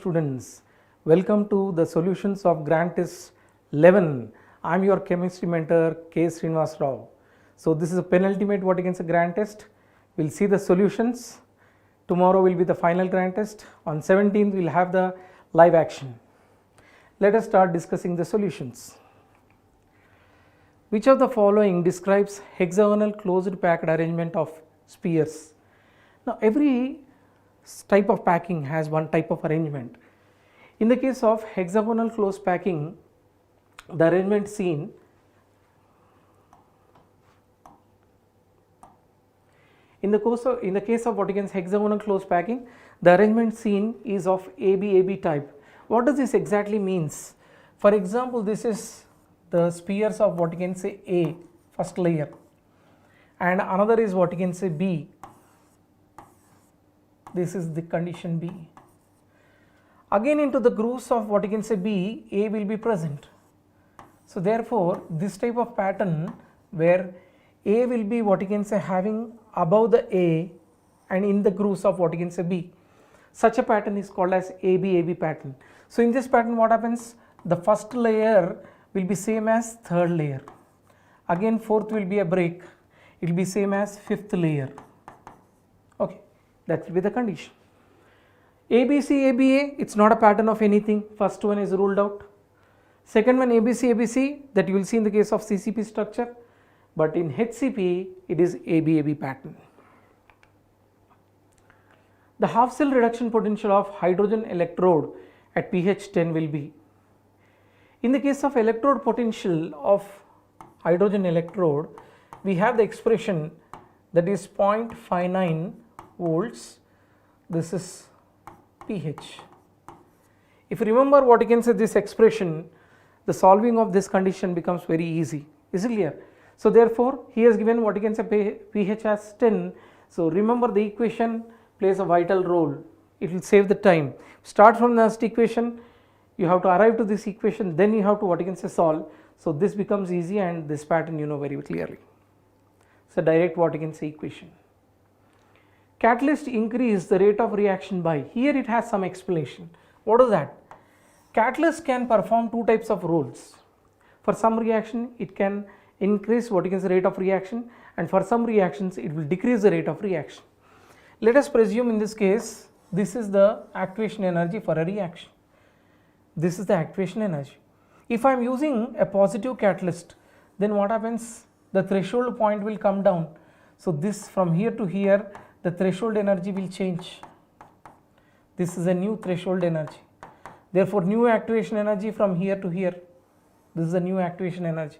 students, welcome to the solutions of Grant Test 11. I am your chemistry mentor K. Srinivas Rao. So this is a penultimate what you can say Grant Test. We will see the solutions. Tomorrow will be the final Grant Test. On 17th we will have the live action. Let us start discussing the solutions. Which of the following describes hexagonal closed packed arrangement of spheres? Now every type of packing has one type of arrangement. In the case of hexagonal closed packing, the arrangement seen in the case of what you can say hexagonal closed packing, the arrangement seen is of AB type. What does this exactly means? For example, this is the spheres of what you can say A, first layer, and another is what you can say B. This is the condition B. Again into the grooves of what you can say B, A will be present. So therefore this type of pattern where A will be what you can say having above the A and in the grooves of what you can say B, such a pattern is called as AB pattern. So in this pattern what happens? The first layer will be same as third layer. Again fourth will be a break. It will be same as fifth layer. Okay. That will be the condition. ABC, ABA, it's not a pattern of anything. First one is ruled out. Second one ABC, that you will see in the case of CCP structure. But in HCP, it is AB pattern. The half cell reduction potential of hydrogen electrode at pH 10 will be. In the case of electrode potential of hydrogen electrode, we have the expression that is 0.59 volts. This is pH. If you remember what you can say this expression, the solving of this condition becomes very easy. Is it clear? So therefore he has given what you can say pH as 10. So remember the equation plays a vital role. It will save the time. Start from the first equation, you have to arrive to this equation, then you have to what you can say solve. So this becomes easy and this pattern you know very clearly. So direct what you can say equation. Catalyst increase the rate of reaction by. Here it has some explanation. What is that? Catalyst can perform two types of roles. For some reaction it can increase what you can say rate of reaction, and for some reactions it will decrease the rate of reaction. Let us presume in this case this is the activation energy for a reaction. This is the activation energy. If I am using a positive catalyst, then what happens? The threshold point will come down. So this from here to here, the threshold energy will change. This is a new threshold energy. Therefore new activation energy from here to here. This is the new activation energy.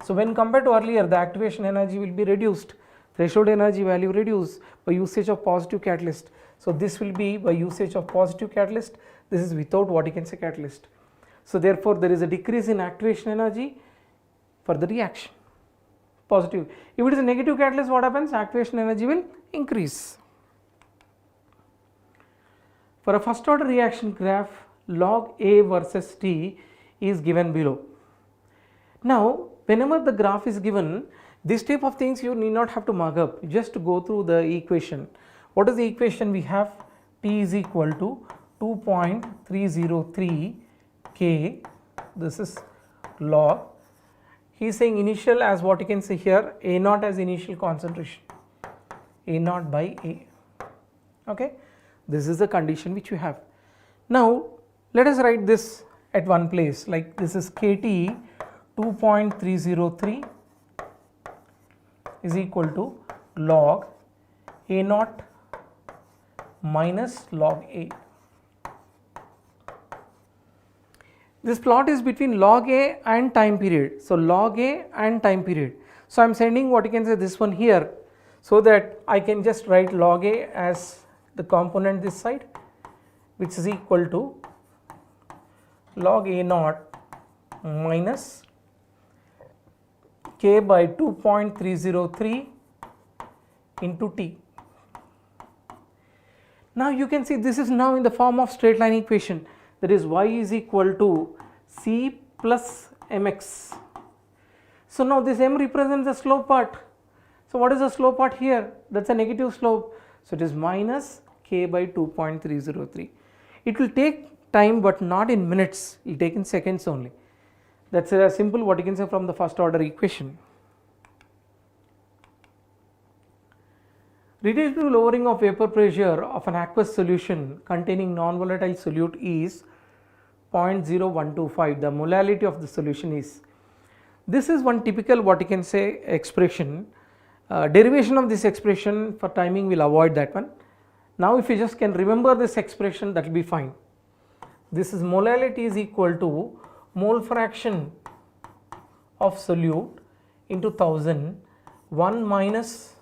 So when compared to earlier, the activation energy will be reduced. Threshold energy value reduced by usage of positive catalyst. So this will be by usage of positive catalyst. This is without what you can say catalyst. So therefore there is a decrease in activation energy for the reaction. Positive. If it is a negative catalyst, what happens? Activation energy will increase. For a first order reaction graph, log A versus T is given below. Now whenever the graph is given, this type of things you need not have to mark up, just to go through the equation. What is the equation? We have T is equal to 2.303 K, this is log. He is saying initial as what you can say here, A naught as initial concentration, A naught by A. Okay, this is the condition which you have. Now let us write this at one place, like this is KT 2.303 is equal to log A naught minus log A. This plot is between log A and time period. So log A and time period. So I am sending what you can say this one here, so that I can just write log A as the component this side, which is equal to log A naught minus K by 2.303 into T. Now you can see this is now in the form of straight line equation, that is y is equal to C plus mx. So now this m represents the slope part. So what is the slope part here? That's a negative slope. So it is minus k by 2.303. It will take time but not in minutes, it will take in seconds only. That's a simple what you can say from the first order equation. Relative lowering of vapor pressure of an aqueous solution containing non-volatile solute is 0.0125. The molality of the solution is. This is one typical what you can say expression. Derivation of this expression for timing will avoid that one. Now if you just can remember this expression, that will be fine. This is molality is equal to mole fraction of solute into 1000, 1 minus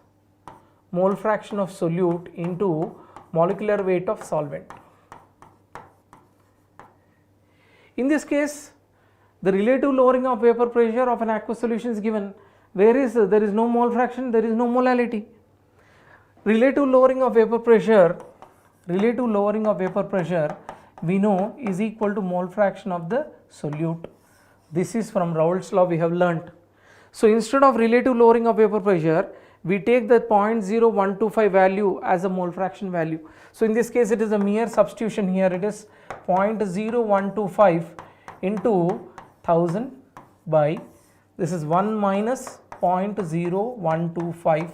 mole fraction of solute into molecular weight of solvent. In this case, the relative lowering of vapor pressure of an aqueous solution is given. Where is there is no mole fraction, there is no molality. Relative lowering of vapor pressure we know is equal to mole fraction of the solute. This is from Raoult's law we have learnt. So instead of relative lowering of vapor pressure, we take the 0.0125 value as a mole fraction value. So in this case it is a mere substitution here, it is 0.0125 into 1000 by this is 1 minus 0.0125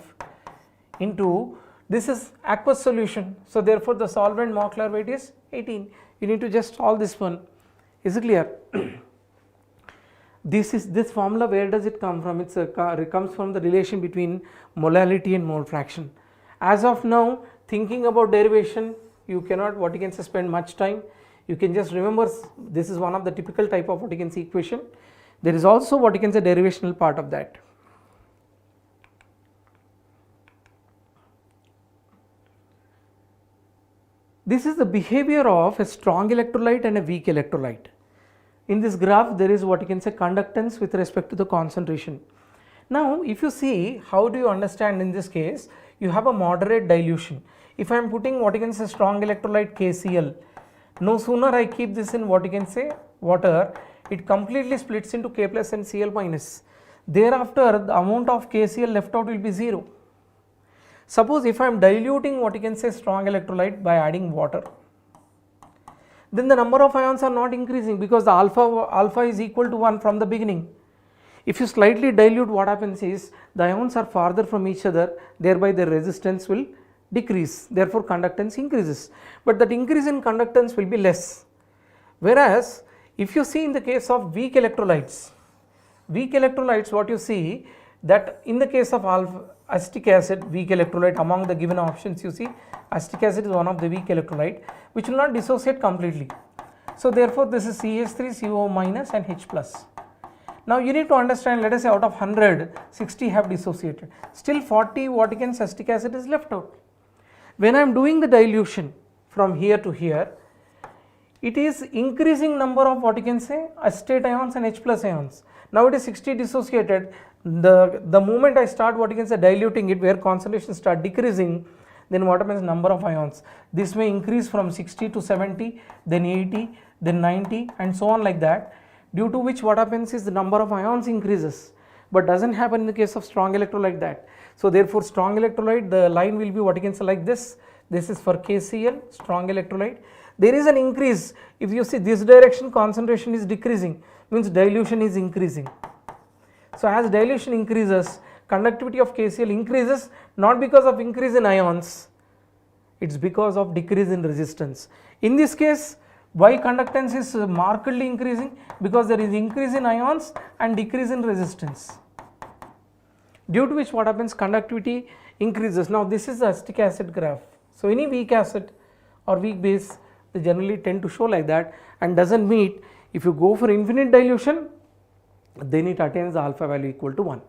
into this is aqueous solution. So therefore the solvent molecular weight is 18. You need to just solve this one. Is it clear? This formula, where does it come from? It comes from the relation between molality and mole fraction. As of now, thinking about derivation, you cannot what you can say spend much time. You can just remember this is one of the typical type of what you can see equation. There is also what you can say derivational part of that. This is the behavior of a strong electrolyte and a weak electrolyte. In this graph there is what you can say conductance with respect to the concentration. Now if you see, how do you understand in this case, you have a moderate dilution. If I am putting what you can say strong electrolyte KCl, no sooner I keep this in what you can say water, it completely splits into K plus and Cl minus. Thereafter the amount of KCl left out will be 0. Suppose if I am diluting what you can say strong electrolyte by adding water, then the number of ions are not increasing because the alpha is equal to 1 from the beginning. If you slightly dilute, what happens is the ions are farther from each other, thereby their resistance will decrease, therefore conductance increases, but that increase in conductance will be less. Whereas if you see in the case of weak electrolytes what you see that in the case of acetic acid, weak electrolyte, among the given options you see acetic acid is one of the weak electrolyte which will not dissociate completely. So therefore this is CH3, CO minus and H plus. Now you need to understand, let us say out of 100, 60 have dissociated, still 40 what you can say acetic acid is left out. When I am doing the dilution from here to here, it is increasing number of what you can say acetate ions and H plus ions. Now it is 60 dissociated. The moment I start what you can say diluting it, where concentration start decreasing, then what happens, number of ions, this may increase from 60 to 70, then 80, then 90 and so on like that, due to which what happens is the number of ions increases, but doesn't happen in the case of strong electrolyte like that. So therefore strong electrolyte, the line will be what you can say like this is for KCl, strong electrolyte. There is an increase, if you see this direction concentration is decreasing, means dilution is increasing. So as dilution increases, conductivity of KCl increases, not because of increase in ions, it is because of decrease in resistance. In this case, why conductance is markedly increasing? Because there is increase in ions and decrease in resistance, due to which what happens, conductivity increases. Now this is the acetic acid graph. So any weak acid or weak base, they generally tend to show like that and doesn't meet. If you go for infinite dilution, then it attains the alpha value equal to 1.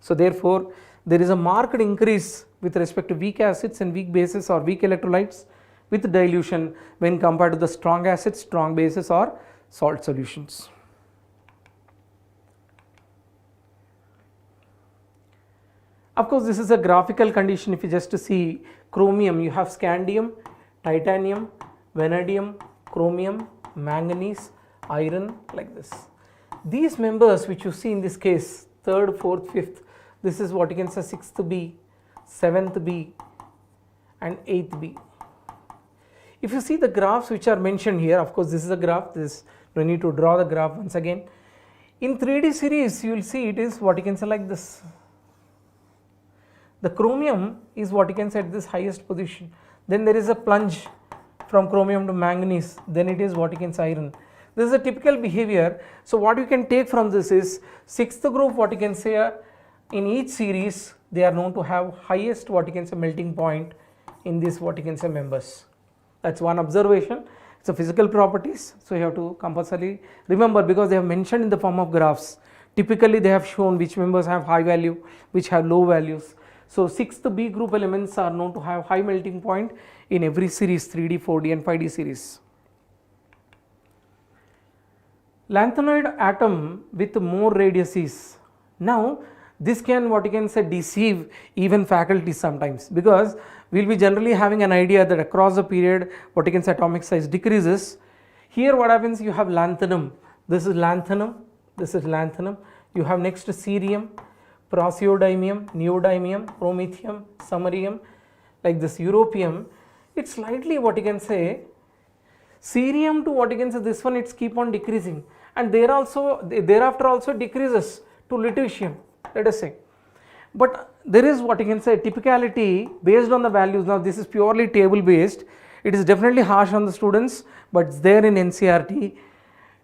So therefore there is a marked increase with respect to weak acids and weak bases or weak electrolytes with dilution when compared to the strong acids, strong bases or salt solutions. Of course this is a graphical condition. If you just see chromium, you have scandium, titanium, vanadium, chromium, manganese, iron, like this. These members which you see in this case, 3rd, 4th, 5th, this is what you can say 6th B, 7th B and 8th B. If you see the graphs which are mentioned here, of course this is a graph, this we need to draw the graph once again. In 3D series you will see it is what you can say like this. The chromium is what you can say at this highest position, then there is a plunge from chromium to manganese, then it is what you can say iron. This is a typical behavior. So what you can take from this is 6th group what you can say in each series they are known to have highest what you can say melting point in this what you can say members. That's one observation. It's a physical properties, so you have to compulsorily remember because they have mentioned in the form of graphs. Typically they have shown which members have high value, which have low values. So 6th B group elements are known to have high melting point in every series, 3D, 4D and 5D series. Lanthanoid atom with more radiuses. Now this can what you can say deceive even faculty sometimes, because we will be generally having an idea that across the period what you can say atomic size decreases. Here what happens, you have lanthanum, this is lanthanum, this is lanthanum, you have next cerium, praseodymium, neodymium, promethium, samarium, like this europium. It's slightly what you can say cerium to what you can say this one, it's keep on decreasing, and thereafter also decreases to lutetium, let us say. But there is what you can say typicality based on the values. Now this is purely table based, it is definitely harsh on the students, but it's there in NCERT.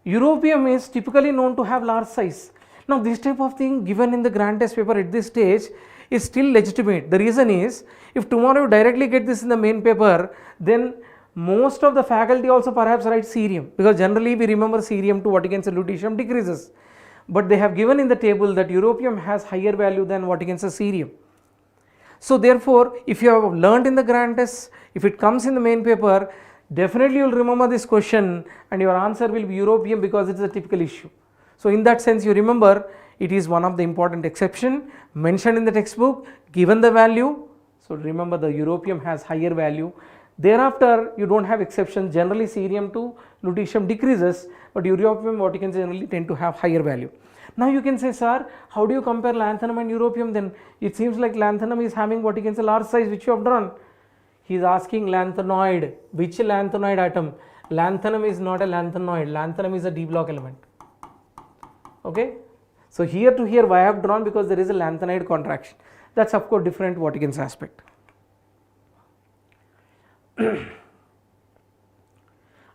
Europium is typically known to have large size. Now this type of thing given in the grand test paper at this stage is still legitimate. The reason is, if tomorrow you directly get this in the main paper, then most of the faculty also perhaps write cerium, because generally we remember cerium to what you can say lutetium decreases, but they have given in the table that europium has higher value than what you can say cerium. So therefore if you have learned in the grand test, if it comes in the main paper, definitely you will remember this question and your answer will be europium, because it is a typical issue. So in that sense you remember it is one of the important exception mentioned in the textbook, given the value. So remember the europium has higher value. Thereafter you don't have exceptions, generally cerium to lutetium decreases, but europium what you can say generally tend to have higher value. Now you can say, sir, how do you compare lanthanum and europium then? It seems like lanthanum is having what you can say large size which you have drawn. He is asking lanthanoid, which lanthanoid atom? Lanthanum is not a lanthanoid, lanthanum is a D block element. Okay, so here to here why I have drawn, because there is a lanthanoid contraction. That's of course different what you can say aspect.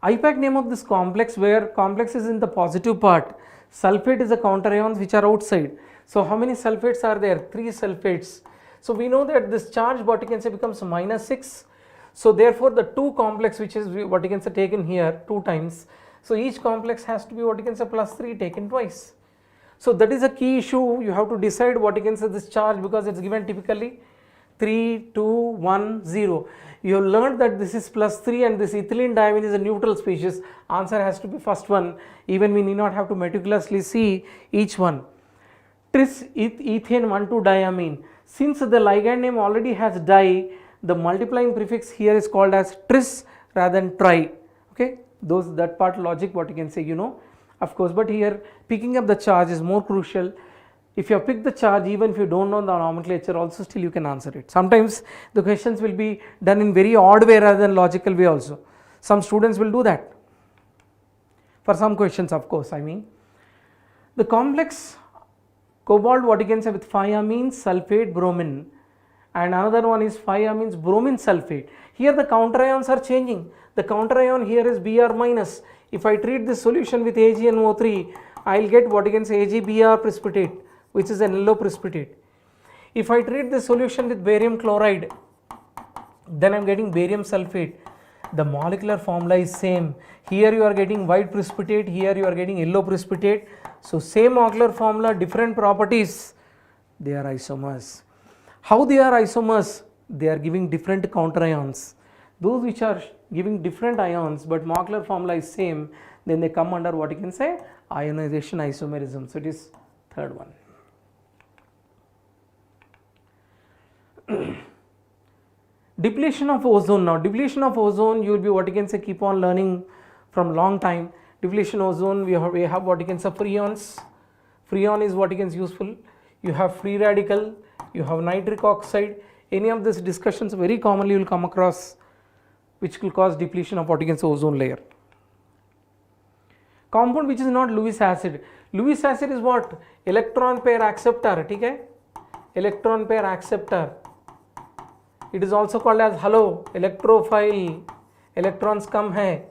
IPAC name of this complex, where complex is in the positive part, sulfate is the counter ions which are outside. So how many sulfates are there? 3 sulfates. So we know that this charge what you can say becomes -6. So therefore the 2 complex which is what you can say taken here 2 times. So each complex has to be what you can say +3 taken twice. So that is a key issue. You have to decide what you can say this charge, because it's given typically 3, 2, 1, 0. You have learned that this is +3 and this ethylene diamine is a neutral species. Answer has to be first one. Even we need not have to meticulously see each one. Tris ethane 1,2-diamine. Since the ligand name already has di, the multiplying prefix here is called as tris rather than tri. Okay, that part logic what you can say, you know, of course, but here picking up the charge is more crucial. If you have picked the charge, even if you don't know the nomenclature, also still you can answer it. Sometimes the questions will be done in very odd way rather than logical way also. Some students will do that. For some questions, of course, I mean. The complex cobalt what you can say with 5 amines, sulfate, bromine, and another one is 5 amines, bromine sulfate. Here the counter ions are changing. The counter ion here is Br minus. If I treat this solution with AgNO3, I will get what you can say AgBr precipitate, which is an yellow precipitate. If I treat this solution with barium chloride, then I am getting barium sulfate. The molecular formula is same. Here you are getting white precipitate, here you are getting yellow precipitate. So same molecular formula, different properties, they are isomers. How they are isomers? They are giving different counter ions. Those which are giving different ions but molecular formula is same, then they come under what you can say ionization isomerism. So it is third one. Depletion of ozone. Now depletion of ozone, you will be what you can say keep on learning from long time. Depletion ozone, we have what you can say freons. Freon is what you can say useful. You have free radical, you have nitric oxide. Any of these discussions very commonly you will come across which will cause depletion of what you can say ozone layer. Compound which is not Lewis acid. Lewis acid is what? Electron pair acceptor, ठीक है? Electron pair acceptor. It is also called as halo, electrophile. Electrons कम है.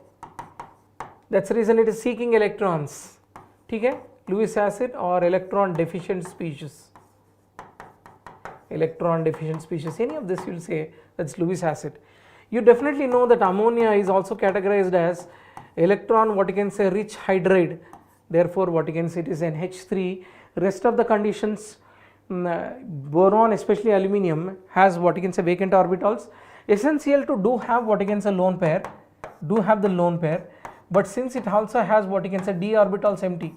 That's the reason it is seeking electrons. ठीक है? Lewis acid or electron deficient species. Electron deficient species. Any of this you will say that's Lewis acid. You definitely know that ammonia is also categorized as electron what you can say rich hydride. Therefore what you can say it is NH3. Rest of the conditions, boron especially aluminium has what you can say vacant orbitals. Essential to do have what you can say lone pair, do have the lone pair, but since it also has what you can say d orbitals empty,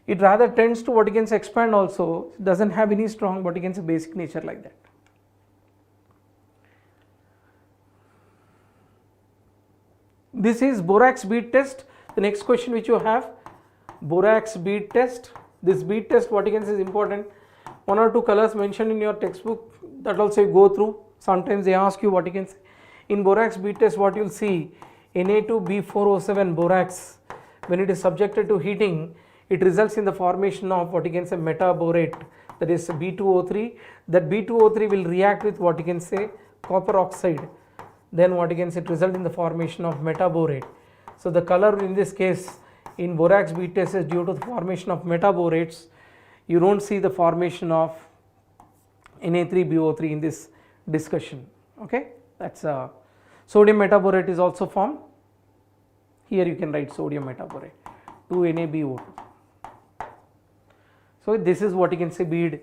it rather tends to what you can say expand also. It doesn't have any strong what you can say basic nature like that. This is borax bead test. The next question which you have, borax bead test. This bead test what you can say is important. One or two colors mentioned in your textbook, that also you go through. Sometimes they ask you what you can say. In borax bead test what you will see, Na2B4O7 borax, when it is subjected to heating, it results in the formation of what you can say metaborate, that is B2O3. That B2O3 will react with what you can say copper oxide. Then what you can say it result in the formation of metaborate. So the color in this case in borax bead test is due to the formation of metaborates. You don't see the formation of Na3BO3 in this discussion. Okay, that's sodium metaborate is also formed. Here you can write sodium metaborate 2NaBO2. So this is what you can say bead.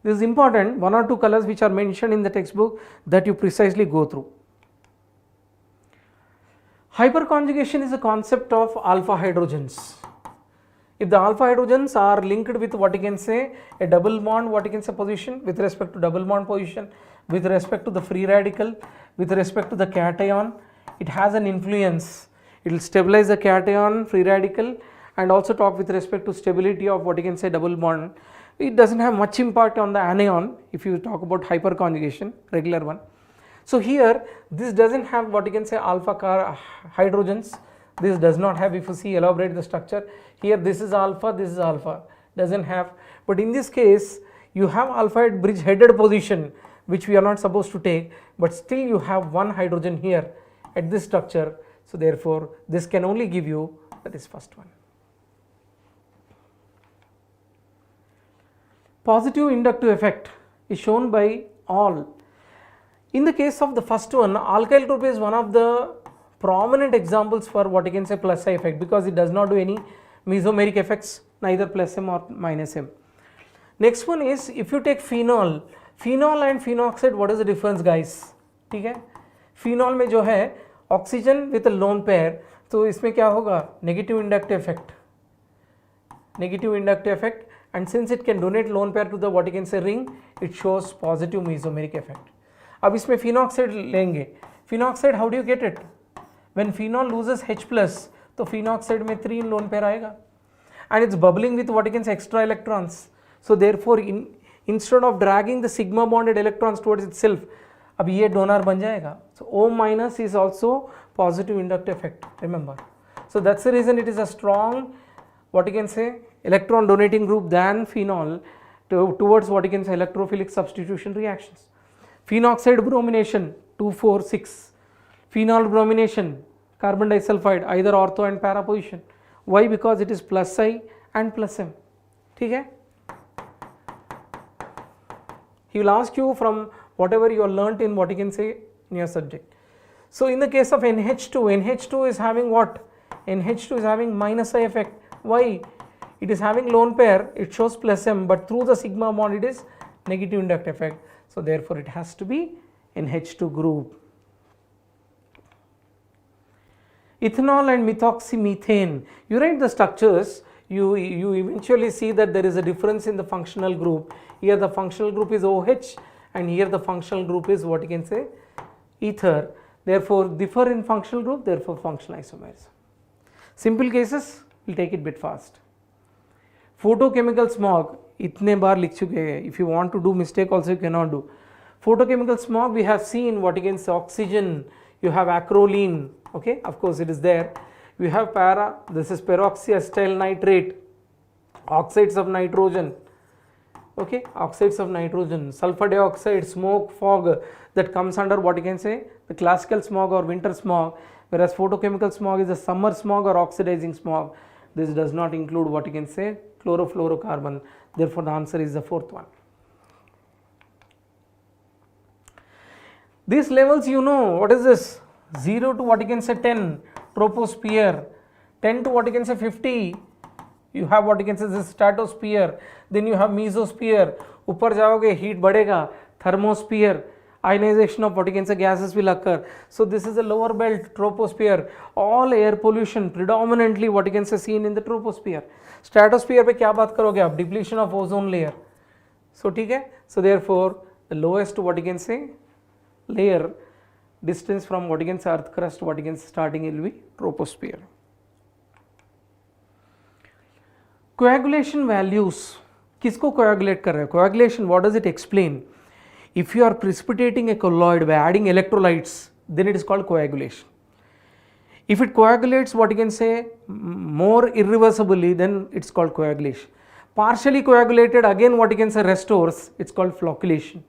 This is important, one or two colors which are mentioned in the textbook that you precisely go through. Hyperconjugation is a concept of alpha hydrogens. If the alpha hydrogens are linked with what you can say a double bond what you can say position, with respect to double bond position, with respect to the free radical, with respect to the cation, it has an influence. It will stabilize the cation, free radical, and also talk with respect to stability of what you can say double bond. It doesn't have much impact on the anion if you talk about hyperconjugation, regular one. So here this doesn't have what you can say alpha hydrogens. This does not have, if you see elaborate the structure, here this is alpha, doesn't have. But in this case you have alpha bridge headed position which we are not supposed to take, but still you have one hydrogen here at this structure. So therefore this can only give you, that is first one. Positive inductive effect is shown by all. In the case of the first one, alkyl group is one of the prominent examples for what you can say plus I effect, because it does not do any mesomeric effects, neither plus M or minus M. Next one is if you take phenol, phenol and phenoxide, what is the difference guys? ठीक है, phenol में जो है oxygen with a lone pair, तो इसमें क्या होगा negative inductive effect, negative inductive effect. And since it can donate lone pair to the what you can say ring, it shows positive mesomeric effect. अब इसमें phenoxide लेंगे, phenoxide how do you get it? When phenol loses H plus, तो phenoxide में 3 lone pair आएगा, and it's bubbling with what you can say extra electrons. So therefore instead of dragging the sigma bonded electrons towards itself, अब ये donor बन जाएगा. So O minus is also positive inductive effect, remember. So that's the reason it is a strong what you can say electron donating group than phenol towards what you can say electrophilic substitution reactions. Phenoxide bromination 2,4,6, phenol bromination carbon disulfide either ortho and para position. Why? Because it is plus I and plus M. ठीक है, he will ask you from whatever you have learnt in what you can say in your subject. So in the case of NH2, NH2 is having what? NH2 is having minus I effect. Why? It is having lone pair, it shows plus M, but through the sigma bond it is negative inductive effect. So therefore it has to be NH2 group. Ethanol and methoxymethane, you write the structures, you eventually see that there is a difference in the functional group. Here the functional group is OH and here the functional group is what you can say ether. Therefore differ in functional group, therefore functional isomerism. Simple cases, we'll take it bit fast. Photochemical smog, इतने बार लिख चुके हैं. If you want to do mistake also you cannot do. Photochemical smog, we have seen what you can say, oxygen, you have acrolein, okay, of course it is there. You have this is peroxyacetyl nitrate, oxides of nitrogen, okay, oxides of nitrogen, sulfur dioxide, smoke, fog, that comes under what you can say, the classical smog or winter smog, whereas photochemical smog is a summer smog or oxidizing smog. This does not include what you can say, chlorofluorocarbon. Therefore the answer is the fourth one. These levels, you know, what is this? 0 to what you can say 10, troposphere, 10 to what you can say 50, you have what you can say this stratosphere, then you have mesosphere, ऊपर जाओगे heat बढ़ेगा, thermosphere, ionization of what you can say gases will occur. So this is the lower belt, troposphere, all air pollution predominantly what you can say seen in the troposphere. Stratosphere पे क्या बात करोगे आप? Depletion of ozone layer. So ठीक है, so therefore the lowest what you can say layer, distance from what you can say earth crust what you can say starting will be troposphere. Coagulation values, किसको coagulate कर रहे हैं? Coagulation, what does it explain? If you are precipitating a colloid by adding electrolytes, then it is called coagulation. If it coagulates what you can say more irreversibly, then it's called coagulation. Partially coagulated, again what you can say restores, it's called flocculation.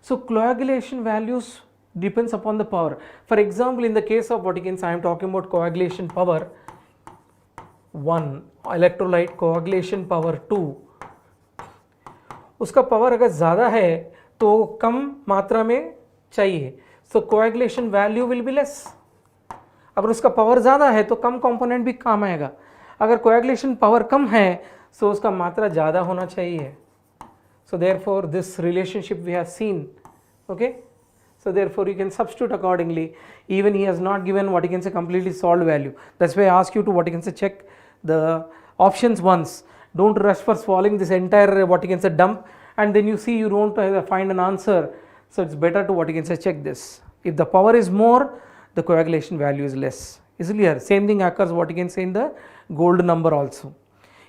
So coagulation values depends upon the power. For example, in the case of what you can say, I am talking about coagulation power 1, electrolyte coagulation power 2, उसका power अगर ज़्यादा है तो कम मात्रा में चाहिए, so coagulation value will be less. अगर उसका पावर ज़्यादा है तो कम कंपोनेंट भी काम आएगा, अगर coagulation पावर कम है so उसका मात्रा ज़्यादा होना चाहिए. So therefore this relationship we have seen, okay. So therefore you can substitute accordingly. Even he has not given what you can say completely solved value. That's why I ask you to what you can say check the options once. Don't rush for solving this entire what you can say dump and then you see you don't find an answer. So it's better to what you can say check this. If the power is more, the coagulation value is less. Is it clear? Same thing occurs what you can say in the gold number also.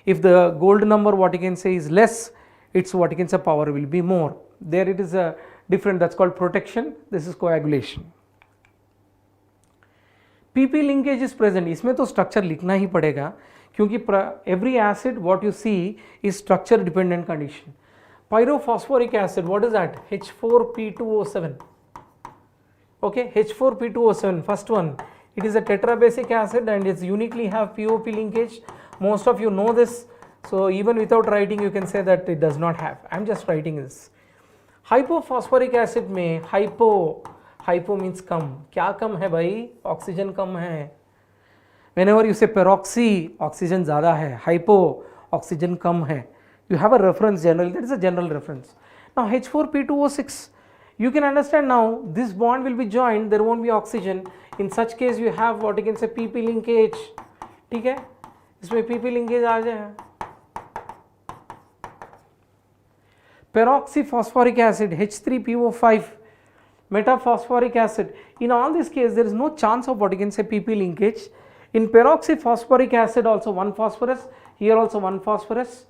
If the gold number what you can say is less, it's what you can say power will be more. There it is a different, that's called protection, this is coagulation. PP linkage is present, इसमें तो structure लिखना ही पड़ेगा क्योंकि every acid what you see is structure dependent condition. Pyrophosphoric acid, what is that? H4P2O7. Okay, H4P2O7, first one, it is a tetrabasic acid and it's uniquely have POP linkage. Most of you know this, so even without writing you can say that it does not have. I am just writing this. Hypophosphoric acid में hypo means कम, क्या कम है भाई? Oxygen कम है. Whenever you say peroxy, oxygen ज़्यादा है, hypo, oxygen कम है. You have a reference generally, that is a general reference. Now H4P2O6, you can understand now this bond will be joined, there won't be oxygen. In such case you have what you can say PP linkage, ठीक है? इसमें PP linkage आ जाए. Peroxyphosphoric acid, H3PO5, metaphosphoric acid. In all these cases there is no chance of what you can say PP linkage. In peroxyphosphoric acid also one phosphorus, here also one phosphorus.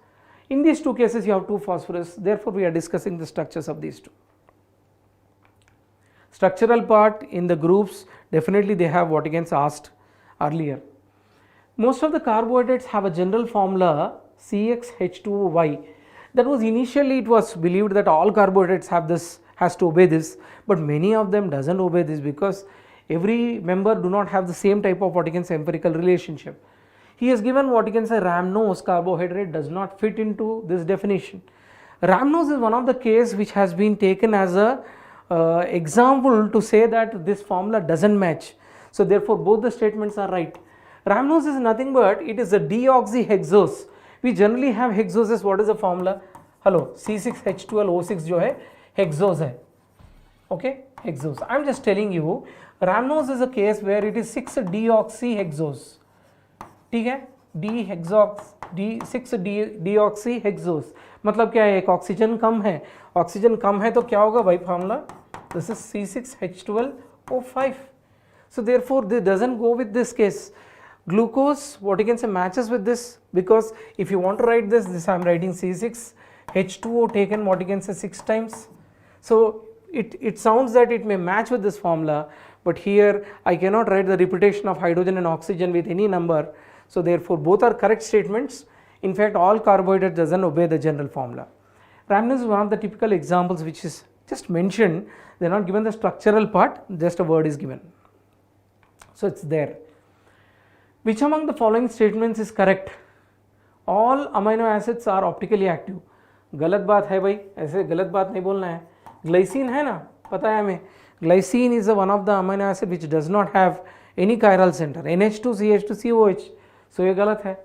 In these two cases you have two phosphorus, therefore we are discussing the structures of these two. Structural part in the groups, definitely they have what you can say asked earlier. Most of the carbohydrates have a general formula CxH2O. That was initially it was believed that all carbohydrates have this, has to obey this, but many of them doesn't obey this because every member do not have the same type of what you can say empirical relationship. He has given what you can say rhamnose carbohydrate does not fit into this definition. Rhamnose is one of the case which has been taken as a example to say that this formula doesn't match. So therefore both the statements are right. Rhamnose is nothing but it is a deoxyhexose. We generally have hexoses. What is the formula? Hello, C6H12O6 जो है hexose है. Okay, hexose. I am just telling you rhamnose is a case where it is 6-deoxyhexose. ठीक है, D6-deoxyhexose मतलब क्या है? एक oxygen कम है, ऑक्सीजन कम है तो क्या होगा भाई formula? This is C6H12O5. So therefore this doesn't go with this case. Glucose what you can say matches with this because if you want to write this I am writing C6H2O taken what you can say 6 times. So it sounds that it may match with this formula, but here I cannot write the repetition of hydrogen and oxygen with any number. So therefore both are correct statements. In fact, all carbohydrates doesn't obey the general formula. Randomness is one of the typical examples which is just mentioned. They are not given the structural part, just a word is given. So it's there. Which among the following statements is correct? All amino acids are optically active. गलत बात है भाई, ऐसे गलत बात नहीं बोलना है. ग्लाइसिन है ना, पता है हमें. Glycine is one of the amino acid which does not have any chiral center. NH2 CH2 COH. So ये गलत है.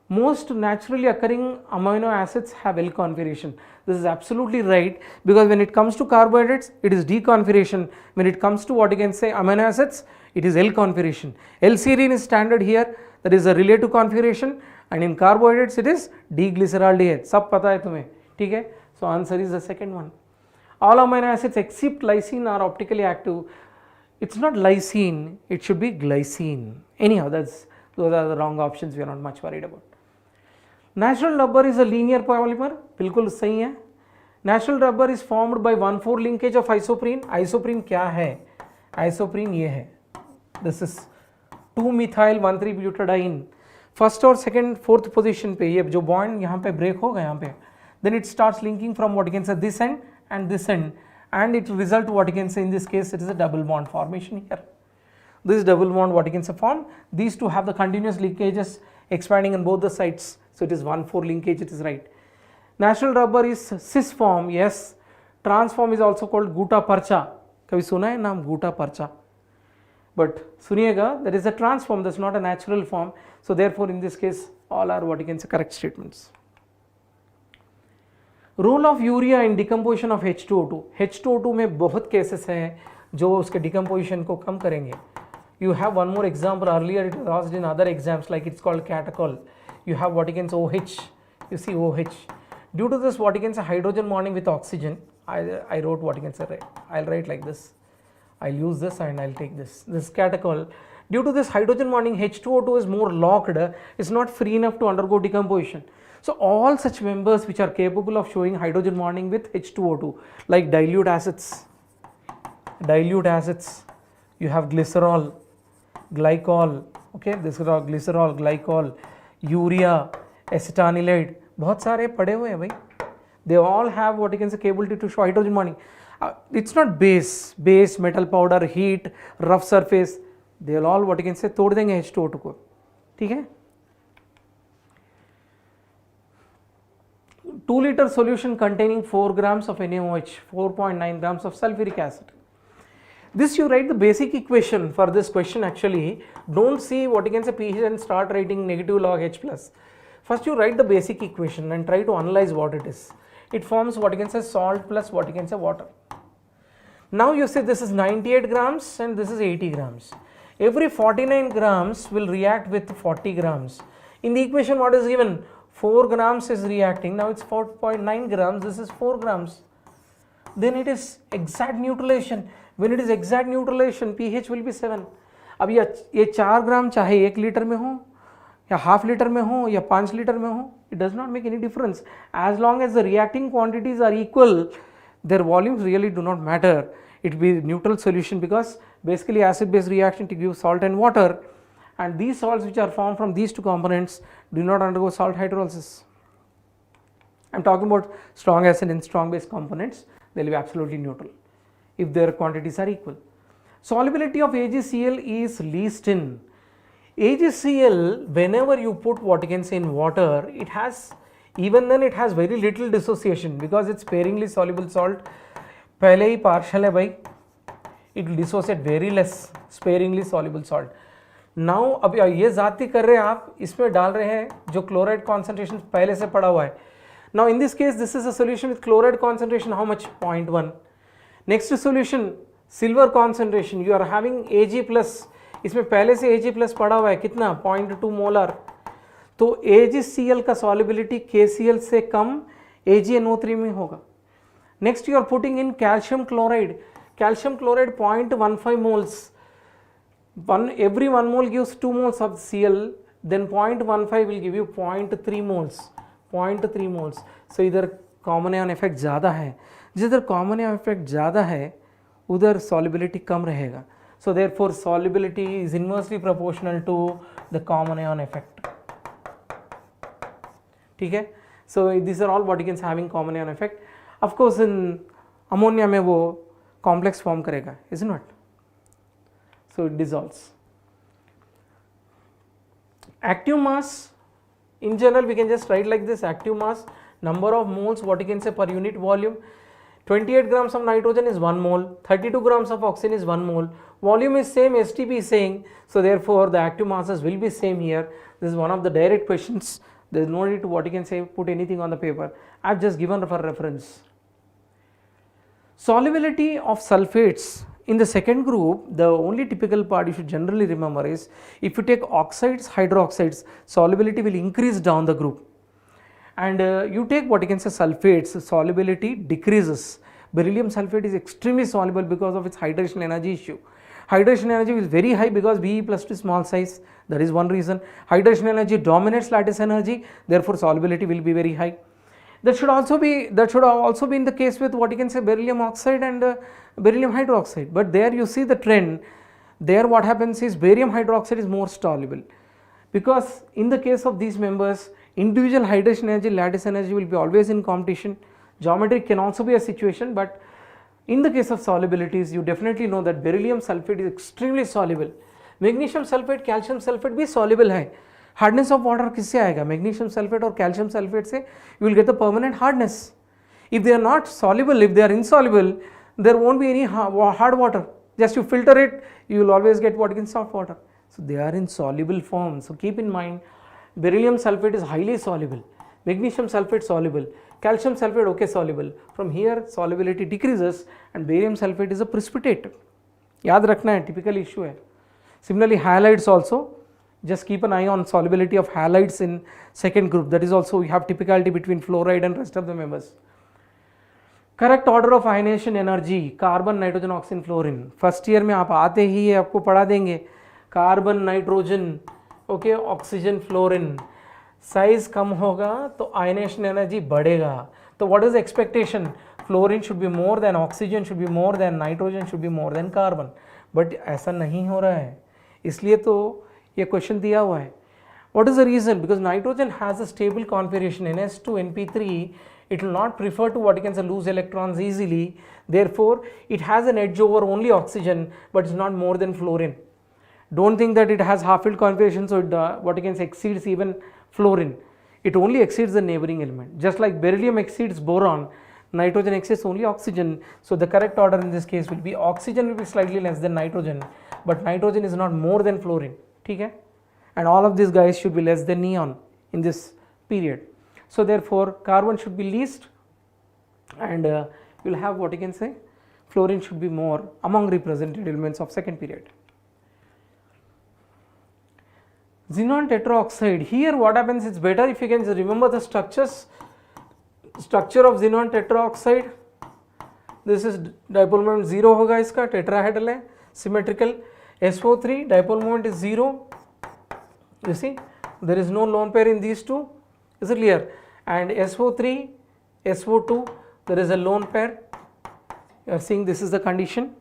Most naturally occurring amino acids have L configuration. This is absolutely right, because when it comes to carbohydrates, it is D configuration. When it comes to what you can say amino acids, it is L configuration. L-serine is standard here, that is a relative configuration, and in carbohydrates it is D-glyceraldehyde. सब पता है तुम्हें, ठीक है? So answer is the second one. All amino acids except lysine are optically active. It's not lysine, it should be glycine. Anyhow, those are the wrong options. We are not much worried about. Natural rubber is a linear polymer. बिल्कुल सही है. Natural rubber is formed by 1,4 linkage of isoprene. Isoprene क्या है? Isoprene ये है. This is 2-methyl-1,3-butadiene. First और second fourth position पे ये जो बॉन्ड यहाँ पे ब्रेक होगा यहाँ पे, then it starts linking from what you can say this end and this end, and it will result what you can say in this case it is a double bond formation here. This double bond what you can say form, these two have the continuous linkages expanding on both the sides, so it is 1,4 linkage, it is right. Natural rubber is cis form, yes. Trans form is also called guta parcha. कभी सुना है नाम guta parcha? But सुनिएगा, that is a trans form, that's not a natural form. So therefore in this case all are what you can say correct statements. Role of urea in decomposition of H2O2. H2O2 में बहुत cases हैं जो उसके decomposition को कम करेंगे. You have one more example, earlier it was asked in other exams, like it's called catechol. You have what you can say OH, you see OH. Due to this what you can say hydrogen bonding with oxygen, I wrote what you can say, I'll write like this. I'll use this and I'll take this catechol. Due to this hydrogen bonding, H2O2 is more locked, it's not free enough to undergo decomposition. So all such members which are capable of showing hydrogen bonding with H2O2, like dilute acids, you have glycerol, glycol, okay, this is all glycerol, glycol, urea, acetanilide, बहुत सारे पड़े हुए हैं भाई. They all have what you can say capability to show hydrogen bonding. It's not base, metal powder, heat, rough surface, they will all what you can say तोड़ देंगे H2O2 को, ठीक है. 2 liter solution containing 4 grams of NaOH, 4.9 grams of sulfuric acid. This you write the basic equation for this question actually. Don't see what you can say pH and start writing negative log H plus. First you write the basic equation and try to analyze what it is. It forms what you can say salt plus what you can say water. Now you say this is 98 grams and this is 80 grams. Every 49 grams will react with 40 grams. In the equation what is given? 4 grams is reacting. Now it's 4.9 grams. This is 4 grams. Then it is exact neutralization. When it is exact neutralization, pH will be 7. अब ये 4 ग्राम चाहे 1 litre में हो या half litre में हो या 5 litre में हो, it does not make any difference. As long as the reacting quantities are equal, their volumes really do not matter. It will be neutral solution because basically acid base reaction to give salt and water, and these salts which are formed from these two components do not undergo salt hydrolysis. I am talking about strong acid and strong base components, they will be absolutely neutral if their quantities are equal. Solubility of AgCl is least in. AgCl, whenever you put what you can say in water, it has, even then it has very little dissociation because it's sparingly soluble salt. पहले ही partial है भाई, it will dissociate very less, sparingly soluble salt. Now अब ये जाती कर रहे हैं आप, इसमें डाल रहे हैं जो chloride concentration पहले से पड़ा हुआ है. Now in this case this is a solution with chloride concentration how much? 0.1. Next solution silver concentration, you are having Ag plus, इसमें पहले से Ag plus पड़ा हुआ है कितना? 0.2 मोलर. तो AgCl का solubility KCl से कम AgNO3 में होगा. Next you are putting in calcium chloride. Calcium chloride 0.15 moles. Every 1 mole gives 2 moles of Cl, then 0.15 will give you 0.3 moles. 0.3 moles. So इधर common ion effect ज़्यादा है. जिधर common ion effect ज़्यादा है उधर सॉल्युबिलिटी कम रहेगा. So therefore solubility is inversely proportional to the common ion effect. ठीक है. So these are all bodygens having common ion effect. Of course in ammonia में वो complex form करेगा, isn't it? So it dissolves. Active mass, in general we can just write like this: active mass, number of moles what you can say per unit volume. 28 grams of nitrogen is 1 mole, 32 grams of oxygen is 1 mole, volume is same, STP is saying, so therefore the active masses will be same here. This is one of the direct questions. There is no need to what you can say put anything on the paper. I have just given for reference. Solubility of sulfates in the second group, the only typical part you should generally remember is if you take oxides, hydroxides, solubility will increase down the group. And you take what you can say sulfates, solubility decreases. Beryllium sulfate is extremely soluble because of its hydration energy issue. Hydration energy is very high because Be plus is small size, that is one reason. Hydration energy dominates lattice energy, therefore solubility will be very high. That should also be in the case with what you can say beryllium oxide and beryllium hydroxide. But there you see the trend. There what happens is barium hydroxide is more soluble, because in the case of these members, individual hydration energy, lattice energy will be always in competition. Geometry can also be a situation, but in the case of solubilities, you definitely know that beryllium sulfate is extremely soluble. Magnesium sulfate, calcium sulfate भी soluble है. Hardness of water किससे आएगा? Magnesium sulfate और calcium sulfate से you will get the permanent hardness. If they are not soluble, if they are insoluble, there won't be any hard water. Just you filter it, you will always get what you can soft water. So they are in soluble form. So keep in mind, beryllium sulfate is highly soluble, magnesium sulfate soluble, calcium sulfate okay soluble. From here solubility decreases and barium sulfate is a precipitate. याद रखना है, typical issue है. Similarly halides also, just keep an eye on solubility of halides in second group. That is also we have typicality between fluoride and rest of the members. Correct order of ionization energy, carbon, nitrogen, oxygen, fluorine. First year में आप आते ही ये आपको पढ़ा देंगे carbon, nitrogen, okay, oxygen, fluorine. Size कम होगा तो आयनेशन एनर्जी बढ़ेगा. तो what is expectation? Fluorine should be more than oxygen, should be more than nitrogen, should be more than carbon. But ऐसा नहीं हो रहा है, इसलिए तो ये क्वेश्चन दिया हुआ है. What is the reason? Because nitrogen has a stable configuration, NH2 NP3. It will not prefer to what you can say lose electrons easily. Therefore it has an edge over only oxygen, but it's not more than fluorine. Don't think that it has half-filled configuration, so it what you can say exceeds even fluorine. It only exceeds the neighboring element. Just like beryllium exceeds boron, nitrogen exceeds only oxygen. So the correct order in this case will be oxygen will be slightly less than nitrogen, but nitrogen is not more than fluorine. ठीक है? And all of these guys should be less than neon in this period. So therefore carbon should be least, and you will have what you can say fluorine should be more among represented elements of second period. Xenon tetroxide, here what happens, it's better if you can remember the structure of xenon tetroxide. This is dipole moment 0 होगा, इसका tetrahedral है, symmetrical. SO3 dipole moment is 0. You see there is no lone pair in these two. Is it clear? And SO3, SO2, there is a lone pair. You are seeing this is the condition.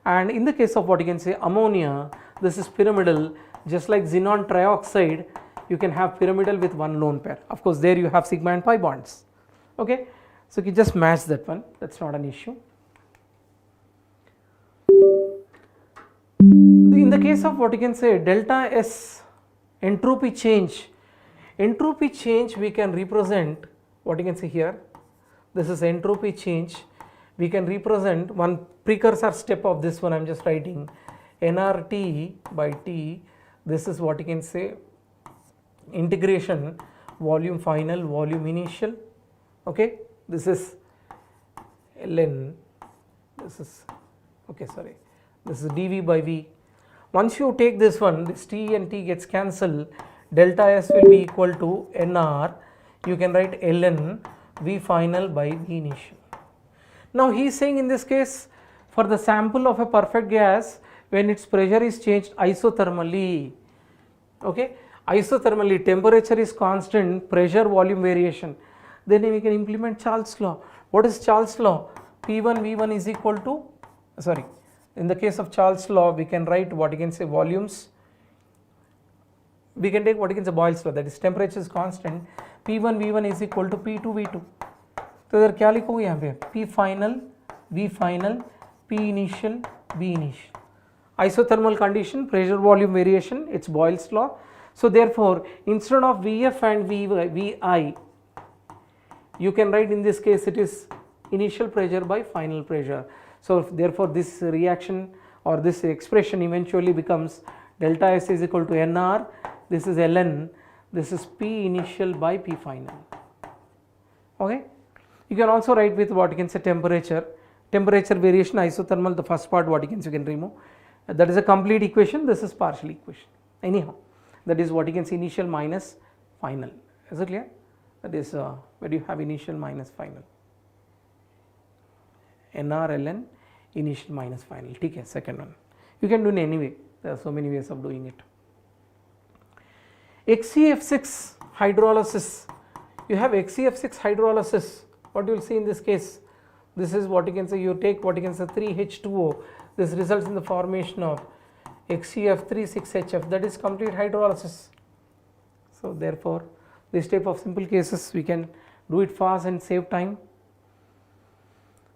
And in the case of what you can say ammonia, this is pyramidal. Just like xenon trioxide, you can have pyramidal with one lone pair. Of course there you have sigma and pi bonds. Okay, so you just match that one, that's not an issue. In the case of what you can say delta S, entropy change we can represent what you can see here. This is entropy change. We can represent one precursor step of this one. I am just writing nRT by T. This is what you can say integration volume final, volume initial. Okay, this is ln. This is okay. Sorry, this is dV by V. Once you take this one, this T and T gets cancelled. Delta S will be equal to NR. You can write ln V final by V initial. Now he is saying in this case for the sample of a perfect gas, when its pressure is changed isothermally, okay, isothermally temperature is constant, pressure volume variation, then we can implement Charles law. What is Charles' law? P1 V1 is equal to, sorry, in the case of Charles' law we can write what you can say volumes, we can take what you can say Boyle's law, that is temperature is constant, P1 V1 is equal to P2 V2. तो इधर क्या लिखोगे यहाँ पे P final, V final, P initial, B initial. Isothermal condition, pressure volume variation, it's Boyle's law. So therefore instead of Vf and Vi, you can write in this case it is initial pressure by final pressure. So therefore this reaction or this expression eventually becomes delta S is equal to Nr, this is Ln, this is P initial by P final. Okay. You can also write with what you can say temperature variation, isothermal, the first part what you can remove. That is a complete equation, this is partial equation. Anyhow, that is what you can see initial minus final. Is it clear? That is where you have initial minus final. Nr Ln initial minus final. Okay, second one. You can do in any way. There are so many ways of doing it. Xcf6 hydrolysis. You have Xcf6 hydrolysis. What you will see in this case, this is what you can say, you take what you can say 3H2O, this results in the formation of Xcf6 that is complete hydrolysis. So therefore this type of simple cases we can do it fast and save time.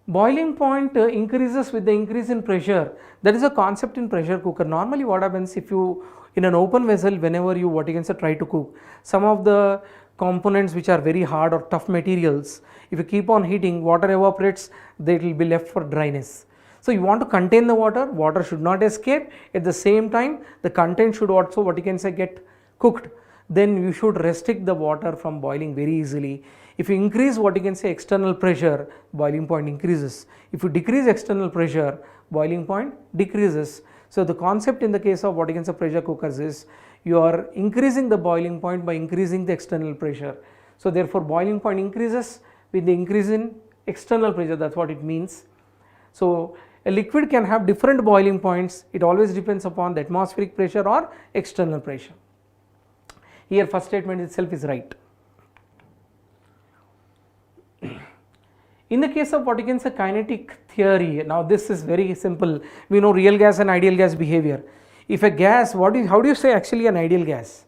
Boiling point increases with the increase in pressure. That is a concept in pressure cooker. Normally what happens if you in an open vessel, whenever you what you can say try to cook, some of the components which are very hard or tough materials, if you keep on heating, water evaporates, they will be left for dryness. So you want to contain the water, water should not escape, at the same time the content should also what you can say get cooked. Then you should restrict the water from boiling very easily. If you increase what you can say external pressure, boiling point increases. If you decrease external pressure, boiling point decreases. So the concept in the case of what you can say pressure cookers is you are increasing the boiling point by increasing the external pressure. So therefore boiling point increases with the increase in external pressure, that's what it means. So a liquid can have different boiling points, it always depends upon the atmospheric pressure or external pressure. Here first statement itself is right. In the case of what you can say kinetic theory, now this is very simple, we know real gas and ideal gas behavior. If a gas, how do you say actually an ideal gas?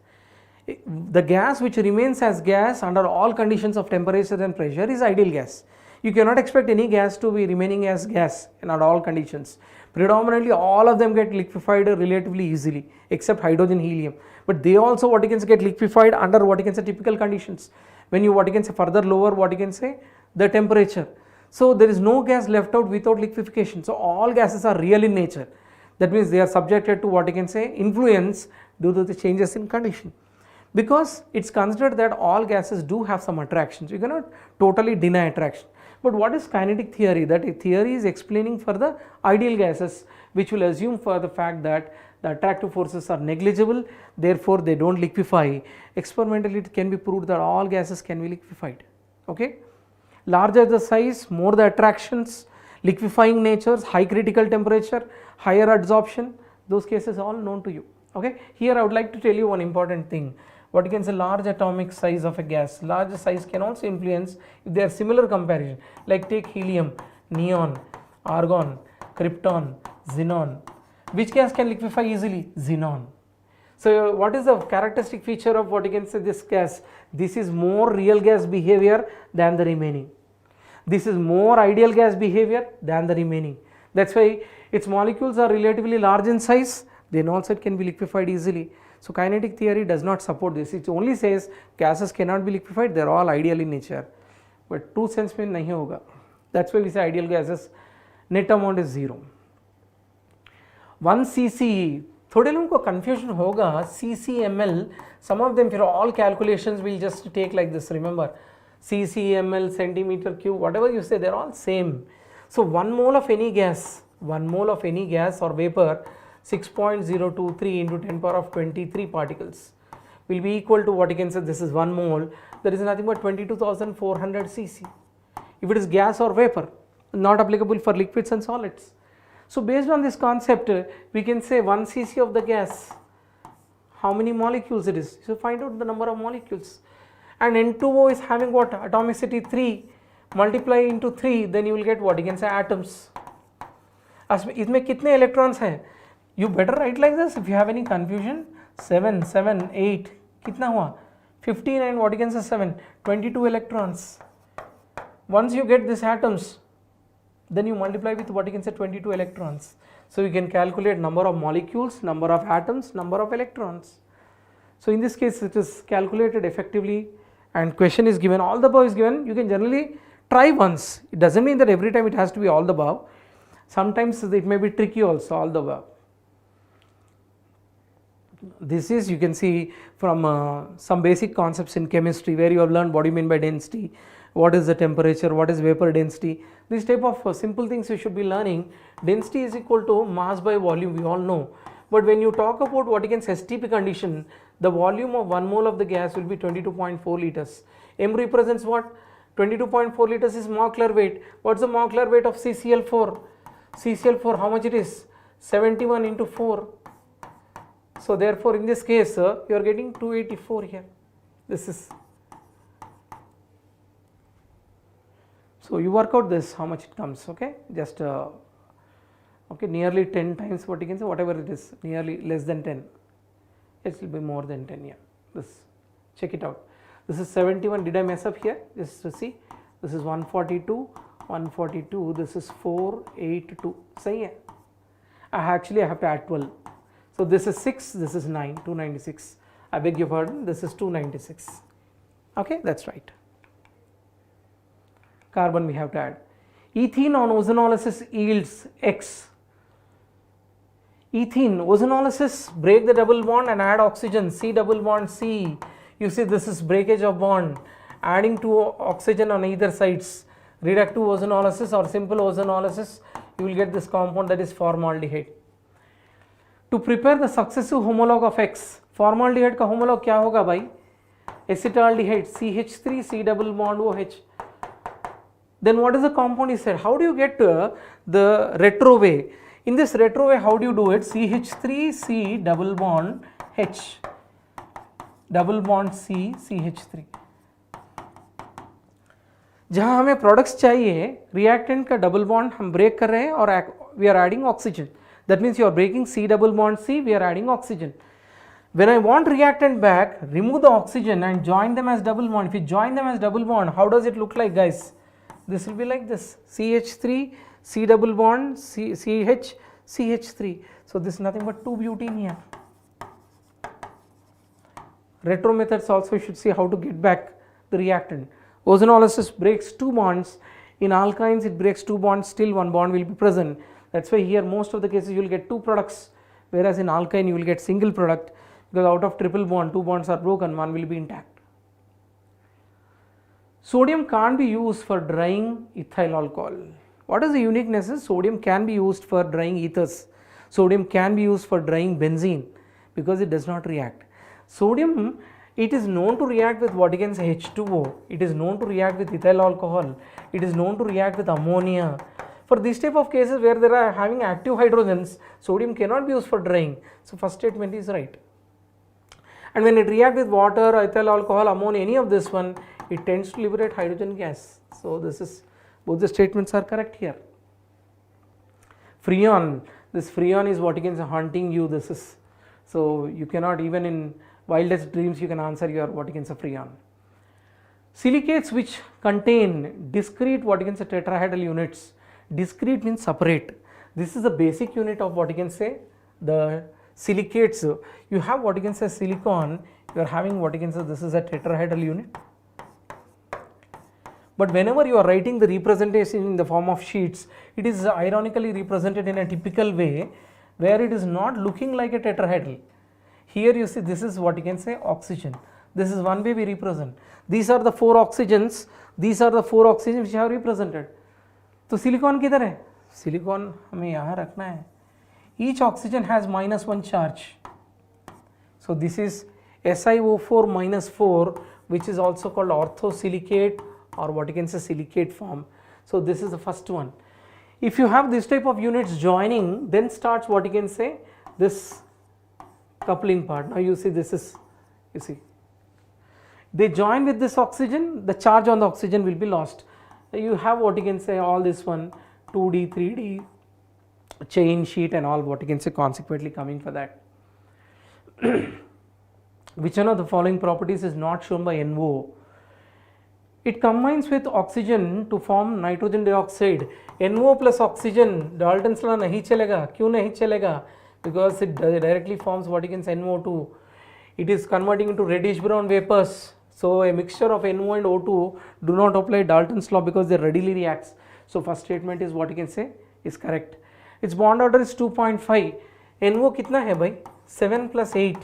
The gas which remains as gas under all conditions of temperature and pressure is ideal gas. You cannot expect any gas to be remaining as gas in all conditions. Predominantly all of them get liquefied relatively easily except hydrogen, helium, but they also what you can say get liquefied under what you can say typical conditions. When you what you can say further lower what you can say the temperature. So there is no gas left out without liquefaction. So all gases are real in nature. That means they are subjected to what you can say influence due to the changes in condition. Because it's considered that all gases do have some attractions. You cannot totally deny attraction. But what is kinetic theory? That theory is explaining for the ideal gases, which will assume for the fact that the attractive forces are negligible, therefore they don't liquefy. Experimentally it can be proved that all gases can be liquefied. Okay? Larger the size, more the attractions, liquefying natures, high critical temperature, higher adsorption, those cases all known to you. Okay? Here I would like to tell you one important thing. What you can say large atomic size of a gas, large size can also influence if they are similar comparison, like take helium, neon, argon, krypton, xenon. Which gas can liquefy easily? Xenon. So what is the characteristic feature of what you can say this gas? This is more real gas behavior than the remaining. This is more ideal gas behavior than the remaining. That's why its molecules are relatively large in size, then also it can be liquefied easily. So kinetic theory does not support this, it only says gases cannot be liquefied, they are all ideal in nature, but true sense mein nahi hoga. That's why we say ideal gases net amount is 0. 1 cc, थोड़े लोगों को confusion होगा, cc ml, some of them for all calculations will just take like this, remember cc ml centimeter cube, whatever you say, they are all same. So 1 mole of any gas, 1 mole of any gas or vapor, 6.023 into 10 power of 23 particles will be equal to what you can say this is 1 mole, that is nothing but 22,400 cc. If it is gas or vapor, not applicable for liquids and solids. So based on this concept, we can say 1 cc of the gas, how many molecules it is. So find out the number of molecules. And N2O is having what? Atomicity 3, multiply into 3, then you will get what you can say atoms. इसमें कितने electrons हैं? You better write like this if you have any confusion. 7, 7, 8, कितना हुआ? 15 and what you can say 7, 22 electrons. Once you get these atoms, then you multiply with what you can say 22 electrons. So you can calculate number of molecules, number of atoms, number of electrons. So in this case it is calculated effectively and question is given, all the above is given. You can generally try once. It doesn't mean that every time it has to be all the above. Sometimes it may be tricky also, all the above. This is, you can see from some basic concepts in chemistry where you have learned what do you mean by density, what is the temperature, what is vapor density. This type of simple things you should be learning. Density is equal to mass by volume, we all know. But when you talk about what you can say STP condition, the volume of 1 mole of the gas will be 22.4 liters. M represents what? 22.4 liters is molecular weight. What's the molecular weight of CCl4? CCl4, how much it is? 71 into 4. So therefore in this case you are getting 284 here. This is, so you work out this how much it comes, okay, just okay, nearly 10 times what you can say, whatever it is, nearly less than 10, it will be more than 10. Yeah, this, check it out. This is 71. Did I mess up here? Just to see, this is 142, 142, this is 482. Sahi hai? Actually I have to add 12. So this is 6, this is 9, 296. I beg your pardon, this is 296. Okay, that's right. Carbon we have to add. Ethene on ozonolysis yields X. Ethene, ozonolysis, break the double bond and add oxygen, C double bond C. You see this is breakage of bond, adding to oxygen on either sides. Reductive ozonolysis or simple ozonolysis, you will get this compound that is formaldehyde. To prepare the successive homologue of X, formaldehyde का homologue क्या होगा भाई? Acetaldehyde, CH3, C double bond OH. Then what is the compound is said? How do you get the retro way? In this retro way, how do you do it? CH3, C double bond H, double bond C, CH3. जहाँ हमें products चाहिए, reactant का double bond हम break कर रहे हैं और we are adding oxygen. That means you are breaking C double bond C, we are adding oxygen. When I want reactant back, remove the oxygen and join them as double bond. If you join them as double bond, how does it look like, guys? This will be like this, CH3, C double bond, CH, CH3. So this is nothing but 2 butene here. Retro methods also you should see how to get back the reactant. Ozonolysis breaks 2 bonds. In alkynes it breaks 2 bonds, still 1 bond will be present. That's why here most of the cases you will get 2 products, whereas in alkyne you will get single product, because out of triple bond 2 bonds are broken, 1 will be intact. Sodium can't be used for drying ethyl alcohol. What is the uniqueness is sodium can be used for drying ethers. Sodium can be used for drying benzene because it does not react. Sodium, it is known to react with what you can say H2O. It is known to react with ethyl alcohol. It is known to react with ammonia. For this type of cases where there are having active hydrogens, sodium cannot be used for drying. So first statement is right. And when it reacts with water, ethyl alcohol, ammonia, any of this one, it tends to liberate hydrogen gas. So this is, both the statements are correct here. Freon, this freon is what you can say haunting you. This is, so you cannot, even in wildest dreams you can answer your what you can say freon. Silicates which contain discrete what you can say tetrahedral units. Discrete means separate. This is the basic unit of what you can say the silicates. You have what you can say silicon, you are having what you can say this is a tetrahedral unit. But whenever you are writing the representation in the form of sheets, it is ironically represented in a typical way where it is not looking like a tetrahedral. Here you see this is what you can say oxygen. This is one way we represent. These are the 4 oxygens. These are the 4 oxygens which are represented. तो silicon किधर है? Silicon हमें यहाँ रखना है. Each oxygen has -1 charge. So this is SiO4 -4, which is also called orthosilicate or what you can say silicate form. So this is the first one. If you have this type of units joining, then starts what you can say this coupling part. Now you see this is, you see, they join with this oxygen, the charge on the oxygen will be lost. you have what you can say all this one 2D, 3D chain sheet and all what you can say consequently coming for that. Which one of the following properties is not shown by NO? It combines with oxygen to form nitrogen dioxide. NO plus oxygen Dalton's law nahi chalega. Kyun nahi chalega? Because it directly forms what you can say NO2. It is converting into reddish brown vapors. So a mixture of NO and O2 do not apply Dalton's law because they readily reacts. So first statement is what you can say is correct. Its bond order is 2.5. NO kitna hai bhai? 7 plus 8.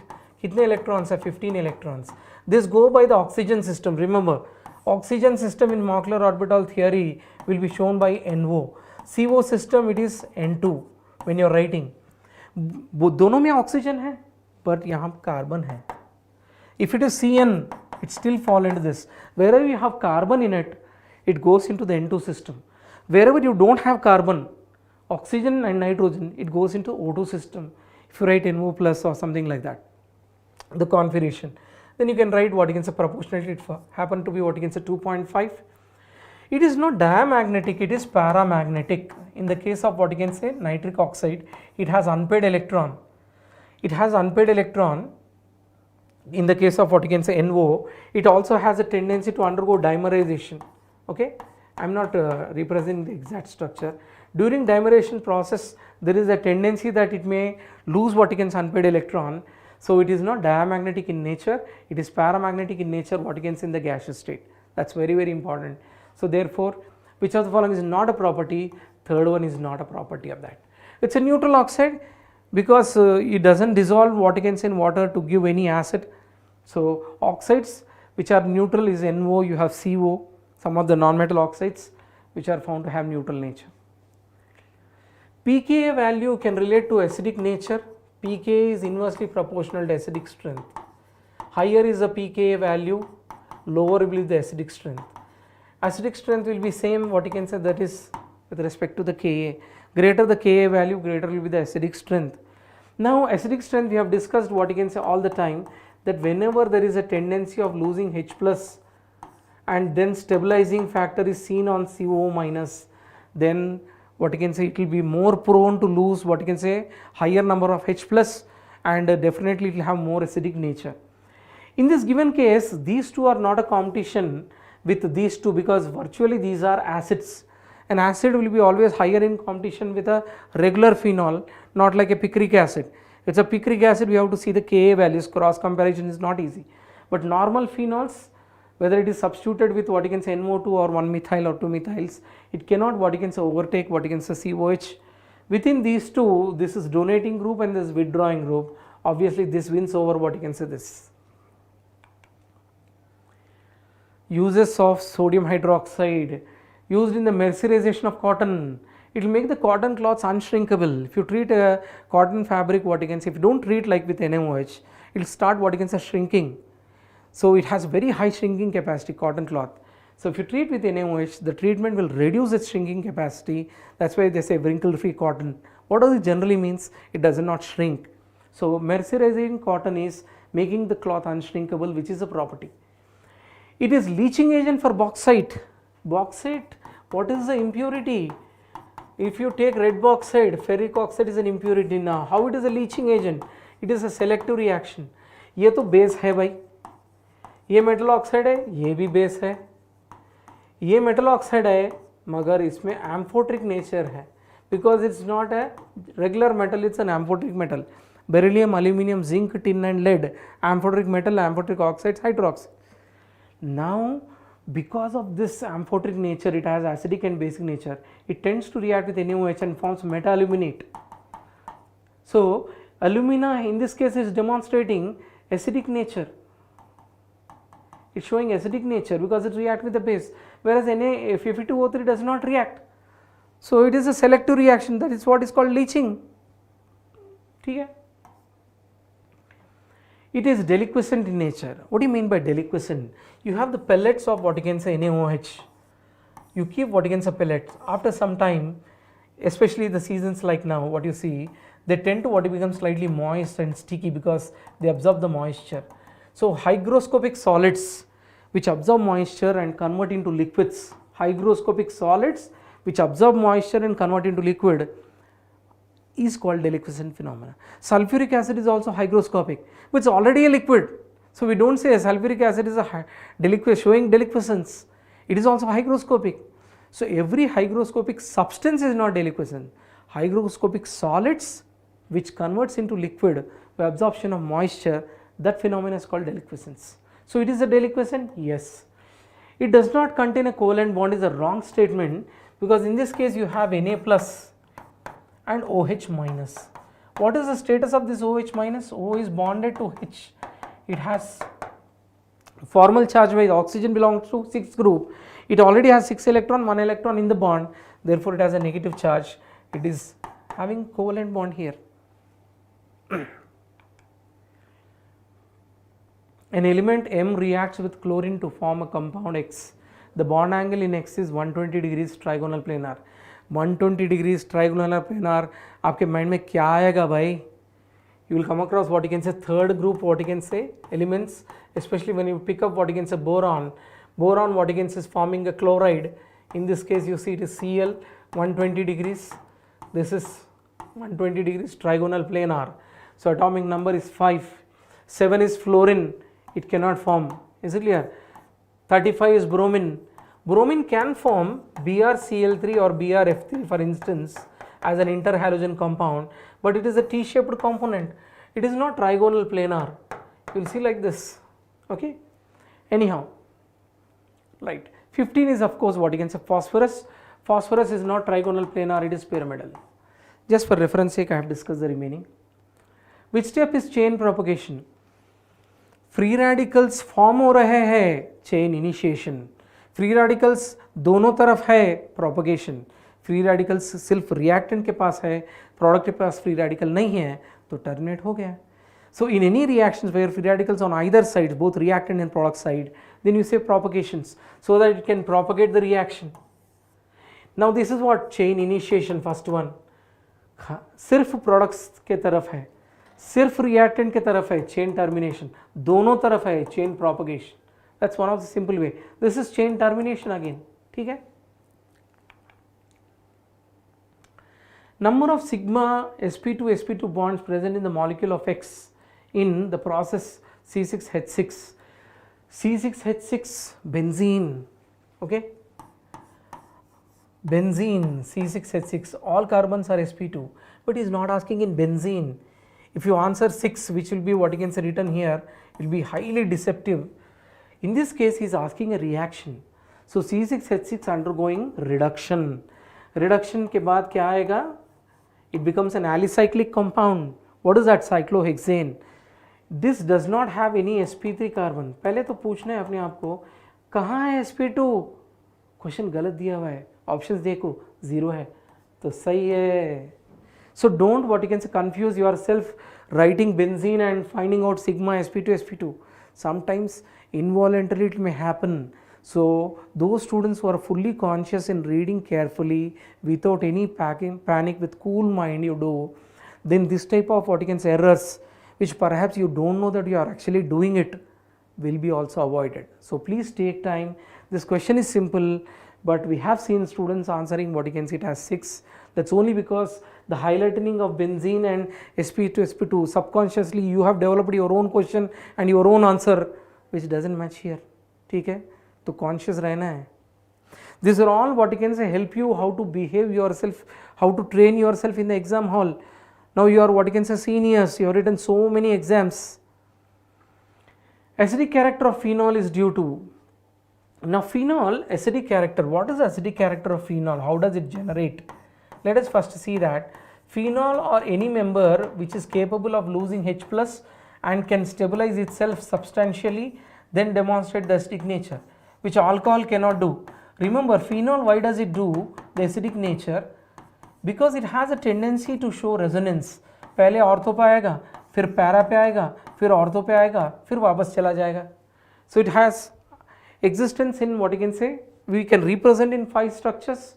Kitne electrons hai? 15 electrons. This go by the oxygen system. Remember, oxygen system in molecular orbital theory will be shown by NO. CO system it is N2 when you are writing. दोनों में oxygen है but यहाँ carbon है. If it is CN, it still fall into this. Wherever you have carbon in it, it goes into the N2 system. Wherever you don't have carbon, oxygen and nitrogen, it goes into O2 system. If you write NO plus or something like that, the configuration, then you can write what you can say proportionately it happen to be what you can say 2.5. It is not diamagnetic, it is paramagnetic. In the case of what you can say nitric oxide, it has unpaired electron. It has unpaired electron. In the case of what you can say NO, it also has a tendency to undergo dimerization. Okay, I am not representing the exact structure. During dimerization process, there is a tendency that it may lose what you can say unpaired electron. So it is not diamagnetic in nature, it is paramagnetic in nature what you can see in the gaseous state. That is very important. So therefore, which of the following is not a property? Third one is not a property of that. It is a neutral oxide because it does not dissolve what you can say in water to give any acid. So oxides which are neutral is NO, you have CO, some of the non-metal oxides which are found to have neutral nature. pKa value can relate to acidic nature. pKa is inversely proportional to acidic strength. Higher is the pKa value, lower will be the acidic strength. Acidic strength will be same what you can say, that is with respect to the Ka. Greater the Ka value, greater will be the acidic strength. Now acidic strength we have discussed what you can say all the time, that whenever there is a tendency of losing H plus and then stabilizing factor is seen on CO minus, then what you can say it will be more prone to lose what you can say higher number of H plus and definitely it will have more acidic nature. In this given case, these two are not a competition with these two because virtually these are acids. An acid will be always higher in competition with a regular phenol, not like a picric acid. If it's a picric acid, we have to see the Ka values, cross comparison is not easy. But normal phenols, whether it is substituted with what you can say NO2 or 1-methyl or 2-methyls, it cannot what you can say overtake what you can say COH. Within these two, this is donating group and this withdrawing group. Obviously this wins over what you can say this. Uses of sodium hydroxide used in the mercerization of cotton. It will make the cotton cloths unshrinkable. If you treat a cotton fabric, what you can say, if you don't treat like with NaOH, it will start what you can say shrinking. So it has very high shrinking capacity, cotton cloth. So if you treat with NaOH, the treatment will reduce its shrinking capacity. That's why they say wrinkle free cotton. What does it generally means? It does not shrink. So mercerizing cotton is making the cloth unshrinkable, which is a property. It is leaching agent for bauxite. Bauxite, what is the impurity? If you take red bauxite, ferric oxide is an impurity now. How it is a leaching agent? It is a selective reaction. ये तो base है भाई, ये metal oxide है, ये भी base है, ये metal oxide है, मगर इसमें amphoteric nature है, because it's not a regular metal, it's an amphoteric metal. Beryllium, aluminium, zinc, tin and lead, amphoteric metal, amphoteric oxides, hydroxide. Now because of this amphoteric nature, it has acidic and basic nature, it tends to react with NaOH and forms metaaluminate. So alumina in this case is demonstrating acidic nature. It's showing acidic nature because it reacts with the base, whereas Fe2O3 does not react. So it is a selective reaction, that is what is called leaching. Okay? It is deliquescent in nature. What do you mean by deliquescent? You have the pellets of what you can say NaOH. You keep what you can say pellets. After some time, especially the seasons like now, what you see, they tend to what become slightly moist and sticky because they absorb the moisture. So hygroscopic solids which absorb moisture and convert into liquids, hygroscopic solids which absorb moisture and convert into liquid is called deliquescent phenomena. Sulfuric acid is also hygroscopic, but it's already a liquid. So we don't say sulfuric acid is a showing deliquescence. It is also hygroscopic. So every hygroscopic substance is not deliquescent. Hygroscopic solids which converts into liquid by absorption of moisture, that phenomenon is called deliquescence. So it is a deliquescent? Yes. It does not contain a covalent bond is a wrong statement, because in this case you have Na plus and OH minus. What is the status of this OH minus? O is bonded to H. It has formal charge wise oxygen belongs to 6th group. It already has 6 electron, 1 electron in the bond, therefore it has a negative charge. It is having covalent bond here. An element M reacts with chlorine to form a compound X. The bond angle in X is 120 degrees trigonal planar. 120 degrees trigonal planar, आपके mind में क्या आएगा भाई? You will come across what you can say third group, what you can say elements, especially when you pick up what you can say boron. Boron, what you can say is forming a chloride. In this case you see it is Cl, 120 degrees. This is 120 degrees trigonal planar. So atomic number is 5. 7 is fluorine, it cannot form. Is it clear? 35 is bromine. Bromine can form BrCl3 or BrF3 for instance as an interhalogen compound, but it is a T-shaped component. It is not trigonal planar. You will see like this. Okay. Anyhow, right. 15 is of course what you can say phosphorus. Phosphorus is not trigonal planar, it is pyramidal. Just for reference sake I have discussed the remaining. Which step is chain propagation? Free radicals form हो रहे हैं, chain initiation. Free radicals दोनों तरफ है propagation. Free radicals सिर्फ reactant के पास है, product के पास free radical नहीं है, तो terminate हो गया. So in any reactions where free radicals on either sides, both reactant and product side, then you say propagations so that it can propagate the reaction. Now this is what chain initiation, first one. सिर्फ products के तरफ है, सिर्फ reactant के तरफ है chain termination, दोनों तरफ है chain propagation. That's one of the simple way. This is chain termination again. ठीक है? Number of sigma sp2 bonds present in the molecule of X in the process C6H6. C6H6 benzene. Okay? Benzene C6H6, all carbons are sp2, but he is not asking in benzene. If you answer 6, which will be what you can say written here, it will be highly deceptive. In this case he is asking a reaction. So C6H6 undergoing reduction. Reduction के बाद क्या आएगा? It becomes an alicyclic compound. What is that? Cyclohexane. This does not have any sp3 carbon. पहले तो पूछना है अपने आप को कहाँ है sp2? क्वेश्चन गलत दिया हुआ है. ऑप्शंस देखो 0 है तो सही है. So don't what you can say confuse yourself writing benzene and finding out sigma sp2. Sometimes involuntarily it may happen. So those students who are fully conscious in reading carefully without any panic with cool mind you do, then this type of what you can say errors which perhaps you don't know that you are actually doing it will be also avoided. So please take time. This question is simple, but we have seen students answering what you can see it has 6. That's only because the highlighting of benzene and sp2 subconsciously you have developed your own question and your own answer which doesn't match here. ठीक है? तो conscious रहना है. These are all what you can say help you how to behave yourself, how to train yourself in the exam hall. Now you are what you can say seniors, you have written so many exams. Acidic character of phenol is due to. Now phenol acidic character, what is the acidic character of phenol? How does it generate? Let us first see that phenol or any member which is capable of losing H plus and can stabilize itself substantially, then demonstrate the acidic nature, which alcohol cannot do. Remember phenol, why does it do the acidic nature? Because it has a tendency to show resonance. पहले ortho पे आएगा, फिर para पे आएगा, फिर ortho पे आएगा, फिर वापस चला जाएगा. So it has existence in what you can say, we can represent in 5 structures.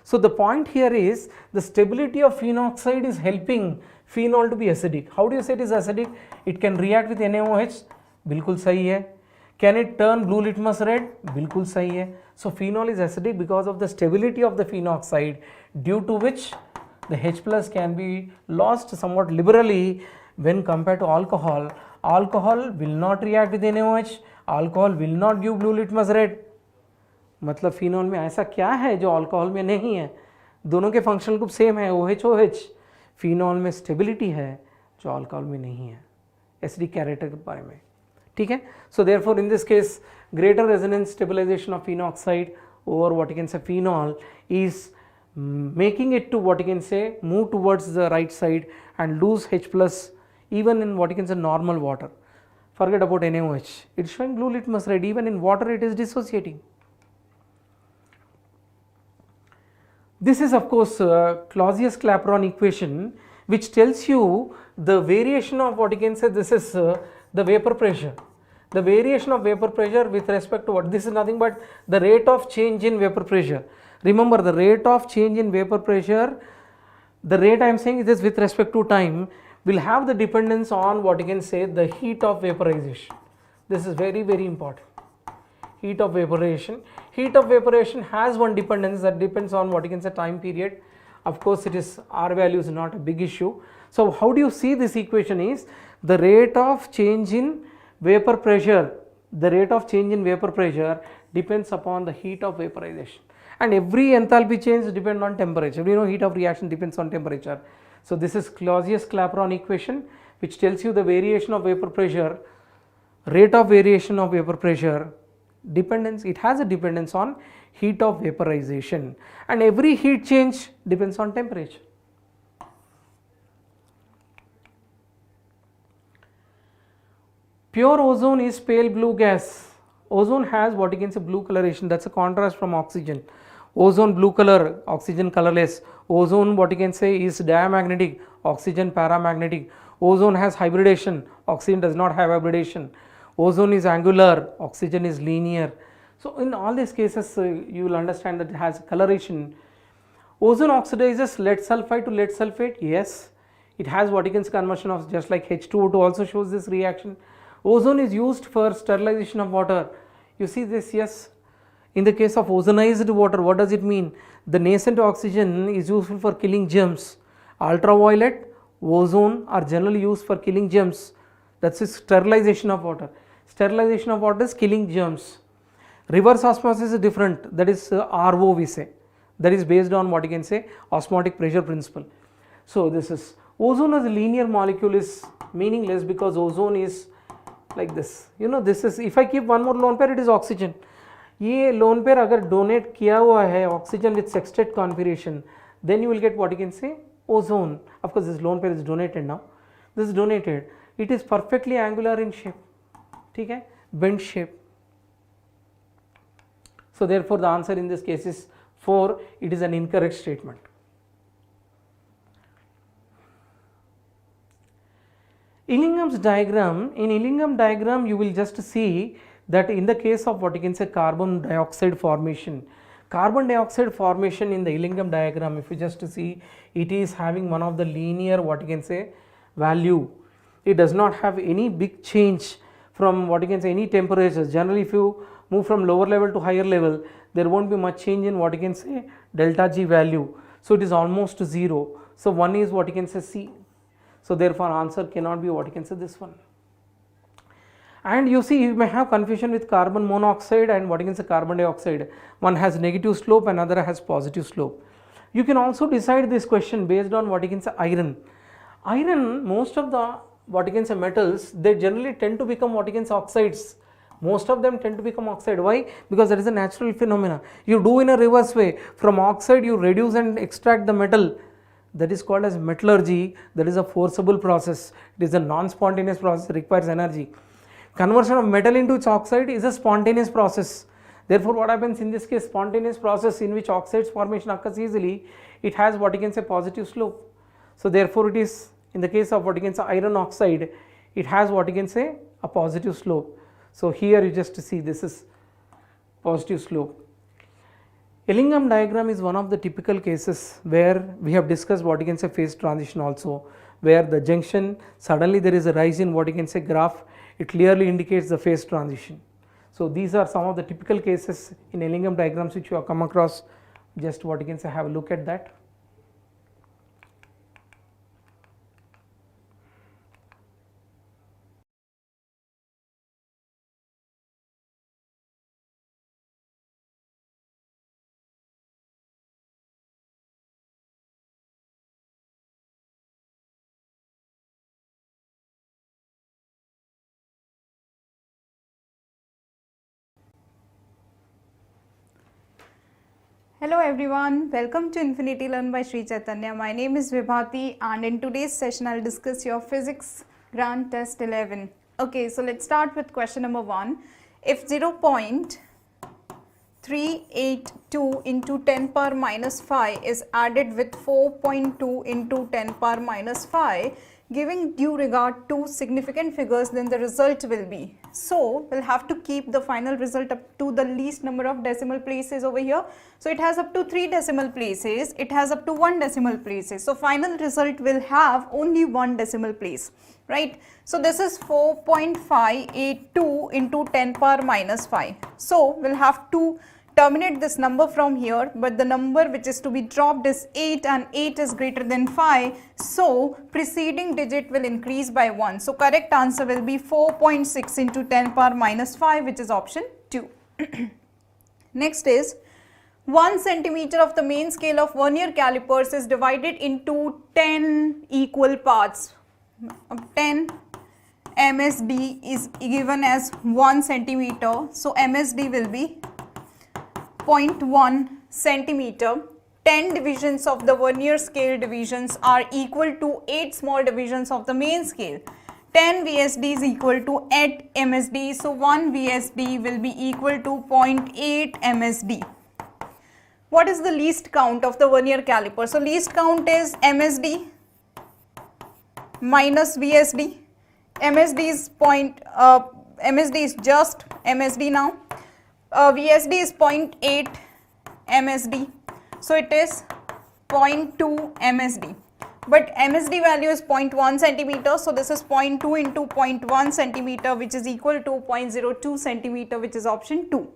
So the point here is the stability of phenoxide is helping phenol to be acidic. How do you say it is acidic? It can react with NaOH. बिल्कुल सही है. Can it turn blue litmus red? बिल्कुल सही है. So phenol is acidic because of the stability of the phenoxide, due to which the H plus can be lost somewhat liberally when compared to alcohol. Alcohol will not react with NaOH. Alcohol will not give blue litmus red. मतलब phenol में ऐसा क्या है जो alcohol में नहीं है? दोनों के फंक्शनल ग्रुप सेम है, OH OH. फिनॉल में स्टेबिलिटी है जो अल्कोहल में नहीं है, एसिडिक कैरेक्टर के बारे में. ठीक है. So therefore in this case greater resonance stabilisation of phenoxide over what you can say phenol is making it to what you can say move towards the right side and lose H plus even in what you can say normal water. Forget about NaOH. It's showing blue litmus red. Even in water it is dissociating. This is of course Clausius-Clapeyron equation, which tells you the variation of what you can say. This is the vapor pressure. The variation of vapor pressure with respect to what? This is nothing but the rate of change in vapor pressure. Remember, the rate of change in vapor pressure, the rate I am saying is with respect to time, will have the dependence on what you can say the heat of vaporization. This is very, very important. Heat of vaporization. Heat of vaporization has one dependence that depends on what you can say time period. Of course, it is R value is not a big issue. So how do you see this equation is the rate of change in vapor pressure. The rate of change in vapor pressure depends upon the heat of vaporization. And every enthalpy change depends on temperature. We know heat of reaction depends on temperature. So this is Clausius-Clapeyron equation, which tells you the variation of vapor pressure, rate of variation of vapor pressure, dependence. It has a dependence on heat of vaporization, and every heat change depends on temperature. Pure ozone is pale blue gas. Ozone has what you can say blue coloration. That's a contrast from oxygen. Ozone blue color, oxygen colorless. Ozone what you can say is diamagnetic, oxygen paramagnetic. Ozone has hybridation, oxygen does not have hybridation. Ozone is angular, oxygen is linear. So in all these cases you will understand that it has coloration. Ozone oxidizes lead sulfide to lead sulfate. Yes, it has what you can say conversion of just like H2O2 also shows this reaction. Ozone is used for sterilization of water. You see this? Yes. In the case of ozonized water, what does it mean? The nascent oxygen is useful for killing germs. Ultraviolet, ozone are generally used for killing germs. That's sterilization of water. Sterilization of water is killing germs. Reverse osmosis is different. That is RO we say. That is based on what you can say osmotic pressure principle. So this is ozone as a linear molecule is meaningless because ozone is like this. You know, this is, if I keep one more lone pair, it is oxygen. ये lone pair अगर donate किया हुआ है oxygen with sextet configuration, then you will get what you can say ozone. Of course, this lone pair is donated now. This is donated. It is perfectly angular in shape. ठीक है, bent shape. So therefore, the answer in this case is 4. It is an incorrect statement. Illingham's diagram. In Illingham diagram, you will just see that in the case of what you can say carbon dioxide formation, in the Illingham diagram, if you just see, it is having one of the linear what you can say value. It does not have any big change from what you can say any temperatures. Generally, if you move from lower level to higher level, there won't be much change in what you can say delta G value. So it is almost 0. So 1 is what you can say C. So therefore answer cannot be what you can say this one. And you see, you may have confusion with carbon monoxide and what you can say carbon dioxide. One has negative slope, another has positive slope. You can also decide this question based on what you can say iron. Iron, most of the what you can say metals, they generally tend to become what you can say oxides. Most of them tend to become oxide. Why? Because that is a natural phenomena. You do in a reverse way. From oxide you reduce and extract the metal. That is called as metallurgy. That is a forcible process. It is a non-spontaneous process, requires energy. Conversion of metal into its oxide is a spontaneous process. Therefore, what happens in this case, spontaneous process in which oxides formation occurs easily, it has what you can say positive slope. So therefore, it is in the case of what you can say iron oxide, it has what you can say a positive slope. So here you just see this is positive slope. Illingham diagram is one of the typical cases where we have discussed what you can say phase transition also, where the junction suddenly there is a rise in what you can say graph. It clearly indicates the phase transition. So these are some of the typical cases in Ellingham diagrams which you have come across. Just what you can say, have a look at that. Hello everyone, welcome to Infinity Learn by Sri Chaitanya. My name is Vibhati and in today's session I'll discuss your Physics Grand Test 11. Okay, so let's start with question number 1. If 0.382 into 10 power minus 5 is added with 4.2 into 10 power minus 5, giving due regard to significant figures, then the result will be. So we'll have to keep the final result up to the least number of decimal places over here. So it has up to 3 decimal places, it has up to 1 decimal places. So final result will have only 1 decimal place, right? So this is 4.582 into 10 power minus 5. So we'll have to terminate this number from here, but the number which is to be dropped is 8 and 8 is greater than 5. So preceding digit will increase by 1. So correct answer will be 4.6 into 10 power minus 5, which is option 2. Next is 1 centimeter of the main scale of vernier calipers is divided into 10 equal parts. 10 MSD is given as 1 centimeter. So MSD will be 0.1 centimeter. 10 divisions of the vernier scale divisions are equal to 8 small divisions of the main scale. 10 VSD is equal to 8 MSD. So 1 VSD will be equal to 0.8 MSD. What is the least count of the vernier caliper? So least count is MSD minus VSD. MSD is just MSD now. VSD is 0.8 MSD, so it is 0.2 MSD, but MSD value is 0.1 centimeter, so this is 0.2 into 0.1 centimeter, which is equal to 0.02 centimeter, which is option 2.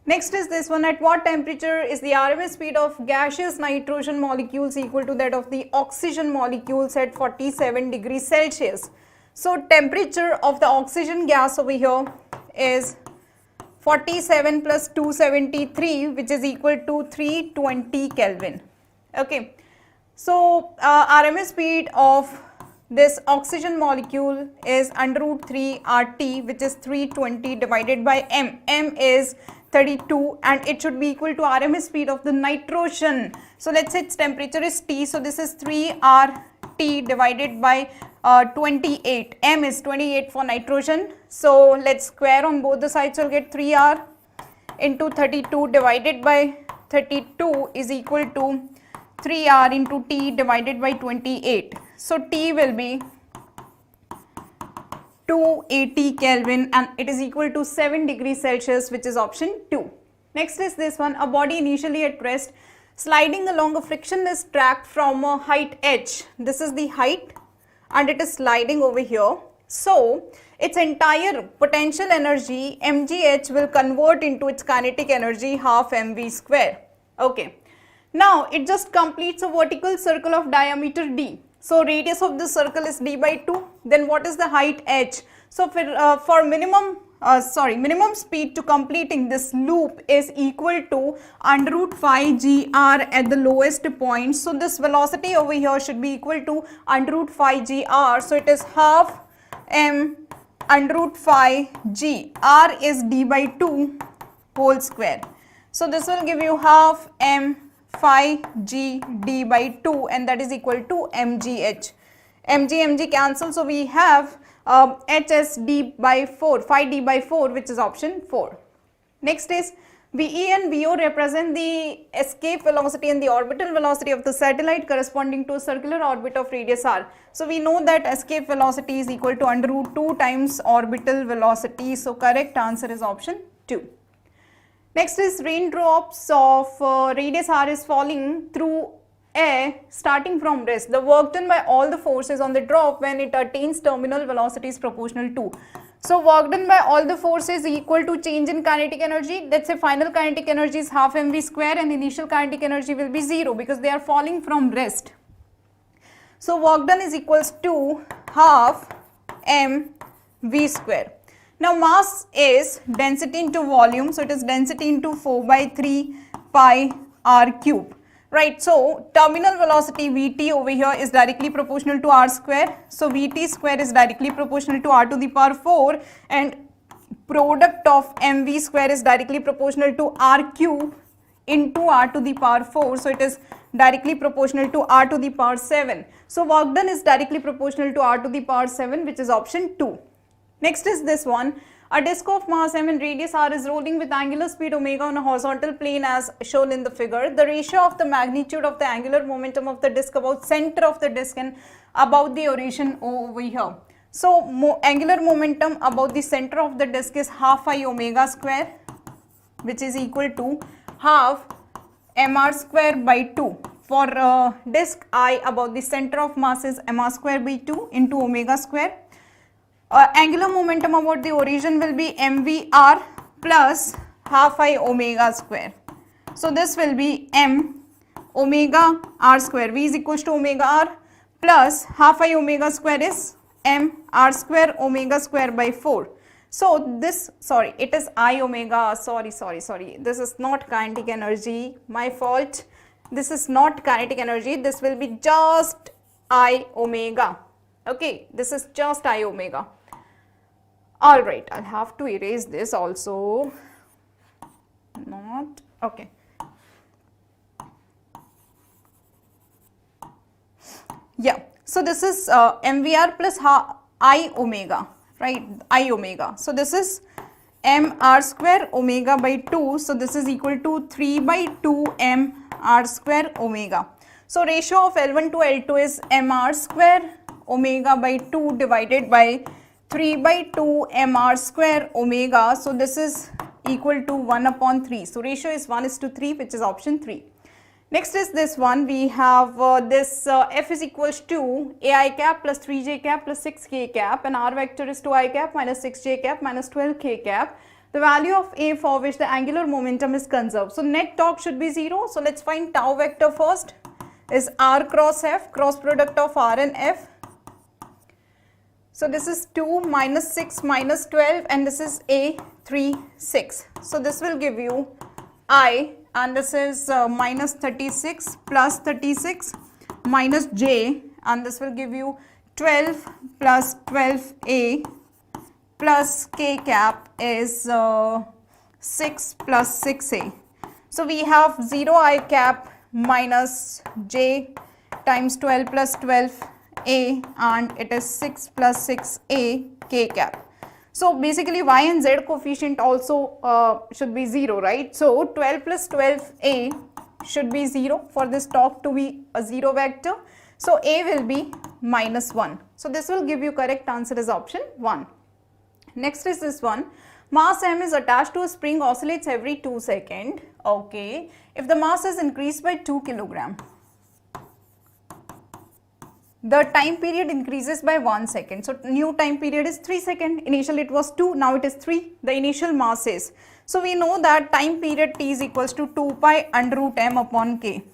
Next is this one: at what temperature is the RMS speed of gaseous nitrogen molecules equal to that of the oxygen molecules at 47 degrees Celsius? So temperature of the oxygen gas over here is 47 plus 273, which is equal to 320 Kelvin. Okay, so RMS speed of this oxygen molecule is under root 3 RT, which is 320 divided by M. M is 32 and it should be equal to RMS speed of the nitrogen. So let's say its temperature is T, so this is 3 RT divided by 28. M is 28 for nitrogen. So let's square on both the sides. So we'll get 3R into 32 divided by 32 is equal to 3R into T divided by 28. So T will be 280 Kelvin and it is equal to 7 degrees Celsius, which is option 2. Next is this one: a body initially at rest sliding along a frictionless track from a height h. This is the height and it is sliding over here. So its entire potential energy mgh will convert into its kinetic energy half mv square. Okay, now it just completes a vertical circle of diameter d. So radius of the circle is d by 2. Then what is the height h? So for minimum speed to completing this loop is equal to under root 5 gr at the lowest point. So this velocity over here should be equal to under root 5 gr. So it is half m under root 5 g. R is d by 2 whole square. So this will give you half m phi g d by 2 and that is equal to mgh. mg cancel, so we have h as d by 4, phi d by 4, which is option 4. Next is VE and VO represent the escape velocity and the orbital velocity of the satellite corresponding to a circular orbit of radius r. So we know that escape velocity is equal to under root 2 times orbital velocity. So correct answer is option 2. Next is raindrops of radius r is falling through air starting from rest. The work done by all the forces on the drop when it attains terminal velocity is proportional to. So work done by all the forces equal to change in kinetic energy. Let's say final kinetic energy is half mv square and initial kinetic energy will be 0 because they are falling from rest. So work done is equals to half mv square. Now mass is density into volume, so it is density into 4 by 3 pi r cube. Right, so terminal velocity Vt over here is directly proportional to r square. So Vt square is directly proportional to r to the power 4 and product of mv square is directly proportional to r cube into r to the power 4. So it is directly proportional to r to the power 7. So work done is directly proportional to r to the power 7, which is option 2. Next is this one. A disk of mass m and radius r is rolling with angular speed omega on a horizontal plane as shown in the figure. The ratio of the magnitude of the angular momentum of the disk about center of the disk and about the origin over here. So angular momentum about the center of the disk is half I omega square, which is equal to half mr square by 2. For disk I, about the center of mass is mr square by 2 into omega square. Angular momentum about the origin will be mvr plus half I omega square. So this will be m omega r square. V is equals to omega r plus half I omega square is m r square omega square by 4. So this, sorry, it is I omega, sorry, this is not kinetic energy, my fault. This is not kinetic energy, this will be just I omega. Okay, this is just I omega. Alright, I'll have to erase this also. Not, okay. Yeah, so this is mvr plus I omega, right, I omega. So this is mr square omega by 2. So this is equal to 3 by 2 mr square omega. So ratio of L1 to L2 is mr square omega by 2 divided by 3 by 2 mr square omega. So this is equal to 1 upon 3. So ratio is 1:3, which is option 3. Next is this one. We have this f is equals to ai cap plus 3j cap plus 6k cap and r vector is 2i cap minus 6j cap minus 12k cap. The value of a for which the angular momentum is conserved. So net torque should be 0. So let's find tau vector first. Is r cross f, cross product of r and f. So this is 2 minus 6 minus 12 and this is a 3 6. So this will give you I and this is minus 36 plus 36 minus j and this will give you 12 plus 12a plus k cap is 6 plus 6a. So we have 0i cap minus j times 12 plus 12 a and it is 6 plus 6a k cap. So basically y and z coefficient also should be 0, right? So 12 plus 12a should be 0 for this torque to be a 0 vector. So a will be minus 1. So this will give you correct answer as option 1. Next is this one. Mass m is attached to a spring, oscillates every 2 seconds. Okay. If the mass is increased by 2 kilogram, the time period increases by 1 second. So new time period is 3 seconds. Initially it was 2, now it is 3. The initial mass is. So we know that time period t is equals to 2 pi under root m upon k,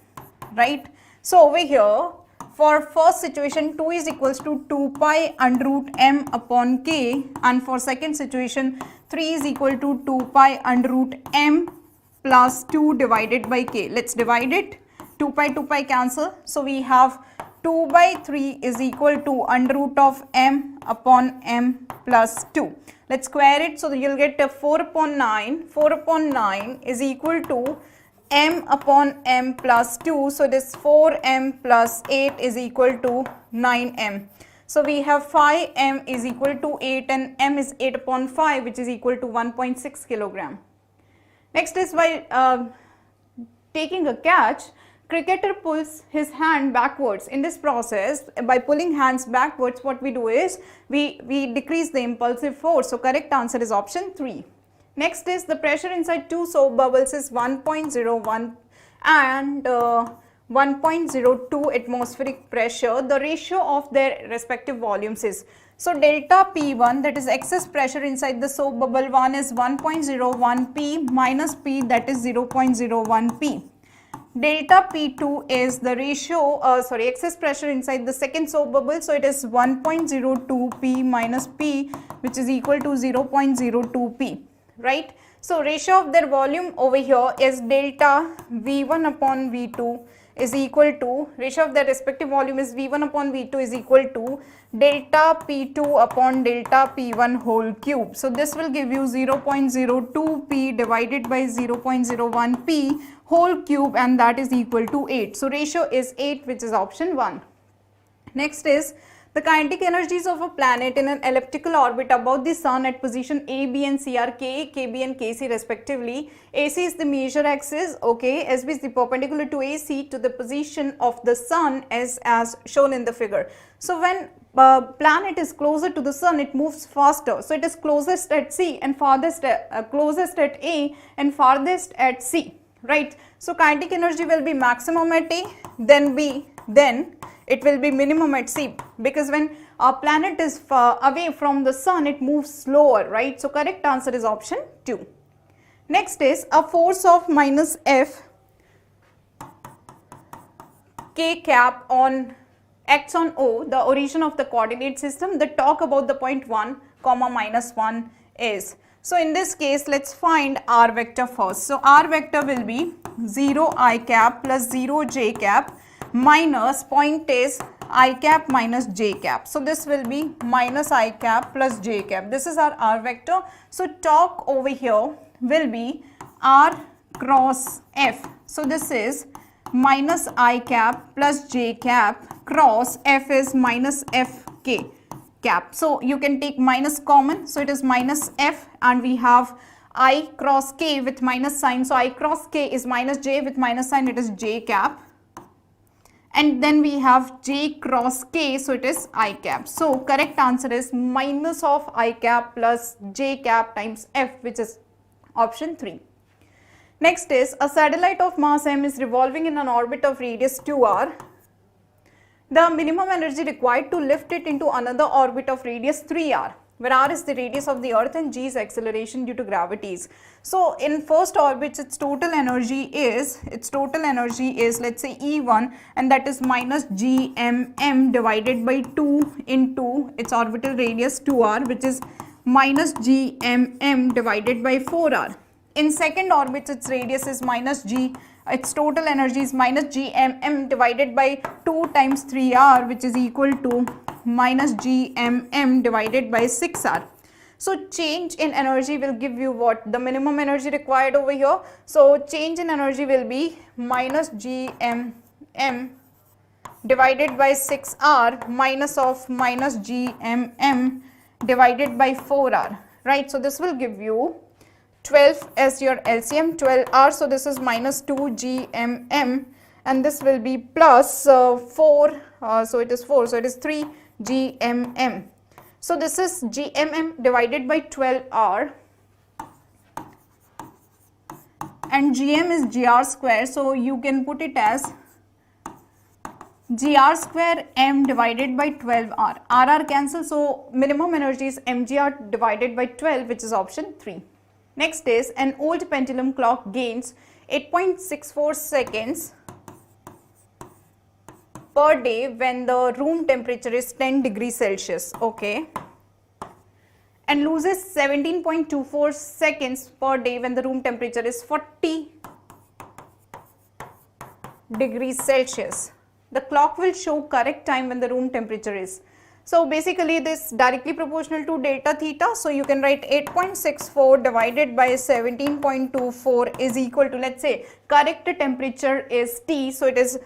right? So over here, for first situation 2 is equals to 2 pi under root m upon k, and for second situation 3 is equal to 2 pi under root m plus 2 divided by k. Let's divide it. 2 pi cancel. So we have 2 by 3 is equal to under root of m upon m plus 2. Let's square it. So you'll get a 4 upon 9. 4 upon 9 is equal to m upon m plus 2. So this 4m plus 8 is equal to 9m. So we have 5m is equal to 8 and m is 8 upon 5, which is equal to 1.6 kilogram. Next is by taking a catch. Cricketer pulls his hand backwards. In this process, by pulling hands backwards, what we do is we decrease the impulsive force. So correct answer is option 3. Next is the pressure inside two soap bubbles is 1.01 and 1.02 atmospheric pressure. The ratio of their respective volumes is So delta P1, that is excess pressure inside the soap bubble 1, is 1.01 P minus P, that is 0.01 P. Delta P2 is the ratio, excess pressure inside the second soap bubble, so it is 1.02 P minus P, which is equal to 0.02 P, right? So ratio of their volume over here is delta V1 upon V2 is equal to, ratio of their respective volume is V1 upon V2 is equal to delta P2 upon delta P1 whole cube. So this will give you 0.02 P divided by 0.01 P whole cube, and that is equal to 8. So ratio is 8, which is option 1. Next is the kinetic energies of a planet in an elliptical orbit about the sun at position A, B and C are K, KB and KC respectively. AC is the measure axis, okay, SB is the perpendicular to AC to the position of the sun as shown in the figure. So when planet is closer to the sun, it moves faster. So it is closest at C and farthest closest at A and farthest at C, right? So kinetic energy will be maximum at A, then B, then it will be minimum at C, because when a planet is far away from the sun, it moves slower, right? So correct answer is option 2. Next is a force of minus F K cap on acts on O, the origin of the coordinate system. The talk about the point 1 comma minus 1 is. So in this case, let's find R vector first. So R vector will be 0 I cap plus 0 j cap minus point is I cap minus j cap. So this will be minus I cap plus j cap. This is our R vector. So talk over here will be R cross F. So this is minus I cap plus j cap cross F is minus Fk cap. So you can take minus common. So it is minus F, and we have I cross K with minus sign. So I cross K is minus j with minus sign, it is j cap. And then we have j cross k, so it is I cap. So correct answer is minus of I cap plus j cap times F, which is option 3. Next is a satellite of mass m is revolving in an orbit of radius 2r. The minimum energy required to lift it into another orbit of radius 3r, where r is the radius of the earth and g is acceleration due to gravities. So in first orbit, its total energy is let's say E1, and that is minus gmm divided by 2 into its orbital radius 2r, which is minus gmm divided by 4r. In second orbit, its radius is minus g, its total energy is minus gmm divided by 2 times 3r, which is equal to minus gmm divided by 6r. So change in energy will give you what? The minimum energy required over here. So change in energy will be minus gmm divided by 6r minus of minus gmm divided by 4r, right? So this will give you 12 as your LCM, 12r. So this is minus 2 gmm, and this will be plus 4, so it is 4, so it is 3 gmm. So this is gmm divided by 12r, and gm is gr square, so you can put it as gr square m divided by 12r. rr cancel, so minimum energy is mgr divided by 12, which is option 3. Next is an old pendulum clock gains 8.64 seconds per day when the room temperature is 10 degrees Celsius, okay, and loses 17.24 seconds per day when the room temperature is 40 degrees Celsius. The clock will show correct time when the room temperature is. So basically this directly proportional to delta theta. So you can write 8.64 divided by 17.24 is equal to, let's say correct temperature is T. So it is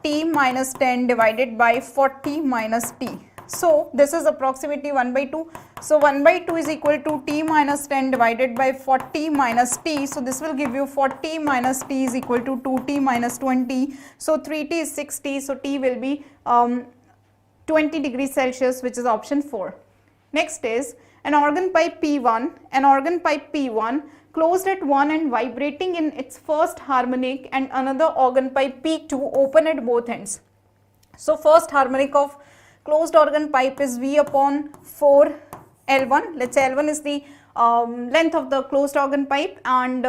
T minus 10 divided by 40 minus T. So this is approximately 1 by 2. So 1 by 2 is equal to T minus 10 divided by 40 minus T. So this will give you 40 minus T is equal to 2T minus 20. So 3T is 6T. So T will be 20 degrees Celsius, which is option 4. Next is an organ pipe P1, closed at 1 and vibrating in its first harmonic, and another organ pipe P2 open at both ends. So first harmonic of closed organ pipe is V upon 4 L1. Let's say L1 is the length of the closed organ pipe, and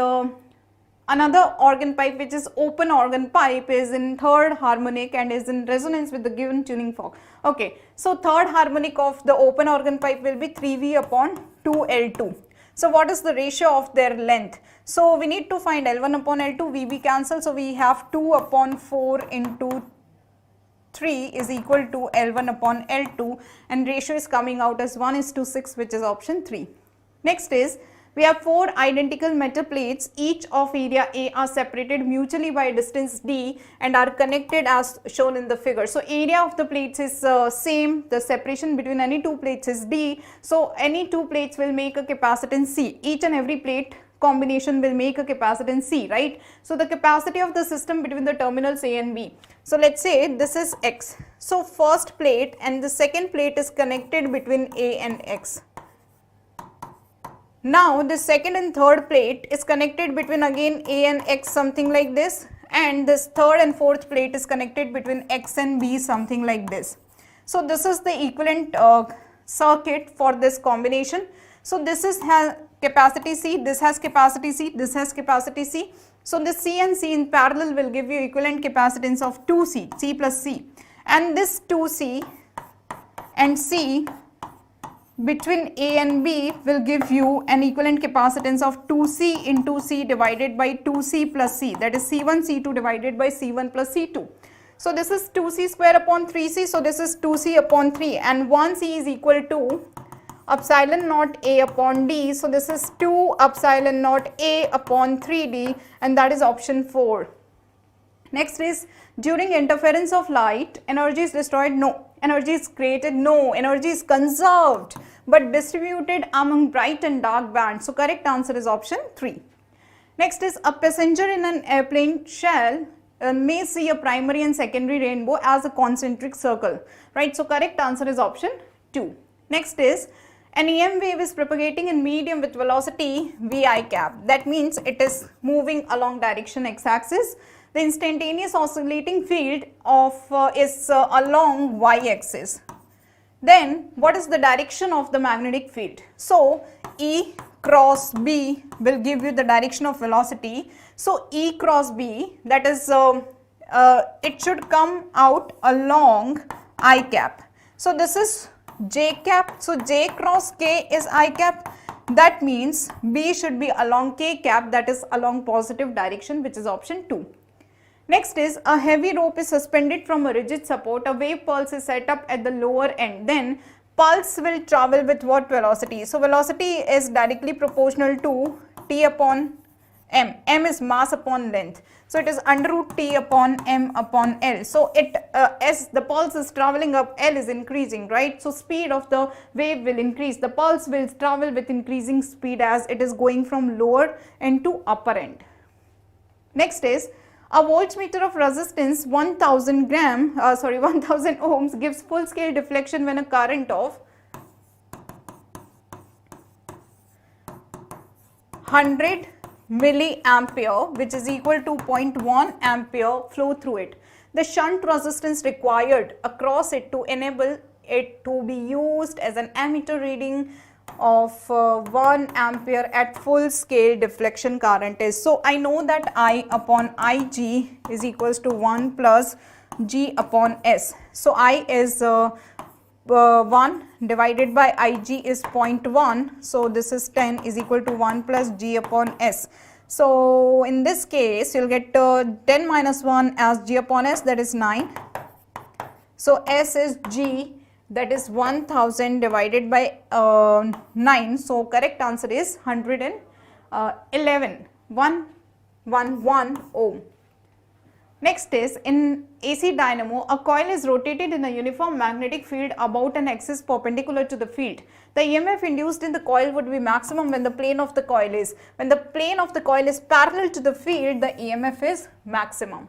another organ pipe which is open organ pipe is in third harmonic and is in resonance with the given tuning fork. Okay, so third harmonic of the open organ pipe will be 3V upon 2L2. So what is the ratio of their length? So we need to find L1 upon L2, VB cancel, so we have 2 upon 4 into 3 is equal to L1 upon L2, and ratio is coming out as 1:6, which is option 3. Next is, we have 4 identical metal plates, each of area A are separated mutually by a distance D and are connected as shown in the figure. So area of the plates is same, the separation between any two plates is D, so any two plates will make a capacitance C. Each and every plate combination will make a capacitance C, right? So the capacity of the system between the terminals A and B. So let's say this is X. So first plate and the second plate is connected between A and X. Now the second and third plate is connected between again A and X, something like this, and this third and fourth plate is connected between X and B, something like this. So this is the equivalent circuit for this combination. So this is has capacity C, this has capacity C, this has capacity C. So this C and C in parallel will give you equivalent capacitance of 2C, C plus C, and this 2C and C between A and B will give you an equivalent capacitance of 2C into C divided by 2C plus C, that is C1 C2 divided by C1 plus C2. So this is 2C square upon 3C, so this is 2C upon 3, and 1C is equal to epsilon naught A upon D, so this is 2 epsilon naught A upon 3D, and that is option 4. Next is, during interference of light, energy is destroyed? No. Energy is created? No. Energy is conserved but distributed among bright and dark bands. So correct answer is option 3. Next is, a passenger in an airplane shell may see a primary and secondary rainbow as a concentric circle, right? So correct answer is option 2. Next is, an EM wave is propagating in medium with velocity VI cap. That means it is moving along direction x-axis. The instantaneous oscillating field of is along y-axis. Then what is the direction of the magnetic field? So E cross B will give you the direction of velocity. So E cross B, that is it should come out along I cap. So this is J cap. So J cross K is I cap. That means B should be along K cap, that is along positive direction, which is option 2. Next is, a heavy rope is suspended from a rigid support. A wave pulse is set up at the lower end. Then pulse will travel with what velocity? So velocity is directly proportional to T upon M. M is mass upon length. So it is under root T upon M upon L. So it as the pulse is traveling up, L is increasing, right? So speed of the wave will increase. The pulse will travel with increasing speed as it is going from lower end to upper end. Next is, a voltmeter of resistance 1000 ohms gives full scale deflection when a current of 100 milliampere, which is equal to 0.1 ampere, flow through it. The shunt resistance required across it to enable it to be used as an ammeter reading of 1 ampere at full scale deflection current is. So I know that I upon Ig is equals to 1 plus G upon S. So I is 1 divided by Ig is 0.1. So this is 10 is equal to 1 plus G upon S. So in this case you will get 10 minus 1 as G upon S, that is 9. So S is G, that is 1000 divided by 9. So correct answer is 111 ohm. Next is, in AC dynamo, a coil is rotated in a uniform magnetic field about an axis perpendicular to the field. The EMF induced in the coil would be maximum when the plane of the coil is. When the plane of the coil is parallel to the field, the EMF is maximum.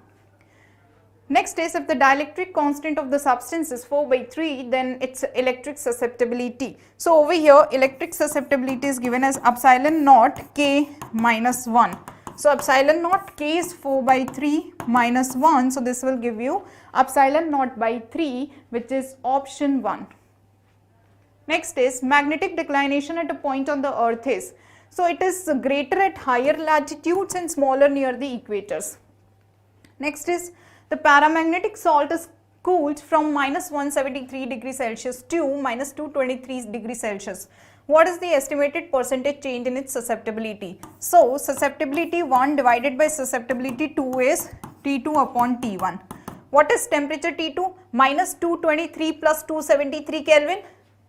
Next is, if the dielectric constant of the substance is 4/3, then its electric susceptibility. So over here, electric susceptibility is given as epsilon naught K minus 1. So epsilon naught K is 4 by 3 minus 1. So this will give you epsilon naught by 3, which is option 1. Next is magnetic declination at a point on the earth is. So it is greater at higher latitudes and smaller near the equators. Next is the paramagnetic salt is cooled from minus 173 degrees Celsius to minus 223 degrees Celsius. What is the estimated percentage change in its susceptibility? So susceptibility 1 divided by susceptibility 2 is T2 upon T1. What is temperature T2? Minus 223 plus 273 Kelvin,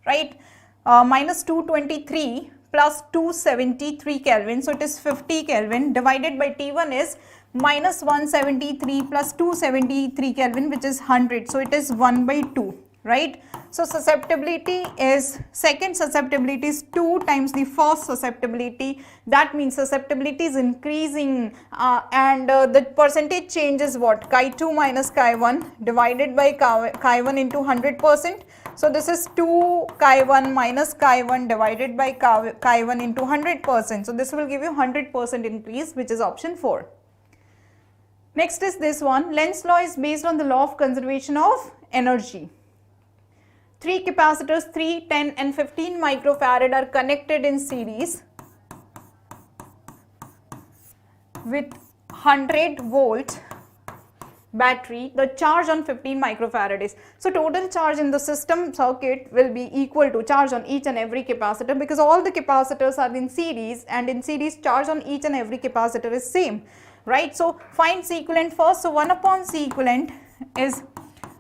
right? Minus 223 plus 273 Kelvin, so it is 50 Kelvin, divided by T1 is minus 173 plus 273 Kelvin, which is 100, so it is 1 by 2, right? So susceptibility is, second susceptibility is 2 times the first susceptibility. That means susceptibility is increasing, and the percentage change is what? Chi2 minus Chi1 divided by Chi1 into 100%. So this is 2 Chi1 minus Chi1 divided by Chi1 into 100%. So this will give you 100% increase, which is option 4. Next is this one. Lenz's law is based on the law of conservation of energy. 3 capacitors 3, 10 and 15 microfarad are connected in series with 100 volt battery. The charge on 15 microfarad is, so total charge in the system circuit will be equal to charge on each and every capacitor, because all the capacitors are in series, and in series charge on each and every capacitor is same, right? So find C equivalent first. So 1 upon C equivalent is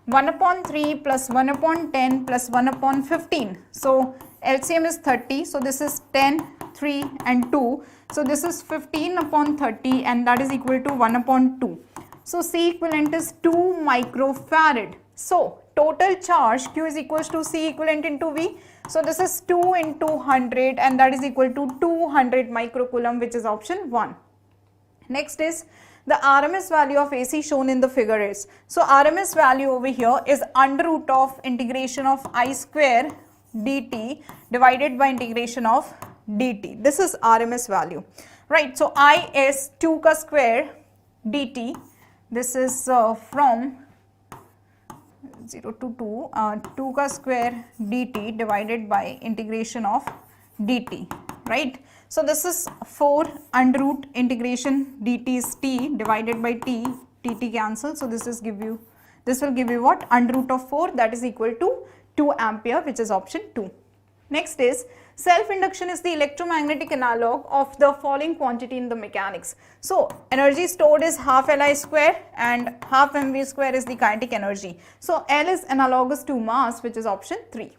1 upon 3 plus 1 upon 10 plus 1 upon 15. So LCM is 30. So this is 10, 3 and 2. So this is 15 upon 30, and that is equal to 1 upon 2. So C equivalent is 2 microfarad. So total charge Q is equals to C equivalent into V. So this is 2 into 100, and that is equal to 200 microcoulomb, which is option 1. Next is the RMS value of AC shown in the figure is. So RMS value over here is under root of integration of I square dt divided by integration of dt. This is RMS value, right? So I is 2 ka square dt. This is from 0 to 2, 2 ka square dt divided by integration of dt, right? So this is 4 under root integration dt is t divided by t, tt cancel. So this will give you what? Under root of 4, that is equal to 2 ampere, which is option 2. Next is self-induction is the electromagnetic analog of the following quantity in the mechanics. So energy stored is half Li square and half mv square is the kinetic energy. So L is analogous to mass, which is option 3.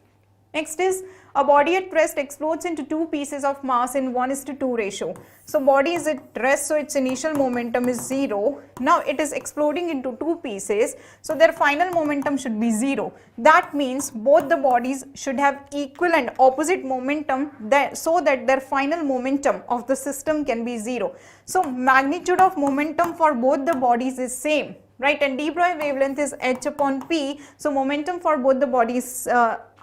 Next is a body at rest explodes into 2 pieces of mass in 1:2 ratio. So body is at rest, so its initial momentum is 0. Now it is exploding into 2 pieces, so their final momentum should be 0. That means both the bodies should have equal and opposite momentum, so that their final momentum of the system can be 0. So magnitude of momentum for both the bodies is same, right? And de Broglie wavelength is h upon p. So momentum for both the bodies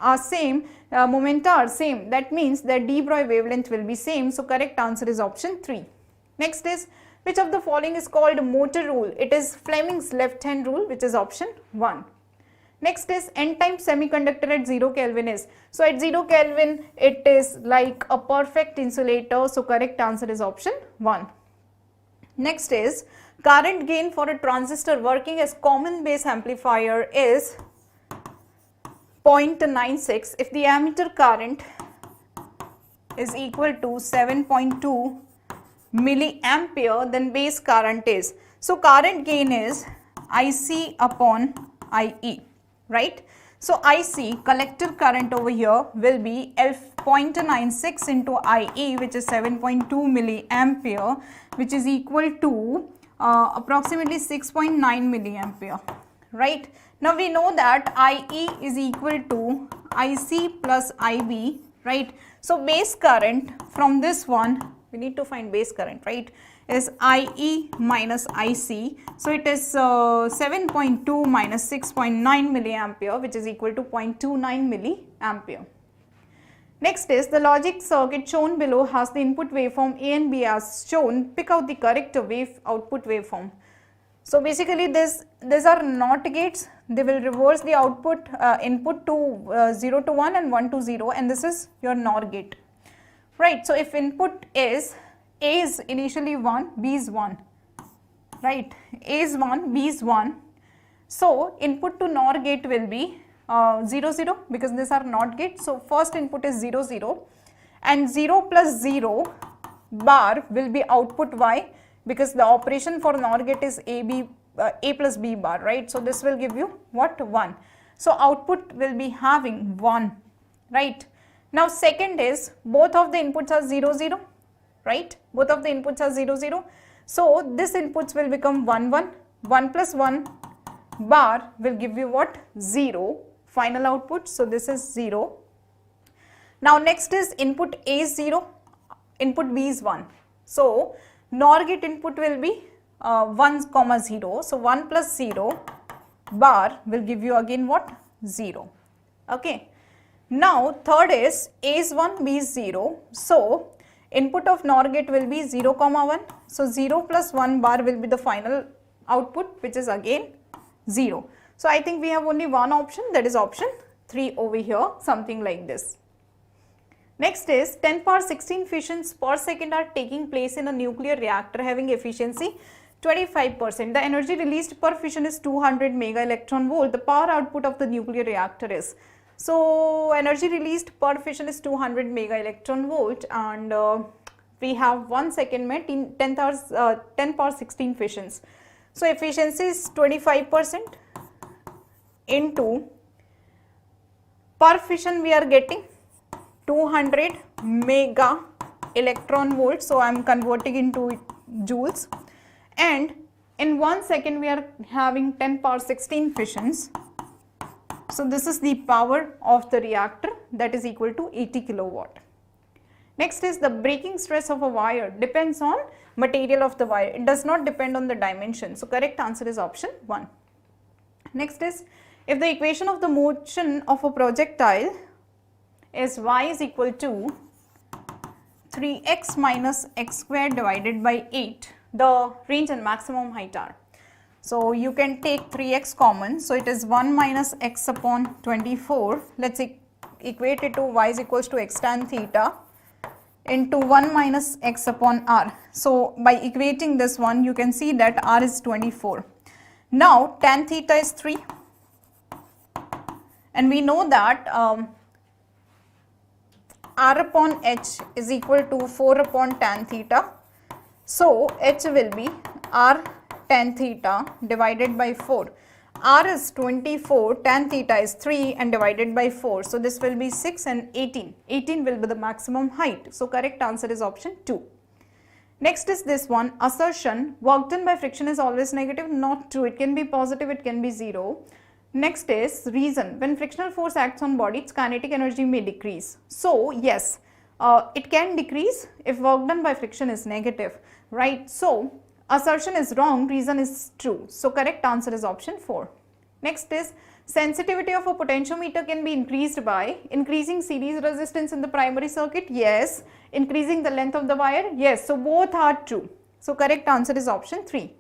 are same, momenta are same. That means that de Broglie wavelength will be same. So correct answer is option 3. Next is, which of the following is called motor rule? It is Fleming's left hand rule, which is option 1. Next is n times semiconductor at 0 Kelvin is. So at 0 Kelvin it is like a perfect insulator. So correct answer is option 1. Next is current gain for a transistor working as common base amplifier is 0.96 if the ammeter current is equal to 7.2 milliampere, then base current is. So current gain is IC upon IE, right? So IC, collector current over here, will be 0.96 into IE, which is 7.2 milliampere, which is equal to approximately 6.9 milliampere, right? Now we know that IE is equal to IC plus IB, right? So base current from this one, we need to find base current, right, is IE minus IC. So it is 7.2 minus 6.9 milliampere, which is equal to 0.29 milliampere. Next is the logic circuit shown below has the input waveform A and B as shown. Pick out the correct output waveform. So basically these are NOT gates. They will reverse the output input to 0 to 1 and 1 to 0, and this is your NOR gate. Right. So if input is A is initially 1, B is 1. Right. A is 1, B is 1. So input to NOR gate will be 0 0 because these are NOT gates. So first input is 0 0 and 0 plus 0 bar will be output Y because the operation for NOR gate is A plus B bar, right. So this will give you what? 1. So output will be having 1, right. Now second is both of the inputs are 0 0, right. Both of the inputs are 0 0. So this inputs will become 1 1. 1 plus 1 bar will give you what? 0. Final output. So this is 0. Now next is input A is 0, input B is 1. So NOR gate input will be 1 comma 0. So 1 plus 0 bar will give you again what? 0. Okay. Now third is A is 1, B is 0. So input of NOR gate will be 0 comma 1. So 0 plus 1 bar will be the final output, which is again 0. So I think we have only one option, that is option 3 over here, something like this. Next is 10 power 16 fissions per second are taking place in a nuclear reactor having efficiency 25%. The energy released per fission is 200 mega electron volt. The power output of the nuclear reactor is. So energy released per fission is 200 mega electron volt, and we have 1 second met in 10 power 16 fissions. So efficiency is 25%. Into per fission we are getting 200 mega electron volts. So I am converting into joules, and in 1 second we are having 10 power 16 fissions. So this is the power of the reactor, that is equal to 80 kilowatt. Next is the breaking stress of a wire depends on material of the wire. It does not depend on the dimension. So correct answer is option 1. Next is, if the equation of the motion of a projectile is y is equal to 3x minus x squared divided by 8, the range and maximum height are. So you can take 3x common. So it is 1 minus x upon 24. Let's equate it to y is equals to x tan theta into 1 minus x upon r. So by equating this one, you can see that r is 24. Now tan theta is 3. And we know that r upon h is equal to 4 upon tan theta. So h will be r tan theta divided by 4. R is 24, tan theta is 3 and divided by 4. So this will be 6 and 18. 18 will be the maximum height. So correct answer is option 2. Next is this one, assertion, work done by friction is always negative. Not true. It can be positive, it can be 0. Next is reason, when frictional force acts on body, its kinetic energy may decrease. So yes, it can decrease if work done by friction is negative, right? So assertion is wrong, reason is true. So correct answer is option 4. Next is sensitivity of a potentiometer can be increased by increasing series resistance in the primary circuit. Yes. Increasing the length of the wire. Yes. So both are true. So correct answer is option 3.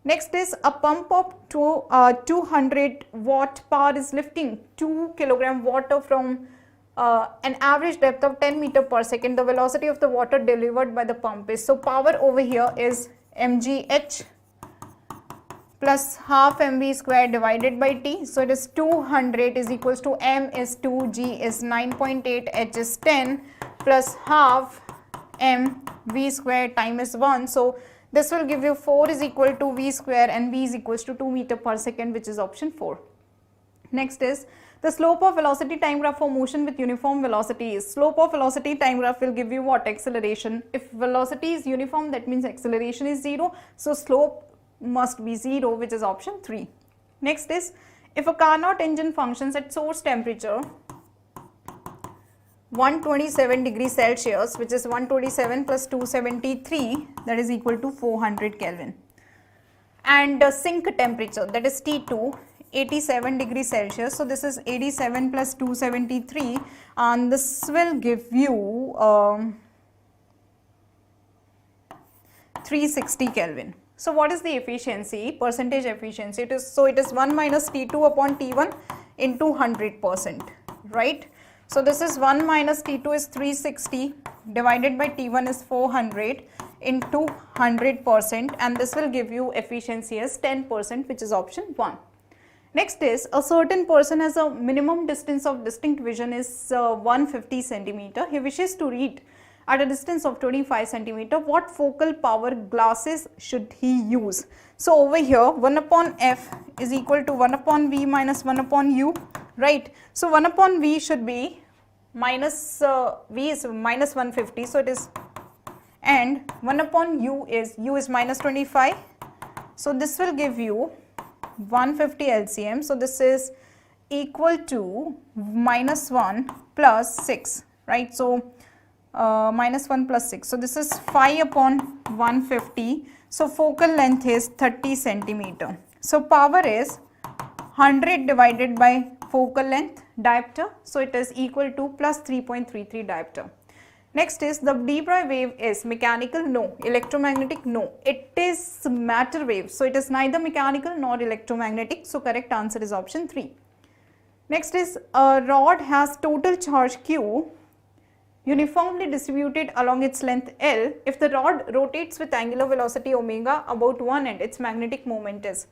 Next is a pump of 200 watt power is lifting 2 kilogram water from an average depth of 10 meter per second. The velocity of the water delivered by the pump is, so power over here is mgh plus half mv square divided by t. So it is 200 is equals to m is 2, g is 9.8, h is 10 plus half m v square time is 1. So this will give you 4 is equal to v square and v is equals to 2 meter per second, which is option 4. Next is the slope of velocity time graph for motion with uniform velocity is. Slope of velocity time graph will give you what? Acceleration. If velocity is uniform, that means acceleration is 0. So slope must be 0, which is option 3. Next is, if a Carnot engine functions at source temperature 127 degrees Celsius, which is 127 plus 273, that is equal to 400 Kelvin. And sink temperature, that is T2, 87 degrees Celsius. So this is 87 plus 273, and this will give you 360 Kelvin. So what is the efficiency, percentage efficiency? It is 1 minus T2 upon T1 into 100%, right? So this is 1 minus T2 is 360 divided by T1 is 400 into 100%, and this will give you efficiency as 10%, which is option 1. Next is, a certain person has a minimum distance of distinct vision is 150 centimeter. He wishes to read at a distance of 25 centimeter. What focal power glasses should he use? So over here 1 upon F is equal to 1 upon V minus 1 upon U, right? So 1 upon V should be minus, V is minus 150, so it is, and 1 upon U is minus 25. So this will give you 150 LCM. So this is equal to minus 1 plus 6, right? So minus 1 plus 6. So this is 5 upon 150. So focal length is 30 centimeter. So power is 100 divided by focal length diopter. So it is equal to plus 3.33 diopter. Next is, the de Broglie wave is mechanical? No. Electromagnetic? No. It is matter wave. So it is neither mechanical nor electromagnetic. So correct answer is option 3. Next is, a rod has total charge Q uniformly distributed along its length L. If the rod rotates with angular velocity omega about one end, its magnetic moment is.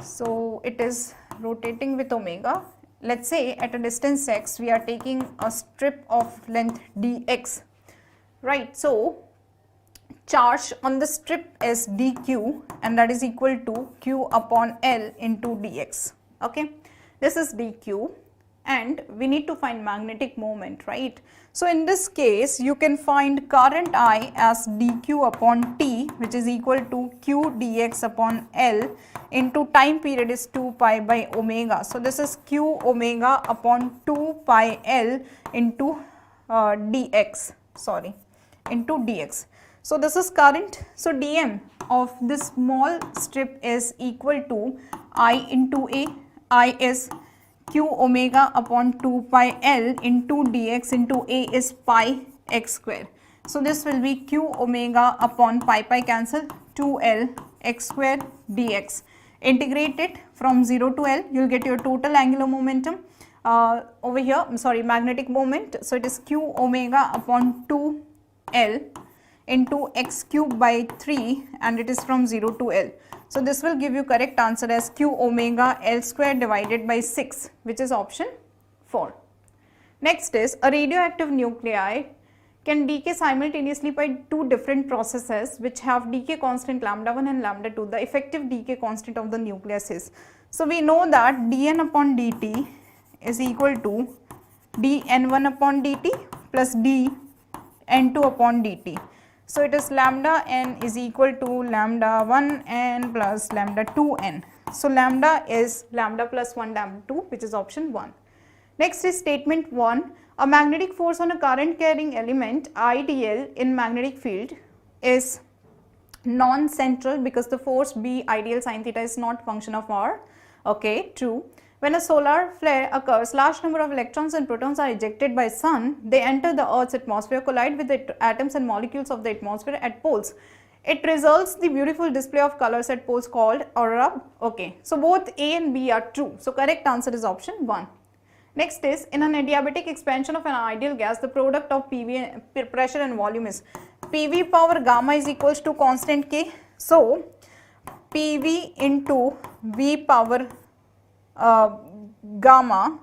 So it is rotating with omega. Let's say at a distance x, we are taking a strip of length dx, right? So charge on the strip is dq, and that is equal to q upon L into dx. Okay, this is dq, and we need to find magnetic moment, right? So in this case, you can find current I as dq upon t, which is equal to q dx upon L into time period is 2 pi by omega. So this is q omega upon 2 pi L into dx, into dx. So this is current. So dm of this small strip is equal to I into A. I is q omega upon 2 pi L into dx into A is pi x square. So this will be q omega upon pi cancel, 2L x square dx. Integrate it from 0 to L, you will get your total angular momentum over here, magnetic moment. So it is q omega upon 2L into x cube by 3, and it is from 0 to L. So this will give you correct answer as q omega L square divided by 6, which is option 4. Next is, a radioactive nuclei can decay simultaneously by two different processes which have decay constant lambda 1 and lambda 2. The effective decay constant of the nucleus is. So we know that dn upon dt is equal to dn1 upon dt plus dn2 upon dt. So it is lambda n is equal to lambda 1 n plus lambda 2 n. So lambda is lambda plus 1 lambda 2, which is option 1. Next is statement 1. A magnetic force on a current carrying element IDL in magnetic field is non-central because the force B ideal sin theta is not function of R. Okay, true. When a solar flare occurs, large number of electrons and protons are ejected by sun. They enter the Earth's atmosphere, collide with the atoms and molecules of the atmosphere at poles. It results the beautiful display of colors at poles called aurora. Okay, so both A and B are true. So correct answer is option 1. Next is, in an adiabatic expansion of an ideal gas, the product of PV pressure and volume is PV power gamma is equals to constant K. So PV into V power gamma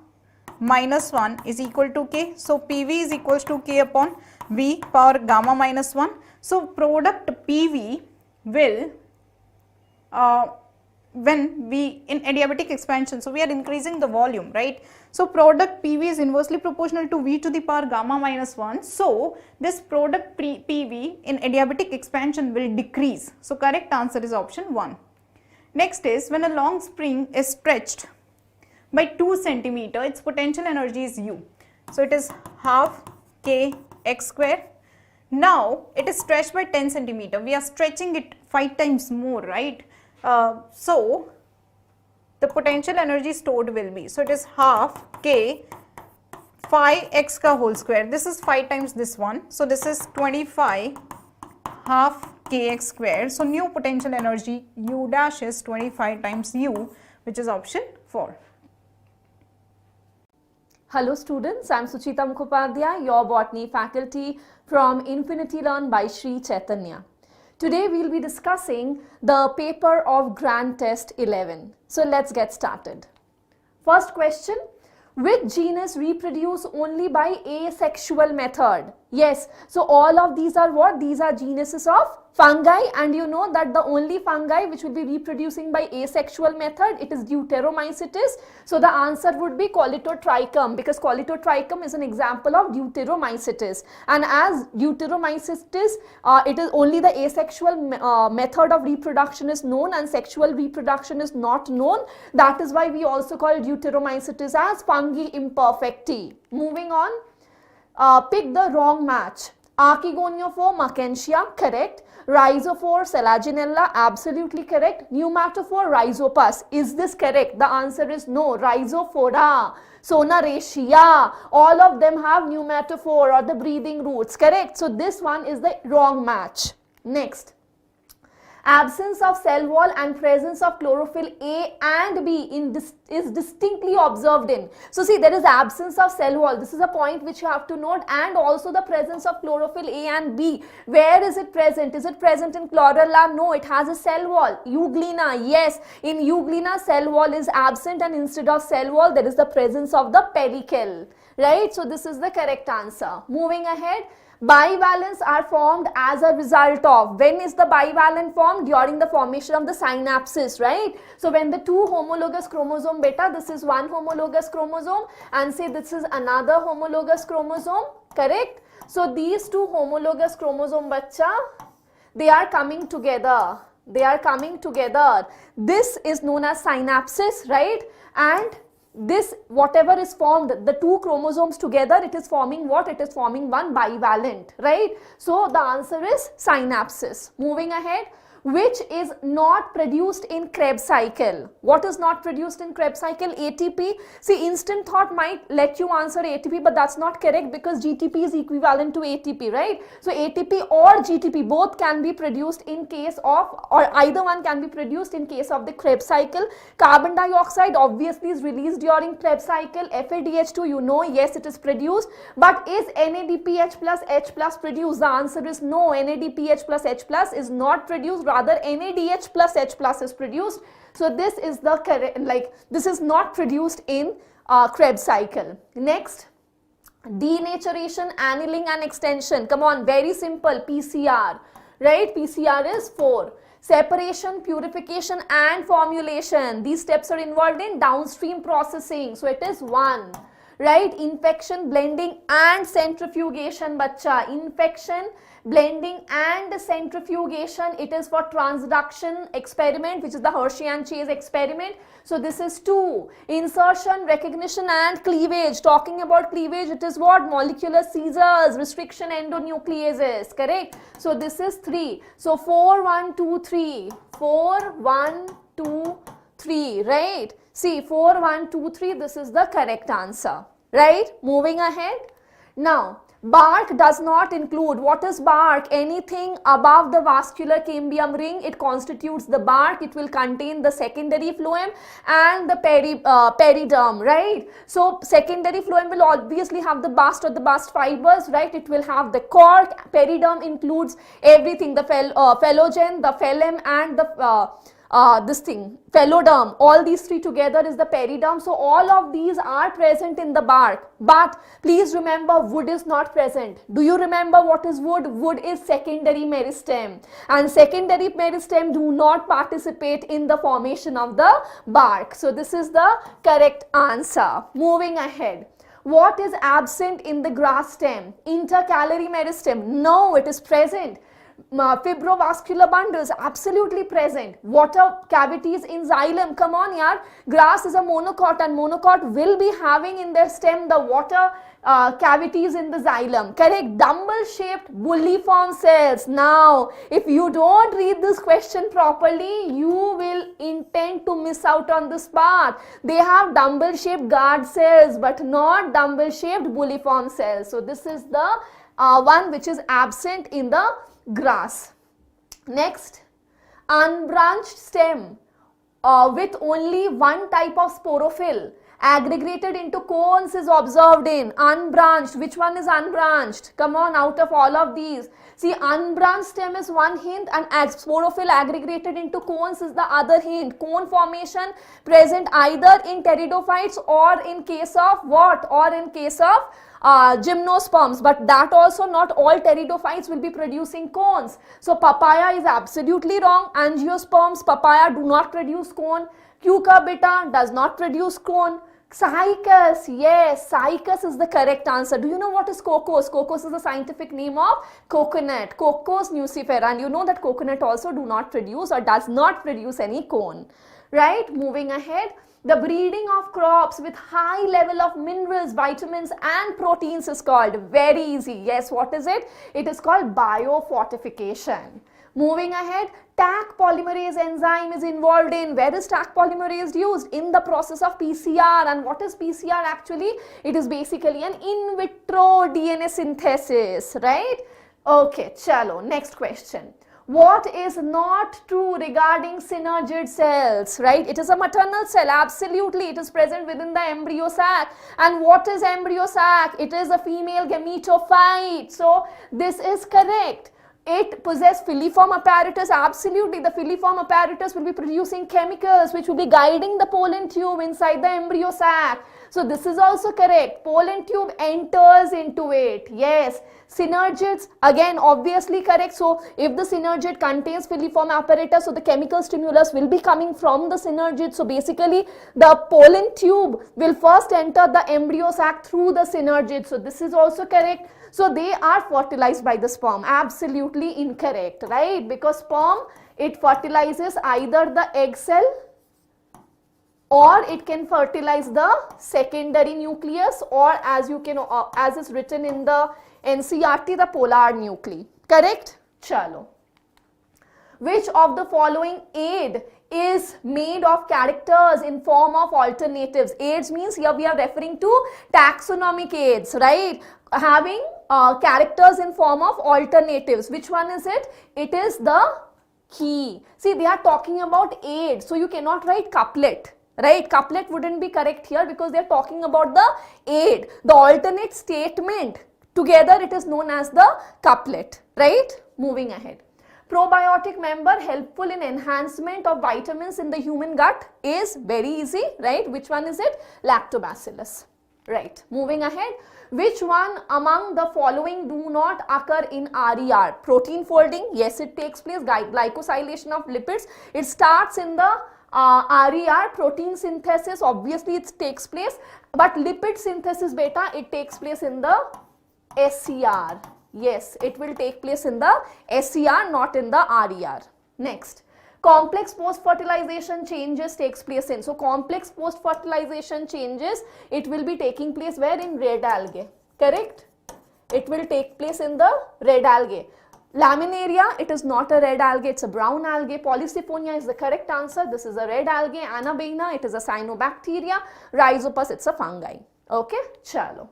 minus 1 is equal to K. So PV is equals to K upon V power gamma minus 1. So product PV will when we in adiabatic expansion, so we are increasing the volume, right? So product PV is inversely proportional to V to the power gamma minus 1. So this product PV in adiabatic expansion will decrease. So correct answer is option 1. Next is, when a long spring is stretched by 2 centimeter, its potential energy is U. So it is half K x square. Now it is stretched by 10 centimeter. We are stretching it 5 times more, right? So the potential energy stored will be. So it is half K phi x ka whole square. This is 5 times this one. So this is 25 half kx square. So new potential energy U dash is 25 times U, which is option 4. Hello students, I am Suchita Mukhopadhyay, your botany faculty from Infinity Learn by Sri Chaitanya. Today we will be discussing the paper of Grand Test 11. So let's get started. First question, which genus reproduce only by asexual method? Yes, so all of these are what? These are genuses of fungi, and you know that the only fungi which will be reproducing by asexual method, it is Deuteromycetes. So the answer would be Colletotrichum, because Colletotrichum is an example of Deuteromycetes, and as Deuteromycetes, it is only the asexual method of reproduction is known and sexual reproduction is not known. That is why we also call Deuteromycetes as fungi imperfecti. Moving on, pick the wrong match. Archegoniophore Mackentia, correct. Rhizophore Selaginella, absolutely correct. Pneumatophore Rhizopus, is this correct? The answer is no. Rhizophora, Sonaracea, all of them have pneumatophore or the breathing roots, correct. So this one is the wrong match. Next, absence of cell wall and presence of chlorophyll A and B is distinctly observed in. So see, there is absence of cell wall. This is a point which you have to note, and also the presence of chlorophyll A and B. Where is it present? Is it present in chlorella? No, it has a cell wall. Euglena, yes. In Euglena, cell wall is absent, and instead of cell wall, there is the presence of the pellicle. Right? So this is the correct answer. Moving ahead. Bivalents are formed as a result of, when is the bivalent formed? During the formation of the synapses, right? So when the two homologous chromosome beta, this is one homologous chromosome, and say this is another homologous chromosome, correct? So these two homologous chromosome bacha, they are coming together. They are coming together. This is known as synapses, right? And this, whatever is formed, the two chromosomes together, it is forming what? It is forming one bivalent, right? So the answer is synapses. Moving ahead, which is not produced in Krebs cycle? What is not produced in Krebs cycle? ATP. See, instant thought might let you answer ATP, but that's not correct, because GTP is equivalent to ATP, right? So ATP or GTP, both can be produced in case of, or either one can be produced in case of the Krebs cycle. Carbon dioxide obviously is released during Krebs cycle. FADH2, you know, yes, it is produced, but is NADPH plus H plus produced? The answer is no. NADPH plus H plus is not produced, rather NADH plus H plus is produced. So this is the correct, like this is not produced in Krebs cycle. Next, denaturation, annealing and extension. Come on, very simple. PCR, right? PCR is 4. Separation, purification and formulation. These steps are involved in downstream processing. So it is 1. Right? Infection, blending and centrifugation, bacha. Infection, blending and centrifugation, it is for transduction experiment, which is the Hershey and Chase experiment. So this is 2. Insertion, recognition and cleavage. Talking about cleavage, it is what? Molecular scissors, restriction endonucleases, correct? So this is 3. So 4, 1, 2, 3. 4, 1, 2, 3, right? See, 4, 1, 2, 3, this is the correct answer, right? Moving ahead. Now, bark does not include, what is bark? Anything above the vascular cambium ring, it constitutes the bark. It will contain the secondary phloem and the periderm, right? So secondary phloem will obviously have the bast or the bast fibers, right? It will have the cork. Periderm includes everything, the phelogen, the phloem and the pheloderm. All these three together is the periderm. So all of these are present in the bark, but please remember, wood is not present. Do you remember what is wood? Wood is secondary meristem, and secondary meristem do not participate in the formation of the bark. So this is the correct answer. Moving ahead. What is absent in the grass stem? Intercalary meristem. No, it is present. Fibrovascular bundles, absolutely present. Water cavities in xylem, come on yaar. Grass is a monocot, and monocot will be having in their stem the water cavities in the xylem. Correct. Dumbbell-shaped bulliform cells. Now, if you don't read this question properly, you will intend to miss out on this part. They have dumbbell-shaped guard cells, but not dumbbell-shaped bulliform cells. So, this is the one which is absent in the grass. Next, unbranched stem with only one type of sporophyll aggregated into cones is observed in. Unbranched, which one is unbranched? Come on, out of all of these. See, unbranched stem is one hint and sporophyll aggregated into cones is the other hint. Cone formation present either in pteridophytes or in case of what? Or in case of gymnosperms, but that also not all pteridophytes will be producing cones. So papaya is absolutely wrong. Angiosperms, papaya do not produce cone. Cucurbita does not produce cone. Cycas, yes, cycas is the correct answer. Do you know what is cocos? Cocos is the scientific name of coconut. Cocos nucifera, and you know that coconut also do not produce or does not produce any cone. Right, moving ahead. The breeding of crops with high level of minerals, vitamins and proteins is called, very easy. Yes, what is it? It is called biofortification. Moving ahead, Taq polymerase enzyme is involved in. Where is Taq polymerase used? In the process of PCR. And what is PCR actually? It is basically an in vitro DNA synthesis, right? Okay, chalo, next question. What is not true regarding synergid cells, right? It is a maternal cell, absolutely. It is present within the embryo sac. And what is embryo sac? It is a female gametophyte. So, this is correct. It possesses filiform apparatus, absolutely. The filiform apparatus will be producing chemicals which will be guiding the pollen tube inside the embryo sac. So, this is also correct. Pollen tube enters into it, yes. Synergids, again obviously correct. So, if the synergid contains filiform apparatus, so the chemical stimulus will be coming from the synergid. So, basically the pollen tube will first enter the embryo sac through the synergid. So, this is also correct. So, they are fertilized by the sperm, absolutely incorrect, right? Because sperm, it fertilizes either the egg cell or it can fertilize the secondary nucleus, or as you can, as is written in the NCERT, the polar nuclei, correct? Chalo. Which of the following aid is made of characters in form of alternatives? Aids means here we are referring to taxonomic aids, right? Having characters in form of alternatives. Which one is it? It is the key. See, they are talking about aid, so you cannot write couplet. Right, couplet wouldn't be correct here because they are talking about the aid. The alternate statement, together it is known as the couplet, right? Moving ahead. Probiotic member helpful in enhancement of vitamins in the human gut is very easy, right? Which one is it? Lactobacillus, right? Moving ahead. Which one among the following do not occur in RER? Protein folding, yes, it takes place. Glycosylation of lipids, it starts in the RER. Protein synthesis, obviously it takes place, but lipid synthesis beta, it takes place in the SCR. Yes, it will take place in the SCR, not in the RER. Next, complex post-fertilization changes takes place in. So, complex post-fertilization changes, it will be taking place where? In red algae, correct? It will take place in the red algae. Laminaria, it is not a red algae, it's a brown algae. Polysiphonia is the correct answer. This is a red algae. Anabaena, it is a cyanobacteria. Rhizopus, it's a fungi. Okay, chalo.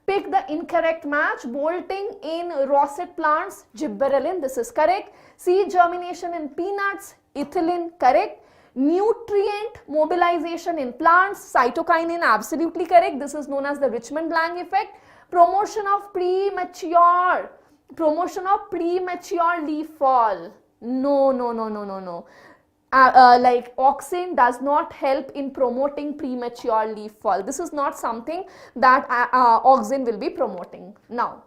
Pick the incorrect match. Bolting in rosette plants, gibberellin, this is correct. Seed germination in peanuts, ethylene, correct. Nutrient mobilization in plants, cytokinin, absolutely correct. This is known as the Richmond-Lang effect. Promotion of premature leaf fall. No. Like auxin does not help in promoting premature leaf fall. This is not something that auxin will be promoting. Now,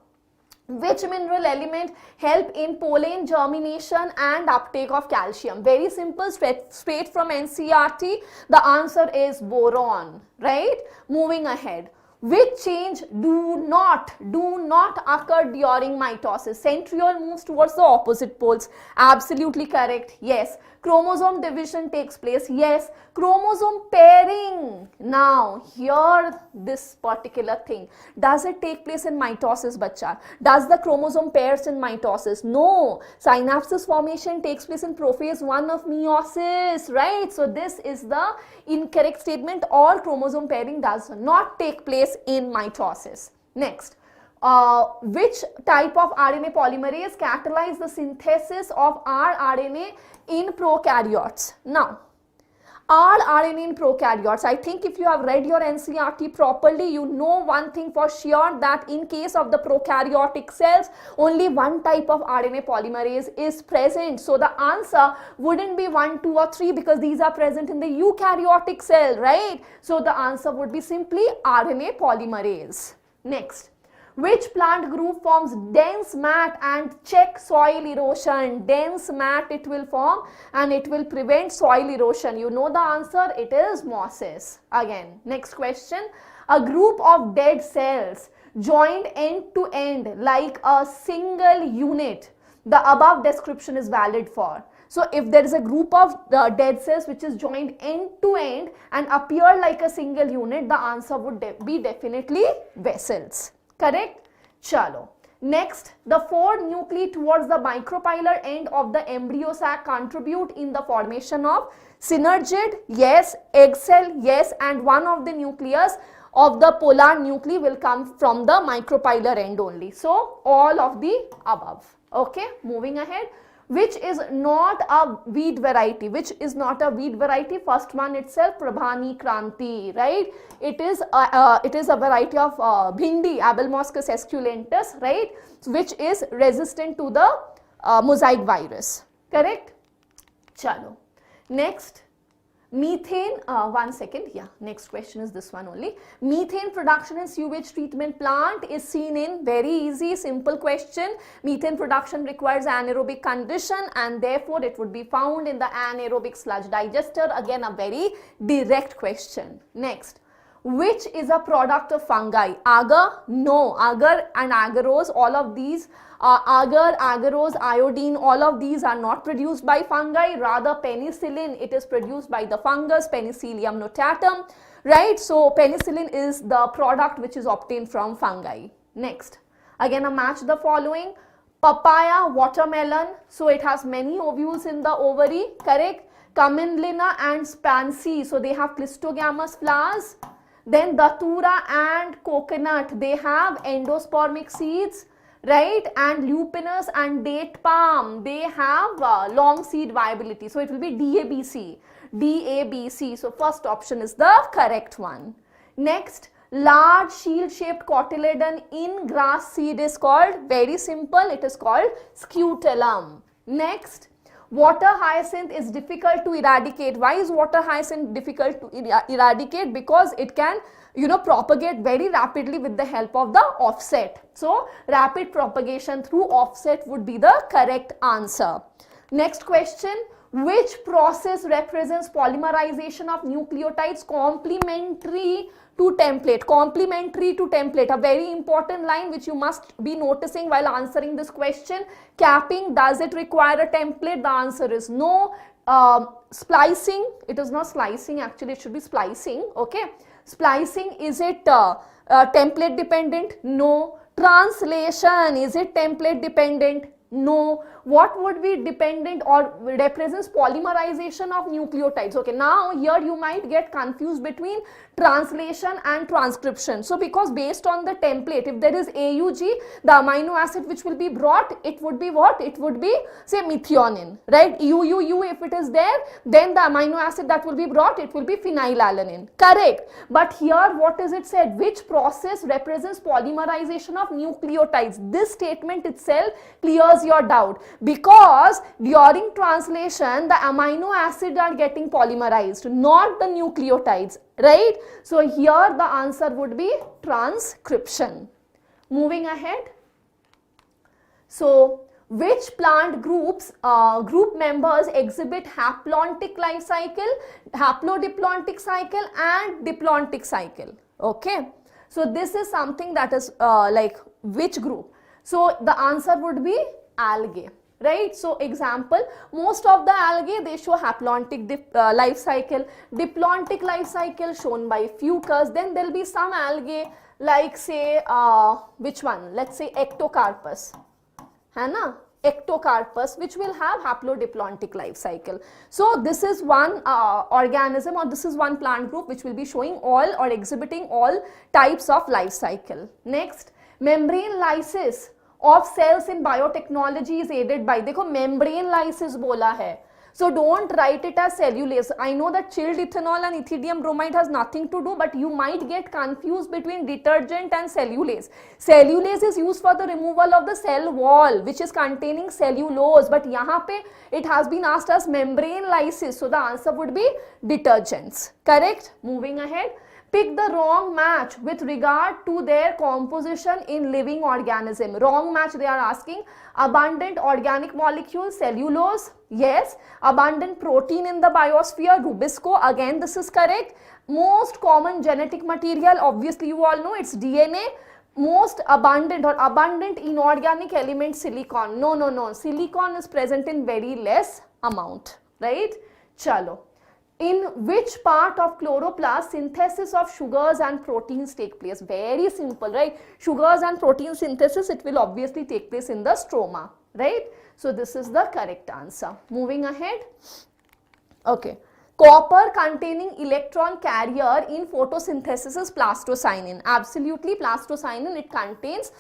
which mineral element help in pollen germination and uptake of calcium? Very simple, straight from NCERT. The answer is boron, right? Moving ahead. Which change do not occur during mitosis? Centriole moves towards the opposite poles. Absolutely correct. Yes. Chromosome division takes place. Yes. Chromosome pairing. Now, here this particular thing. Does it take place in mitosis, bacha? Does the chromosome pairs in mitosis? No. Synapses formation takes place in prophase 1 of meiosis, right? So, this is the incorrect statement. All chromosome pairing does not take place in mitosis. Next. Which type of RNA polymerase catalyze the synthesis of rRNA in prokaryotes? Now, rRNA in prokaryotes, I think if you have read your NCERT properly, you know one thing for sure, that in case of the prokaryotic cells, only one type of RNA polymerase is present. So, the answer wouldn't be 1, 2 or 3 because these are present in the eukaryotic cell, right? So, the answer would be simply RNA polymerase. Next. Which plant group forms dense mat and check soil erosion? Dense mat it will form and it will prevent soil erosion. You know the answer, it is mosses. Again, next question. A group of dead cells joined end to end like a single unit. The above description is valid for. So, if there is a group of dead cells which is joined end to end and appear like a single unit, the answer would be definitely vessels. Correct? Chalo. Next, the 4 nuclei towards the micropylar end of the embryo sac contribute in the formation of synergid, yes, egg cell, yes, and one of the nucleus of the polar nuclei will come from the micropylar end only. So, all of the above. Okay, moving ahead. Which is not a weed variety? Which is not a weed variety? First one itself, Prabhani Kranti, right? It is a variety of bhindi, Abelmoschus esculentus, right? Which is resistant to the mosaic virus. Correct? Chalo. Next. Methane, one second, yeah, next question is this one only. Methane production in sewage treatment plant is seen in, very easy, simple question. Methane production requires anaerobic condition and therefore it would be found in the anaerobic sludge digester. Again, a very direct question. Next. Which is a product of fungi? Agar? No. Agar and agarose, all of these, agar, agarose, iodine, all of these are not produced by fungi. Rather, penicillin, it is produced by the fungus, Penicillium notatum, right? So, penicillin is the product which is obtained from fungi. Next, again a match the following. Papaya, watermelon, so it has many ovules in the ovary, correct? Camelina and Spansy, so they have clistogamous flowers. Then Datura and coconut, they have endospermic seeds, right? And lupinus and date palm, they have long seed viability. So, it will be DABC, DABC. So, first option is the correct one. Next, large shield shaped cotyledon in grass seed is called, very simple, it is called scutellum. Next, water hyacinth is difficult to eradicate. Why is water hyacinth difficult to eradicate? Because it can, propagate very rapidly with the help of the offset. So, rapid propagation through offset would be the correct answer. Next question. Which process represents polymerization of nucleotides complementary to template? Complementary to template, a very important line which you must be noticing while answering this question. Capping, does it require a template? The answer is no. Splicing, it is not slicing, actually it should be splicing, okay. Splicing, is it template dependent? No. Translation, is it template dependent? No. What would be dependent or represents polymerization of nucleotides? Okay, now here you might get confused between translation and transcription. So, because based on the template, if there is AUG, the amino acid which will be brought, it would be what? It would be, say, methionine, right? UUU, if it is there, then the amino acid that will be brought, it will be phenylalanine, correct? But here what is it said? Which process represents polymerization of nucleotides? This statement itself clears your doubt, because during translation the amino acids are getting polymerized, not the nucleotides, right? So, here the answer would be transcription. Moving ahead. So, which plant group members exhibit haplontic life cycle, haplodiplontic cycle and diplontic cycle? Okay. So this is something that is like which group? So the answer would be algae, right? So example, most of the algae, they show haplontic life cycle, diplontic life cycle shown by fucus. Then there will be some algae like say which one? Let's say ectocarpus, है ना? Ectocarpus, which will have haplodiplontic life cycle. So this is one organism, or this is one plant group which will be showing all or exhibiting all types of life cycle. Next, membrane lysis of cells in biotechnology is aided by, देखो membrane lysis बोला है. So don't write it as cellulase. I know that chilled ethanol and ethidium bromide has nothing to do, but you might get confused between detergent and cellulase. Cellulase is used for the removal of the cell wall, which is containing cellulose, but यहाँ पे it has been asked as membrane lysis. So the answer would be detergents. Correct? Moving ahead. Pick the wrong match with regard to their composition in living organism. Wrong match they are asking. Abundant organic molecule, cellulose, yes. Abundant protein in the biosphere, rubisco, again this is correct. Most common genetic material, obviously you all know it's DNA. Most abundant or abundant inorganic element, silicon. No. Silicon is present in very less amount, right? Chalo. In which part of chloroplast synthesis of sugars and proteins take place? Very simple, right? Sugars and protein synthesis, it will obviously take place in the stroma, right? So this is the correct answer. Moving ahead. Okay. Copper containing electron carrier in photosynthesis is plastocyanin. Absolutely, plastocyanin, it contains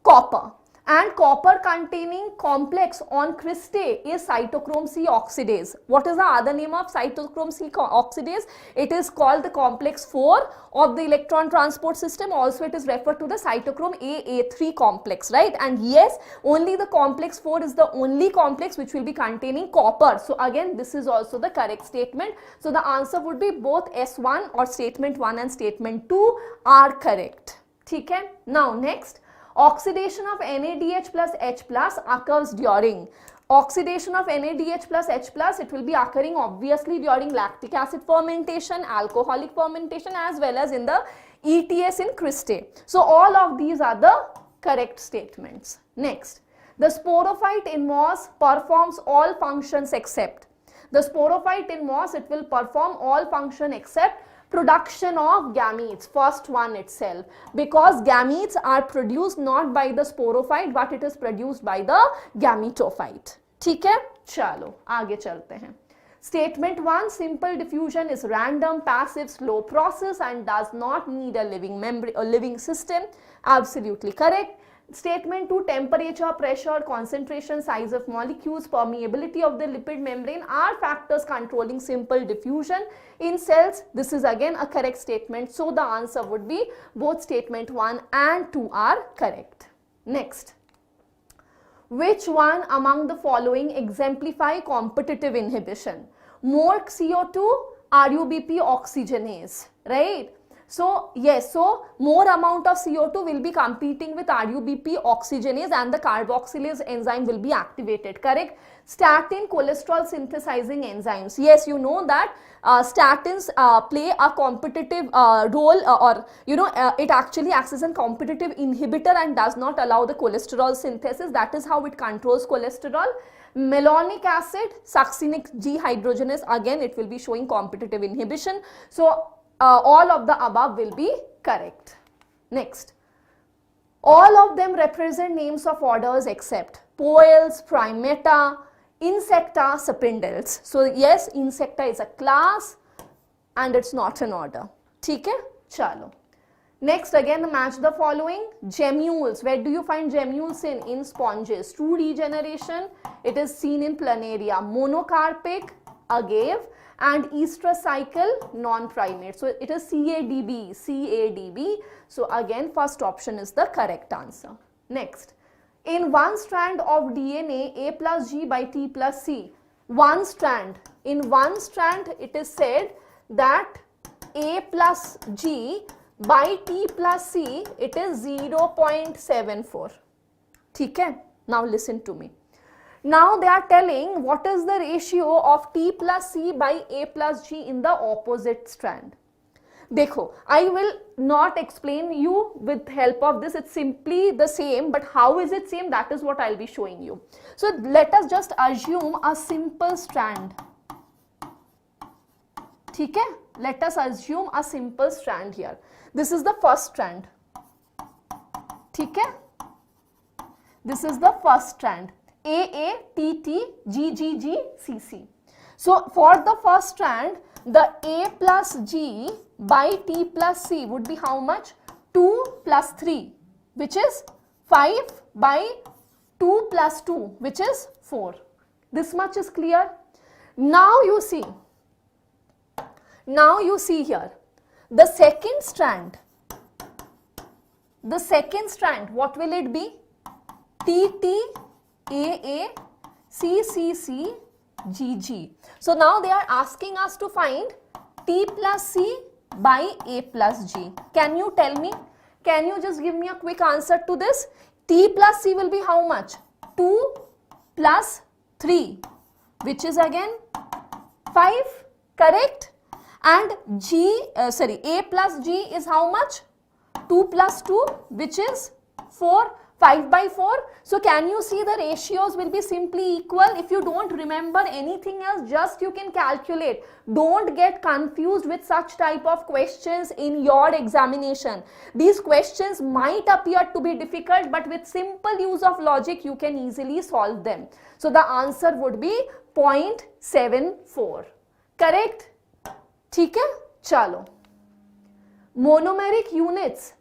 copper. And copper containing complex on cristae is cytochrome C oxidase. What is the other name of cytochrome C oxidase? It is called the complex 4 of the electron transport system. Also it is referred to the cytochrome AA3 complex, right? And yes, only the complex 4 is the only complex which will be containing copper. So again, this is also the correct statement. So the answer would be both S1 or statement 1 and statement 2 are correct. Okay? Now next. Oxidation of NADH plus H plus occurs during. Oxidation of NADH plus H plus, it will be occurring obviously during lactic acid fermentation, alcoholic fermentation, as well as in the ETS in cristae. So all of these are the correct statements. Next, the sporophyte in moss performs all functions except. The sporophyte in moss, it will perform all function except production of gametes, first one itself, because gametes are produced not by the sporophyte but it is produced by the gametophyte. ठीक है? चलो आगे चलते हैं. Statement 1, simple diffusion is random, passive, slow process and does not need a living system. Absolutely correct. Statement 2, temperature, pressure, concentration, size of molecules, permeability of the lipid membrane are factors controlling simple diffusion in cells. This is again a correct statement. So the answer would be both statement 1 and 2 are correct. Next. Which one among the following exemplify competitive inhibition? More CO2, RUBP oxygenase, right? So yes, so more amount of CO2 will be competing with RUBP oxygenase and the carboxylase enzyme will be activated, correct? Statin cholesterol synthesizing enzymes. Yes, you know that statins play a competitive role or it actually acts as a competitive inhibitor and does not allow the cholesterol synthesis. That is how it controls cholesterol. Malonic acid, succinic G hydrogenase, again it will be showing competitive inhibition. So all of the above will be correct. Next, all of them represent names of orders except Poales, Primata, Insecta, Spindles. So yes, Insecta is a class and it's not an order. ठीक है? चलो. Next, again match the following. Gemmules, where do you find gemmules in sponges? True regeneration, it is seen in planaria. Monocarpic, agave, and estracycle, non-primate. So it is CADB. So again, first option is the correct answer. Next, in one strand of DNA, A plus G by T plus C. One strand. In one strand, it is said that A plus G by T plus C, it is 0.74. ठीक है? Now listen to me. Now they are telling what is the ratio of T plus C by A plus G in the opposite strand. देखो, I will not explain you with help of this, it's simply the same, but how is it same, that is what I'll be showing you. So let us just assume a simple strand. ठीक है? Let us assume a simple strand here. This is the first strand. ठीक है? This is the first strand. A, T, T, G, G, G, C, C. So for the first strand, the A plus G by T plus C would be how much? 2 plus 3, which is 5 by 2 plus 2, which is 4. This much is clear. Now you see here, the second strand, what will it be? T, T, A, C, C, C, G, G. So now they are asking us to find T plus C by A plus G. Can you tell me? Can you just give me a quick answer to this? T plus C will be how much? 2 plus 3, which is again 5, correct? And A plus G is how much? 2 plus 2, which is 4, 5 by 4. So can you see the ratios will be simply equal? If you don't remember anything else, just you can calculate. Don't get confused with such type of questions in your examination. These questions might appear to be difficult, but with simple use of logic, you can easily solve them. So the answer would be 0.74. Correct? ठीक है? चलो. Monomeric units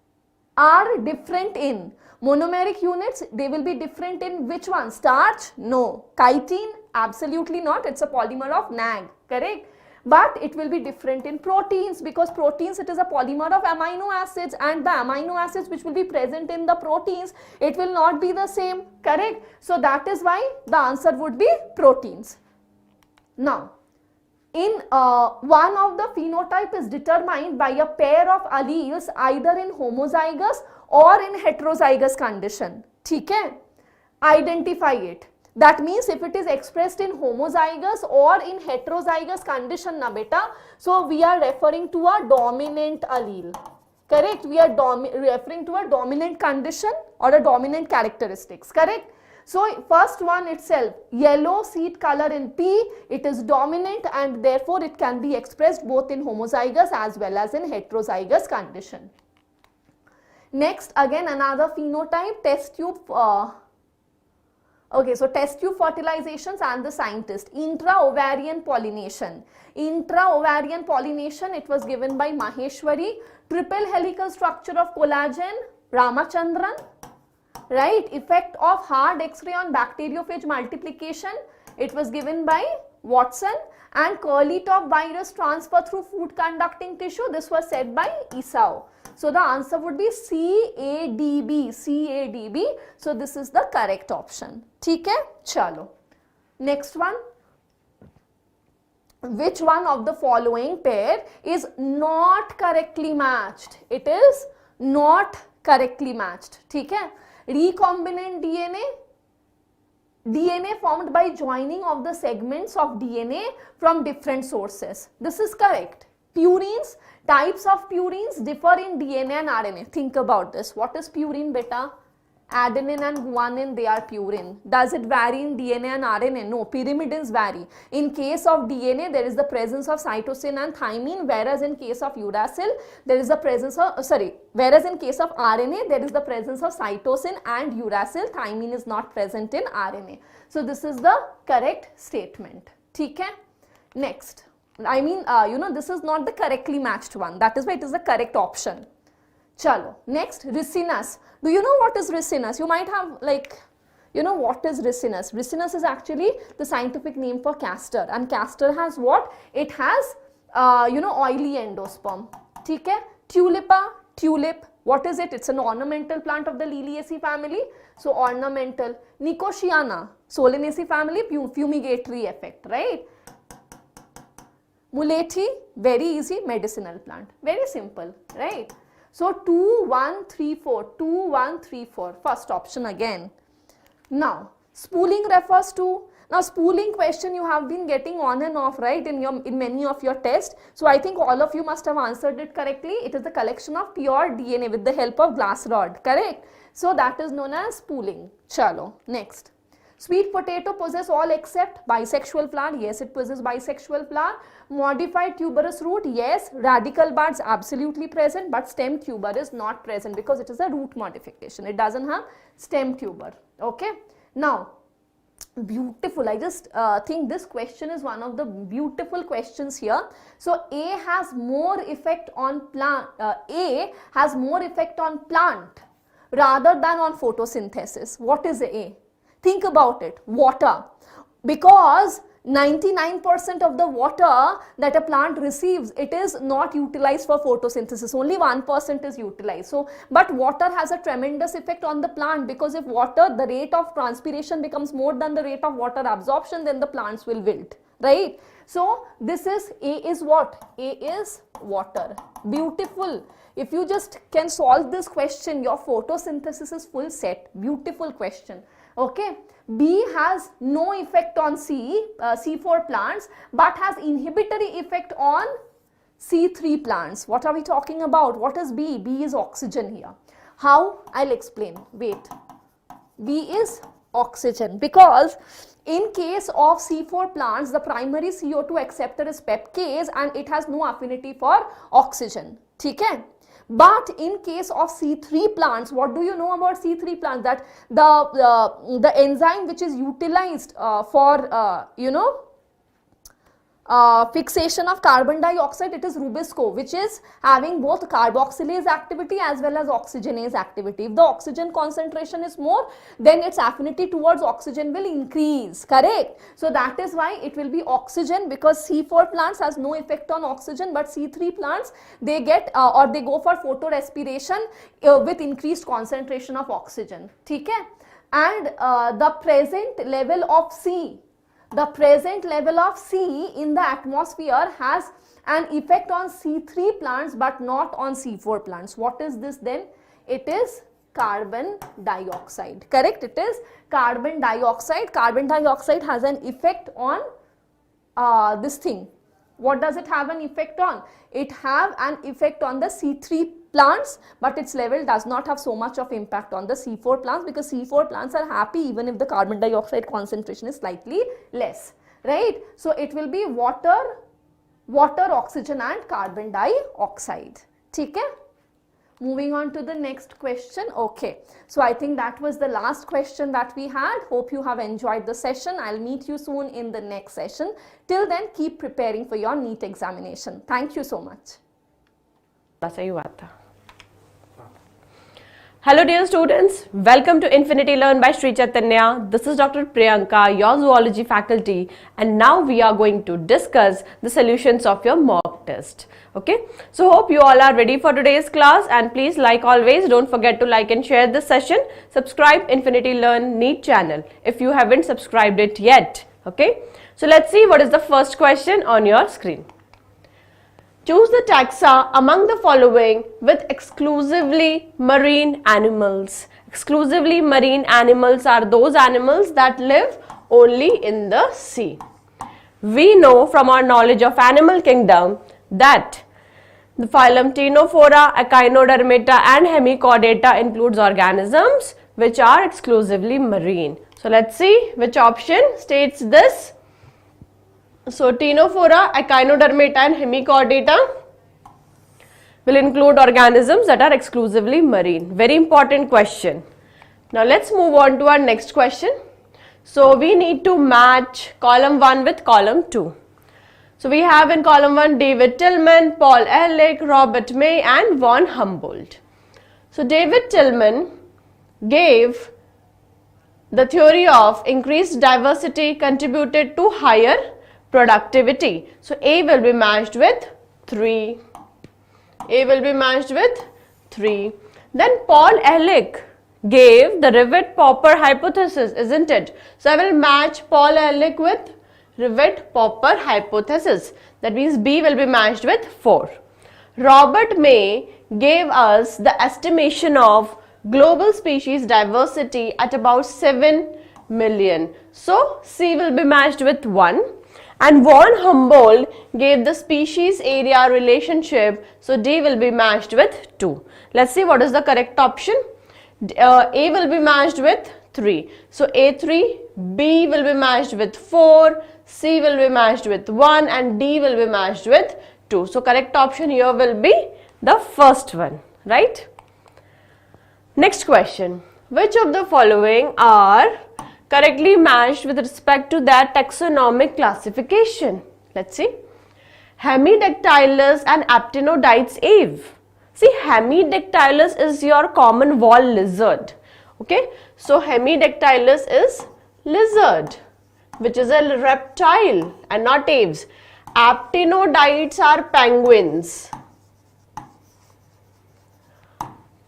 are different in. Monomeric units, they will be different in which one? Starch? No. Chitin? Absolutely not. It's a polymer of NAG. Correct? But it will be different in proteins, because proteins, it is a polymer of amino acids, and the amino acids which will be present in the proteins, it will not be the same. Correct? So that is why the answer would be proteins. Now, in one of the phenotype is determined by a pair of alleles either in homozygous or in heterozygous condition. ठीक है? Identify it. That means if it is expressed in homozygous or in heterozygous condition, na beta, so we are referring to a dominant allele. Correct? We are referring to a dominant condition or a dominant characteristics. Correct? So first one itself, yellow seed color in P, it is dominant and therefore it can be expressed both in homozygous as well as in heterozygous condition. Next, again another phenotype, test tube. Okay, so test tube fertilizations and the scientist. Intra-ovarian pollination. Intra-ovarian pollination, it was given by Maheshwari. Triple helical structure of collagen, Ramachandran. Right, effect of hard X-ray on bacteriophage multiplication, it was given by Watson. And curly top virus transfer through food conducting tissue, this was said by Isao. So the answer would be CADB, CADB. So this is the correct option. ठीक है? चलो. Next one. Which one of the following pair is not correctly matched? It is not correctly matched. ठीक है? Recombinant DNA formed by joining of the segments of DNA from different sources. This is correct. Purines, types of purines differ in DNA and RNA. Think about this. What is purine, beta? Adenine and guanine, they are purine. Does it vary in DNA and RNA? No, pyrimidines vary. In case of DNA, there is the presence of cytosine and thymine, whereas in case of uracil, there is the presence of, whereas in case of RNA, there is the presence of cytosine and uracil. Thymine is not present in RNA. So this is the correct statement. ठीक है? Next. I mean, this is not the correctly matched one. That is why it is the correct option. Chalo. Next, ricinus. Do you know what is ricinus? You might have what is ricinus? Ricinus is actually the scientific name for castor, and castor has what? It has oily endosperm. ठीक है? Tulipa, tulip. What is it? It's an ornamental plant of the Liliaceae family. So ornamental. Nicotiana, Solanaceae family, fumigatory effect, right? Mulethi, very easy, medicinal plant. Very simple, right? So 2, 1, 3, 4, 2, 1, 3, 4, first option again. Now, spooling refers to Now spooling question you have been getting on and off, right, in many of your tests. So I think all of you must have answered it correctly. It is the collection of pure DNA with the help of glass rod, correct? So that is known as spooling. Chalo, next. Sweet potato possess all except bisexual flower. Yes, it possesses bisexual flower. Modified tuberous root. Yes, radical buds absolutely present, but stem tuber is not present because it is a root modification. It doesn't have stem tuber. Okay. Now, beautiful. I just think this question is one of the beautiful questions here. So A has more effect on plant. A has more effect on plant rather than on photosynthesis. What is A? Think about it. Water. Because 99% of the water that a plant receives, it is not utilized for photosynthesis. Only 1% is utilized. So, but water has a tremendous effect on the plant, because if water, the rate of transpiration becomes more than the rate of water absorption, then the plants will wilt, right? So, this is A is what? A is water. Beautiful. If you just can solve this question, your photosynthesis is full set. Beautiful question. Okay. B has no effect on C4 plants, but has inhibitory effect on C3 plants. What are we talking about? What is B? B is oxygen here. How? I'll explain. Wait. B is oxygen, because in case of C4 plants, the primary CO2 acceptor is peptase and it has no affinity for oxygen. Okay? But in case of C3 plants, what do you know about C3 plants? That the enzyme which is utilized for fixation of carbon dioxide, it is rubisco, which is having both carboxylase activity as well as oxygenase activity. If the oxygen concentration is more, then its affinity towards oxygen will increase, correct? So that is why it will be oxygen, because C4 plants has no effect on oxygen, but C3 plants, they get or they go for photorespiration with increased concentration of oxygen. Okay? And the present level of C in the atmosphere has an effect on C3 plants but not on C4 plants. What is this then? It is carbon dioxide. Correct? It is carbon dioxide. Carbon dioxide has an effect on this thing. What does it have an effect on? It have an effect on the C3 plants, but its level does not have so much of impact on the C4 plants, because C4 plants are happy even if the carbon dioxide concentration is slightly less, right? So it will be water, oxygen and carbon dioxide. Okay? Moving on to the next question. Okay, so I think that was the last question that we had. Hope you have enjoyed the session. I'll meet you soon in the next session. Till then, keep preparing for your NEET examination. Thank you so much. Hello dear students, welcome to Infinity Learn by Sri Chaitanya. This is Dr. Priyanka, your zoology faculty, and now we are going to discuss the solutions of your mock test. Okay, so hope you all are ready for today's class, and please, like always, don't forget to like and share this session. Subscribe Infinity Learn NEET channel if you haven't subscribed it yet. Okay, so let's see what is the first question on your screen. Choose the taxa among the following with exclusively marine animals. Exclusively marine animals are those animals that live only in the sea. We know from our knowledge of animal kingdom that the phylum Ctenophora, Echinodermata and Hemichordata includes organisms which are exclusively marine. So let's see which option states this. So Ctenophora, Echinodermata and Hemichordata will include organisms that are exclusively marine. Very important question. Now let's move on to our next question. So we need to match column 1 with column 2. So we have in column 1 David Tillman, Paul Ehrlich, Robert May and von Humboldt. So David Tillman gave the theory of increased diversity contributed to higher productivity. So A will be matched with 3. A will be matched with 3. Then Paul Ehrlich gave the Rivet-Popper hypothesis, isn't it? So I will match Paul Ehrlich with Rivet-Popper hypothesis. That means B will be matched with 4. Robert May gave us the estimation of global species diversity at about 7 million. So C will be matched with 1. And von Humboldt gave the species area relationship. So D will be matched with 2. Let's see what is the correct option. A will be matched with 3. So A3, B will be matched with 4, C will be matched with 1 and D will be matched with 2. So correct option here will be the first one, right? Next question. Which of the following are correctly matched with respect to their taxonomic classification? Let's see. Hemidactylus and Aptenodytes Ave. See, Hemidactylus is your common wall lizard. Okay, so Hemidactylus is lizard, which is a reptile and not aves. Aptenodytes are penguins.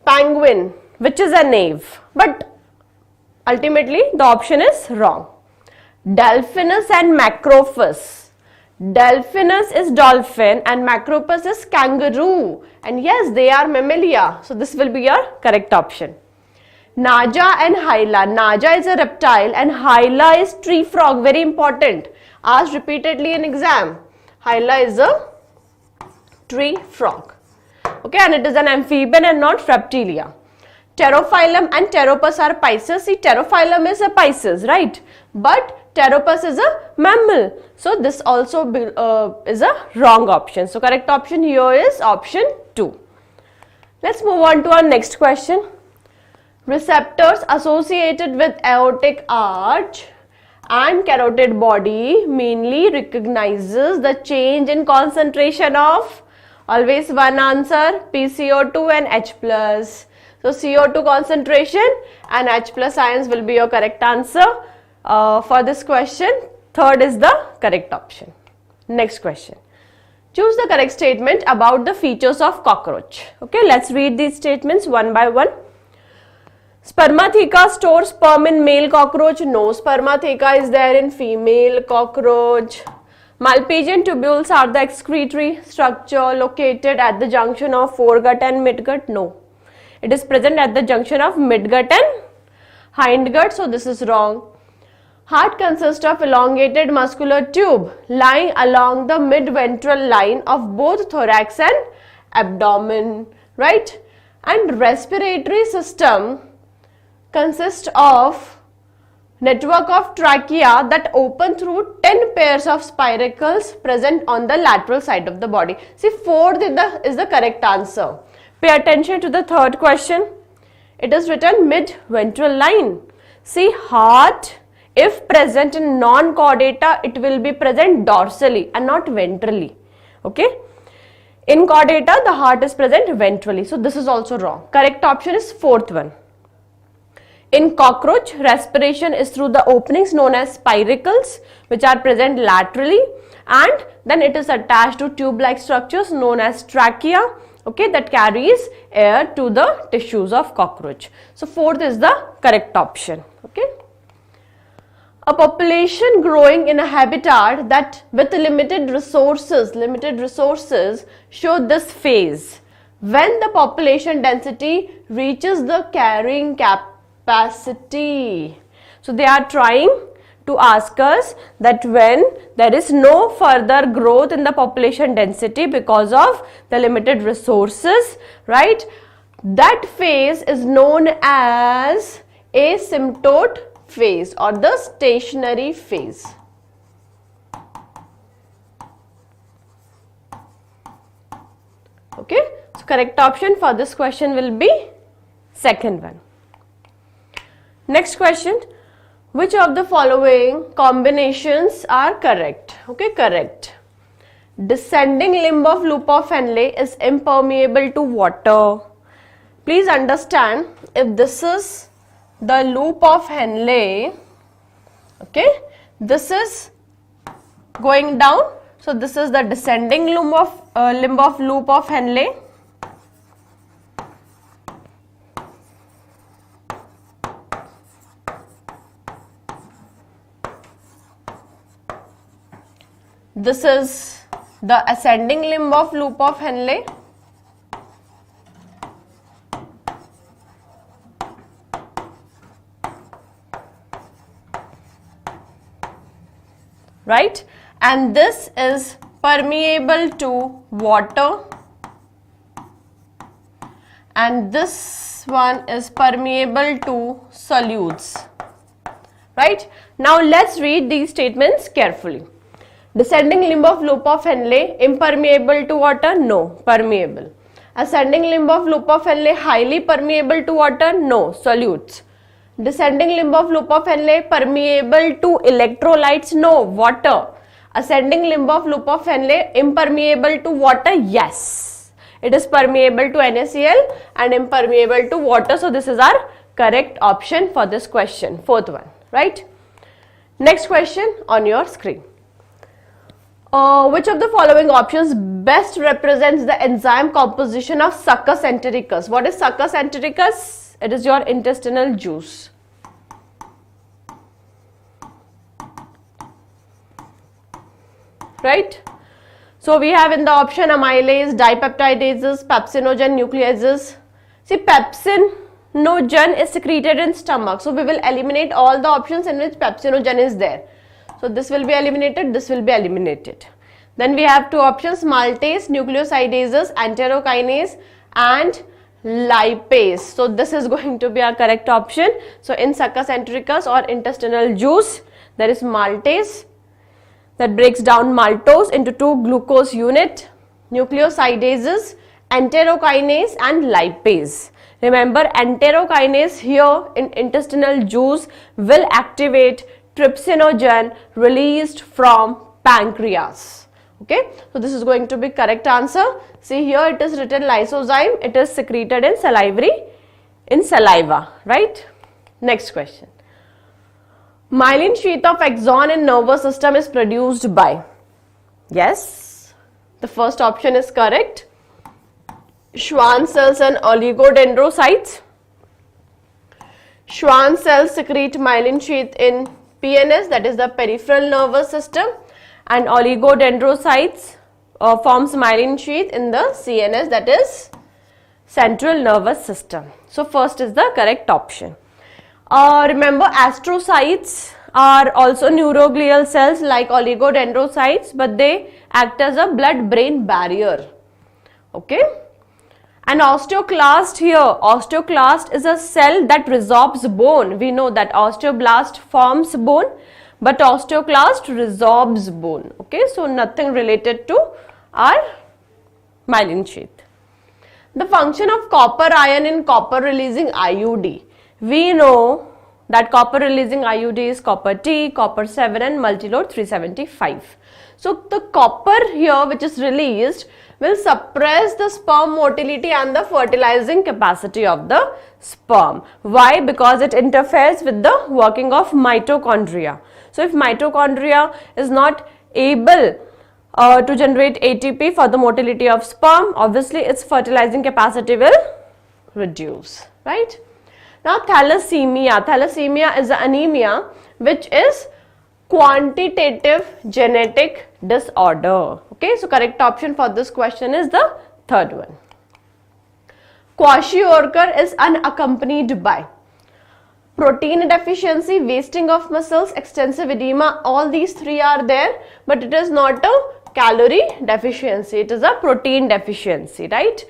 Penguin, which is an ave, but ultimately the option is wrong. Delphinus and Macropus. Delphinus is dolphin and Macropus is kangaroo, and yes, they are mammalia, so this will be your correct option. Naja and Hyla. Naja is a reptile and Hyla is tree frog, very important, asked repeatedly in exam. Hyla is a tree frog, okay, and it is an amphibian and not reptilia. Pterophyllum and Pteropus are Pisces. See, Pterophyllum is a Pisces, right? But Pteropus is a mammal. So this also is a wrong option. So correct option here is option 2. Let's move on to our next question. Receptors associated with aortic arch and carotid body mainly recognizes the change in concentration of, always one answer, PCO2 and H+. So CO2 concentration and H+ ions will be your correct answer for this question. Third is the correct option. Next question. Choose the correct statement about the features of cockroach. Okay, let's read these statements one by one. Spermatheca stores sperm in male cockroach. No, spermatheca is there in female cockroach. Malpighian tubules are the excretory structure located at the junction of foregut and midgut. No, it is present at the junction of midgut and hindgut, so this is wrong. Heart consists of elongated muscular tube lying along the midventral line of both thorax and abdomen, right? And respiratory system consists of network of trachea that open through 10 pairs of spiracles present on the lateral side of the body. See, fourth is the correct answer. Pay attention to the third question. It is written mid-ventral line. See, heart, if present in non-chordata, it will be present dorsally and not ventrally. Okay. In chordata, the heart is present ventrally. So, this is also wrong. Correct option is fourth one. In cockroach, respiration is through the openings known as spiracles, which are present laterally, and then it is attached to tube-like structures known as trachea, okay, that carries air to the tissues of cockroach. So, fourth is the correct option. Okay. A population growing in a habitat that with limited resources show this phase. When the population density reaches the carrying capacity. So, they are trying to ask us that when there is no further growth in the population density because of the limited resources, right, that phase is known as asymptote phase or the stationary phase. Okay, so correct option for this question will be second one. Next question. Which of the following combinations are correct? Okay, correct. Descending limb of loop of Henle is impermeable to water. Please understand, if this is the loop of Henle, okay, this is going down. So, this is the descending limb of loop of Henle. This is the ascending limb of loop of Henle. right? And this is permeable to water, and this one is permeable to solutes, right? Now let's read these statements carefully. Descending limb of loop of Henle, impermeable to water? No, permeable. Ascending limb of loop of Henle, highly permeable to water? No, solutes. Descending limb of loop of Henle, permeable to electrolytes? No, water. Ascending limb of loop of Henle, impermeable to water? Yes. It is permeable to NaCl and impermeable to water. So this is our correct option for this question, fourth one, right? Next question on your screen. Which of the following options best represents the enzyme composition of Succus entericus? What is Succus entericus? It is your intestinal juice. Right? So we have in the option amylase, dipeptidases, pepsinogen nucleases. See, pepsinogen is secreted in stomach. So we will eliminate all the options in which pepsinogen is there. So this will be eliminated, this will be eliminated. Then we have two options, maltase, nucleosidases, enterokinase and lipase. So this is going to be our correct option. So in Succus entericus or intestinal juice, there is maltase that breaks down maltose into two glucose unit, nucleosidases, enterokinase and lipase. Remember, enterokinase here in intestinal juice will activate trypsinogen released from pancreas. Okay, so this is going to be correct answer. See here it is written lysozyme, it is secreted in saliva, right? Next question. Myelin sheath of axon in nervous system is produced by? Yes, the first option is correct. Schwann cells and oligodendrocytes. Schwann cells secrete myelin sheath in PNS, that is the peripheral nervous system, and oligodendrocytes forms myelin sheath in the CNS, that is central nervous system. So first is the correct option. Remember, astrocytes are also neuroglial cells like oligodendrocytes, but they act as a blood-brain barrier. Okay. And osteoclast here, osteoclast is a cell that resorbs bone. We know that osteoblast forms bone, but osteoclast resorbs bone. Okay, so nothing related to our myelin sheath. The function of copper ion in copper releasing IUD. We know that copper releasing IUD is copper T, copper 7 and multiload 375. So the copper here which is released will suppress the sperm motility and the fertilizing capacity of the sperm. Why? Because it interferes with the working of mitochondria. So if mitochondria is not able to generate ATP for the motility of sperm, obviously its fertilizing capacity will reduce, right? Now thalassemia. Thalassemia is an anemia which is quantitative genetic disorder. Okay, so correct option for this question is the third one. Kwashiorkor is unaccompanied by protein deficiency, wasting of muscles, extensive edema. All these three are there, but it is not a calorie deficiency, it is a protein deficiency, right?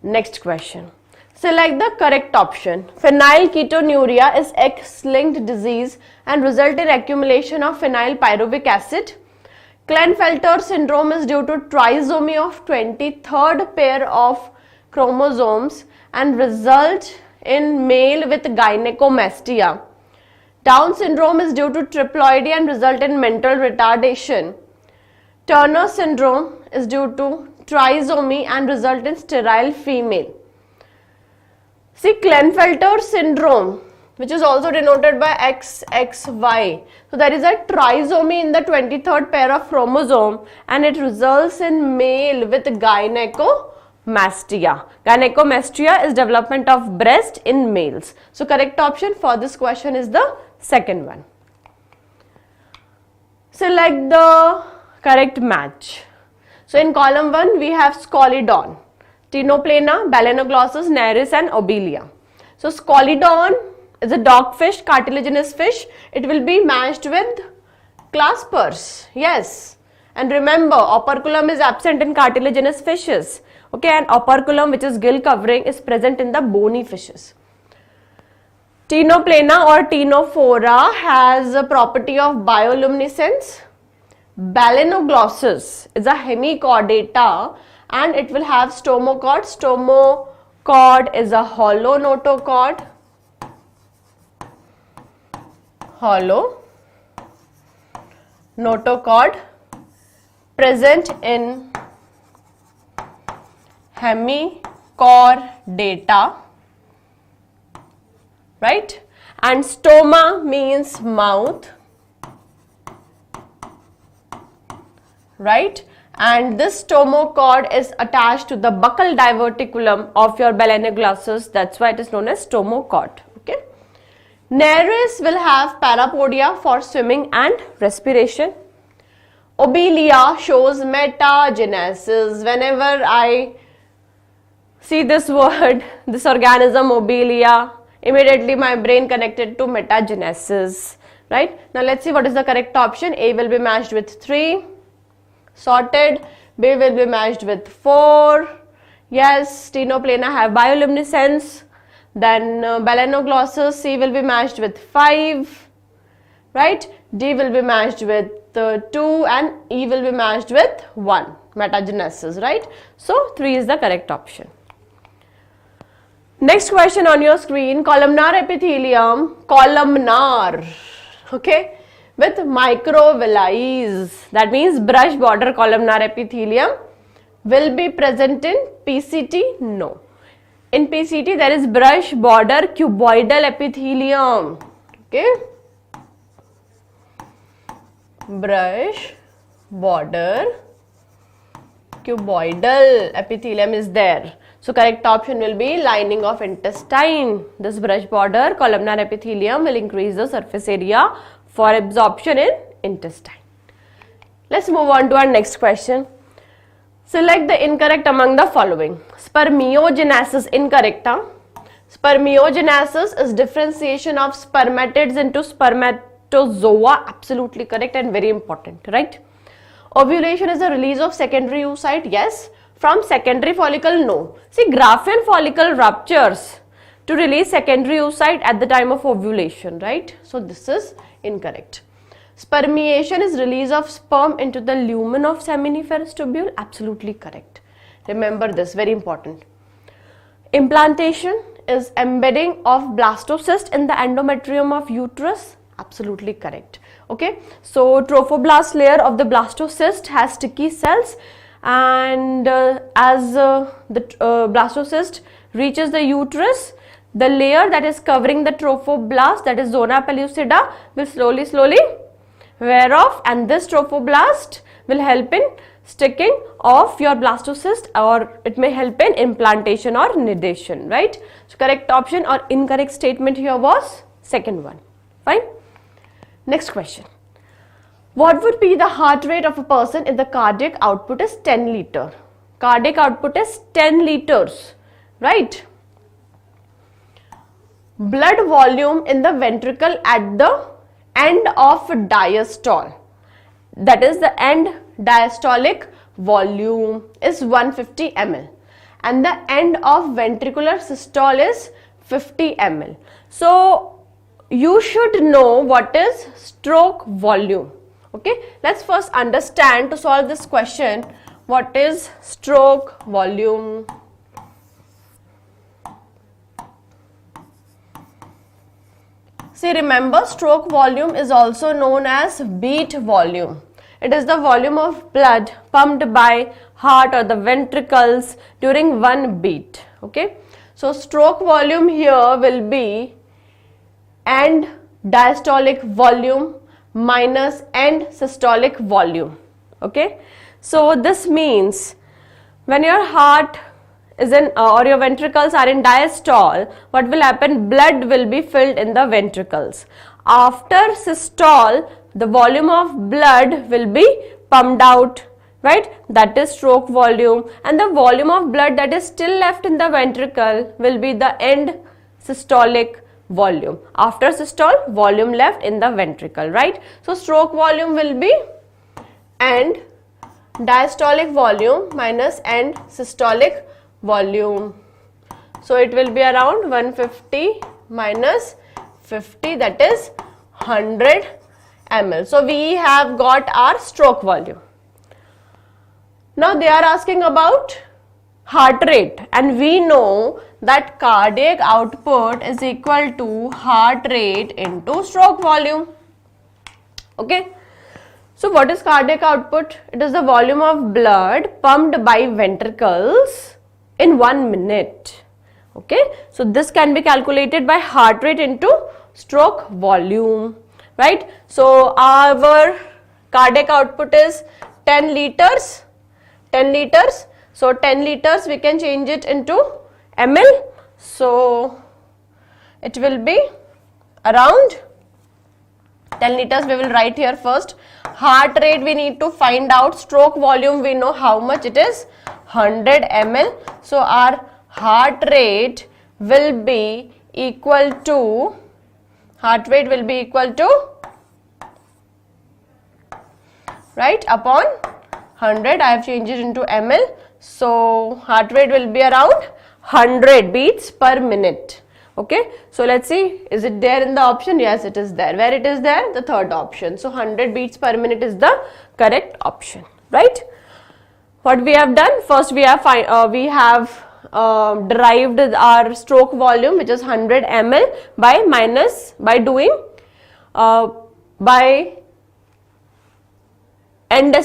Next question. Select the correct option. Phenylketonuria is X-linked disease and result in accumulation of phenylpyruvic acid. Klinefelter syndrome is due to trisomy of 23rd pair of chromosomes and result in male with gynecomastia. Down syndrome is due to triploidy and result in mental retardation. Turner syndrome is due to trisomy and result in sterile female. See, Klinefelter syndrome, which is also denoted by XXY. So there is a trisomy in the 23rd pair of chromosome and it results in male with gynecomastia. Gynecomastia is development of breast in males. So correct option for this question is the second one. Select the correct match. So in column 1 we have Scalidon, Tinoplana, Balanoglossus, Nereis and Obelia. So Scalidon is a dogfish, cartilaginous fish. It will be matched with Claspers, yes. And remember, operculum is absent in cartilaginous fishes. Okay, and operculum, which is gill covering, is present in the bony fishes. Ctenoplana or ctenophora has a property of bioluminescence. Balanoglossus is a hemichordata and it will have stomochord. Stomochord is a hollow notochord. Hollow notochord present in hemichordata, right? And stoma means mouth, right? And this stomochord is attached to the buccal diverticulum of your balanoglossus. That's why it is known as stomochord. Okay. Nereis will have parapodia for swimming and respiration. Obelia shows metagenesis. Whenever I see this word, this organism Obelia, immediately my brain connected to metagenesis, right? Now let's see what is the correct option. A will be matched with 3, sorted. B will be matched with 4. Yes, ctenoplana have bioluminescence. Then balanoglossus, C will be matched with 5, right? D will be matched with 2 and E will be matched with 1, metagenesis, right? So 3 is the correct option. Next question on your screen, columnar epithelium, columnar, okay, with microvilli, that means brush border columnar epithelium, will be present in PCT? No. In PCT there is brush border cuboidal epithelium, okay, brush border cuboidal epithelium is there. So correct option will be lining of intestine. This brush border columnar epithelium will increase the surface area for absorption in intestine. Let's move on to our next question. Select the incorrect among the following. Spermiogenesis incorrect. Spermiogenesis is differentiation of spermatids into spermatozoa. Absolutely correct and very important, right? Ovulation is the release of secondary oocyte. Yes. From secondary follicle, no. See, Graafian follicle ruptures to release secondary oocyte at the time of ovulation, right? So this is incorrect. Spermiation is release of sperm into the lumen of seminiferous tubule. Absolutely correct. Remember this, very important. Implantation is embedding of blastocyst in the endometrium of uterus. Absolutely correct. Okay. So trophoblast layer of the blastocyst has sticky cells. And as the blastocyst reaches the uterus, the layer that is covering the trophoblast, that is zona pellucida, will slowly wear off, and this trophoblast will help in sticking of your blastocyst, or it may help in implantation or nidation, right? So correct option or incorrect statement here was second one. Fine. Next question. What would be the heart rate of a person if the cardiac output is 10 liter? Cardiac output is 10 liters, right? Blood volume in the ventricle at the end of diastole, that is the end diastolic volume, is 150 ml and the end of ventricular systole is 50 ml. So you should know what is stroke volume. Okay, let's first understand to solve this question what is stroke volume. See, remember, stroke volume is also known as beat volume. It is the volume of blood pumped by heart or the ventricles during one beat. Okay, so stroke volume here will be end diastolic volume minus end systolic volume. Okay, so this means when your heart is in or your ventricles are in diastole, what will happen? Blood will be filled in the ventricles. After systole, the volume of blood will be pumped out, right? That is stroke volume, and the volume of blood that is still left in the ventricle will be the end systolic volume. After systole, volume left in the ventricle, right? So stroke volume will be end diastolic volume minus end systolic volume. So it will be around 150 minus 50, that is 100 ml. So we have got our stroke volume. Now they are asking about heart rate, and we know that cardiac output is equal to heart rate into stroke volume. Okay. So what is cardiac output? It is the volume of blood pumped by ventricles in 1 minute. Okay. So this can be calculated by heart rate into stroke volume, right? So our cardiac output is 10 liters. 10 liters. So 10 liters we can change it into ml. So it will be around 10 liters. We will write here first. Heart rate we need to find out. Stroke volume we know how much it is, 100 ml. So our heart rate will be equal to, right, upon 100. I have changed it into ml. So heart rate will be around 100 beats per minute. Okay, so let's see, is it there in the option? Yes, it is there. Where it is there? The third option. So 100 beats per minute is the correct option, right? What we have done? First we have derived our stroke volume, which is 100 ml by doing end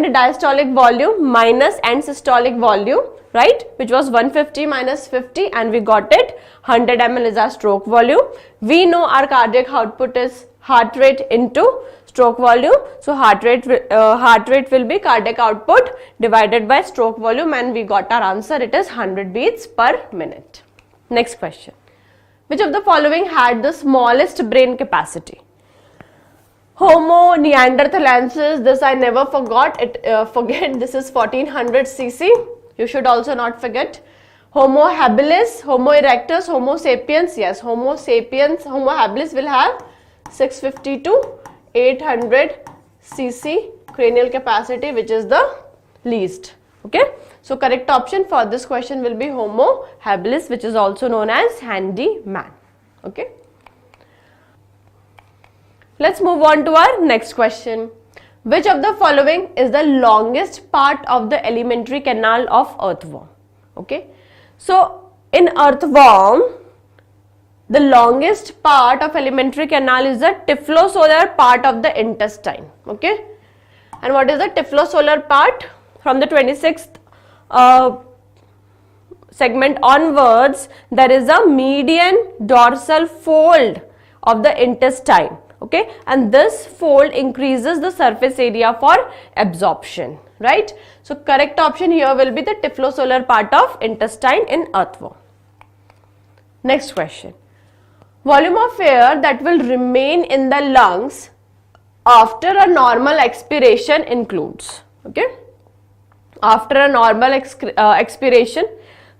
diastolic volume minus end systolic volume, right, which was 150 minus 50, and we got it 100 ml is our stroke volume. We know our cardiac output is heart rate into stroke volume. So heart rate will be cardiac output divided by stroke volume, and we got our answer. It is 100 beats per minute. Next question. Which of the following had the smallest brain capacity? Homo neanderthalensis, this I never forget. This is 1400 cc. You should also not forget. Homo habilis, Homo erectus, Homo sapiens. Yes, Homo sapiens, Homo habilis will have 650 to 800 cc cranial capacity, which is the least. Okay. So correct option for this question will be Homo habilis, which is also known as handy man. Okay. Let's move on to our next question. Which of the following is the longest part of the alimentary canal of earthworm? Okay. So in earthworm, the longest part of alimentary canal is the typhlosolar part of the intestine. Okay. And what is the typhlosolar part? From the 26th segment onwards, there is a median dorsal fold of the intestine. Okay, and this fold increases the surface area for absorption, right? So correct option here will be the typhlosolar part of intestine in earthworm. Next question. Volume of air that will remain in the lungs after a normal expiration includes. Okay, after a normal expiration,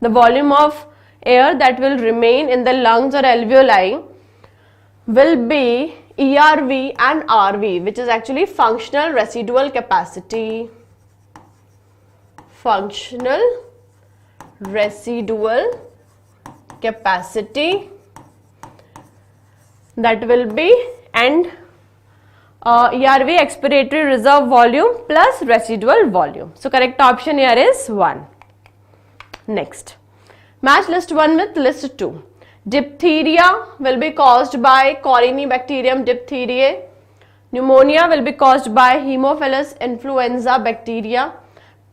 the volume of air that will remain in the lungs or alveoli will be ERV and RV, which is actually functional residual capacity. Functional residual capacity, that will be and ERV expiratory reserve volume plus residual volume. So correct option here is 1. Next, match list 1 with list 2. Diphtheria will be caused by Corynebacterium diphtheriae. Pneumonia will be caused by Haemophilus influenza bacteria.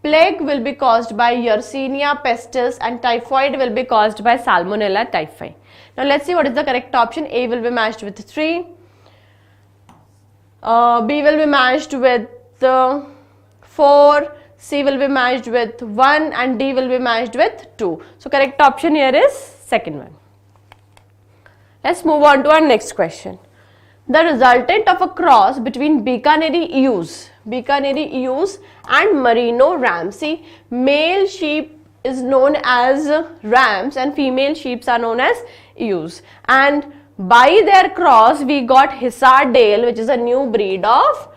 Plague will be caused by Yersinia pestis, and typhoid will be caused by Salmonella typhi. Now let's see what is the correct option. A will be matched with 3. B will be matched with 4. C will be matched with 1, and D will be matched with 2. So correct option here is second one. Let's move on to our next question. The resultant of a cross between Bikaneri ewes and Merino rams. See, male sheep is known as rams and female sheep are known as ewes, and By their cross, we got Hisardale, which is a new breed of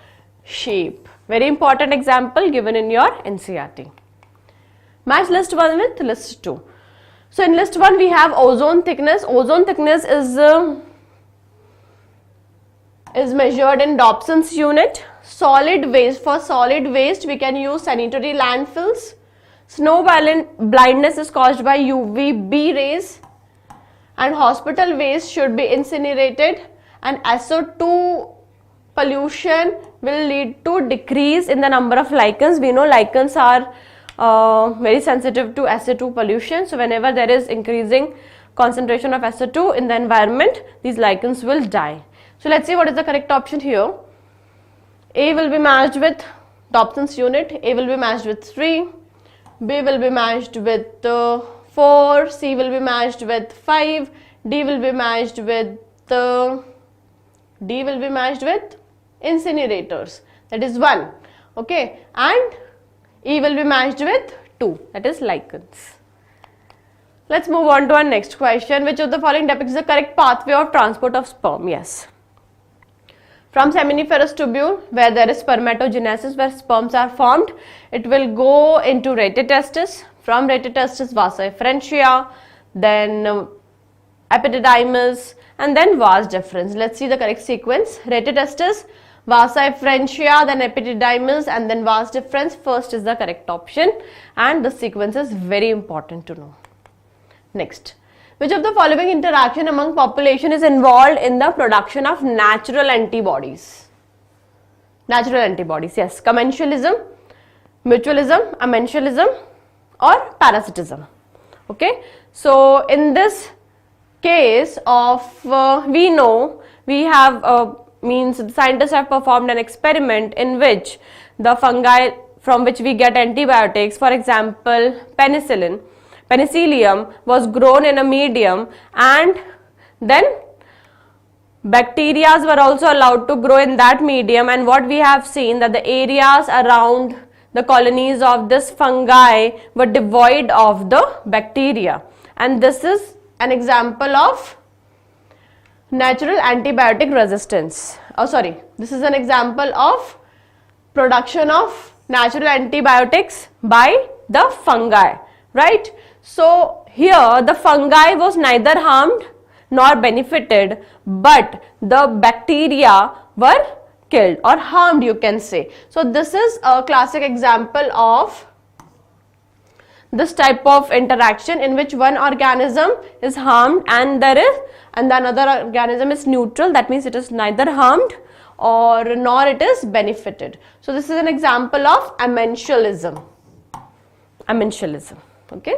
sheep. Very important example given in your NCERT. Match list 1 with list 2. So in list 1 we have ozone thickness. Ozone thickness is measured in Dobson's unit. Solid waste, for solid waste we can use sanitary landfills. Snow blindness is caused by UVB rays, and hospital waste should be incinerated, and SO2 pollution will lead to decrease in the number of lichens. We know lichens are very sensitive to SO2 pollution, so whenever there is increasing concentration of SO2 in the environment, these lichens will die. So let's see what is the correct option here. A will be matched with Dobson's unit, A will be matched with 3, B will be matched with 4, C will be matched with 5, D will be matched with incinerators, that is 1, okay, and E will be matched with 2, that is lichens. Let's move on to our next question. Which of the following depicts the correct pathway of transport of sperm? Yes. From seminiferous tubule, where there is spermatogenesis, where sperms are formed, it will go into retitestis. From retitestis, vasa efferentia, then epididymis, and then vas deferens. Let's see the correct sequence. Retitestis, vasa efferentia, then epididymis, and then vas deferens. First is the correct option, and the sequence is very important to know. Next. Which of the following interaction among population is involved in the production of natural antibodies? Natural antibodies, yes. Commensalism, mutualism, amensalism, or parasitism. Okay. So in this case of we know we have means scientists have performed an experiment in which the fungi from which we get antibiotics, for example penicillium was grown in a medium, and then bacteria were also allowed to grow in that medium, and what we have seen that the areas around the colonies of this fungi were devoid of the bacteria, and this is an example of natural antibiotic resistance. This is an example of production of natural antibiotics by the fungi, right? So here the fungi was neither harmed nor benefited, but the bacteria were killed or harmed, you can say. So this is a classic example of this type of interaction in which one organism is harmed and the another organism is neutral. That means it is neither harmed or nor it is benefited. So this is an example of amensalism. Okay.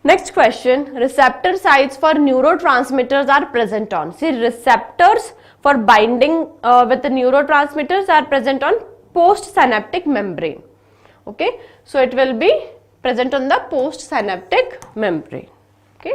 Next question. Receptor sites for neurotransmitters are present on. See, receptors for binding with the neurotransmitters are present on postsynaptic membrane. Okay. So it will be present on the postsynaptic membrane. Okay.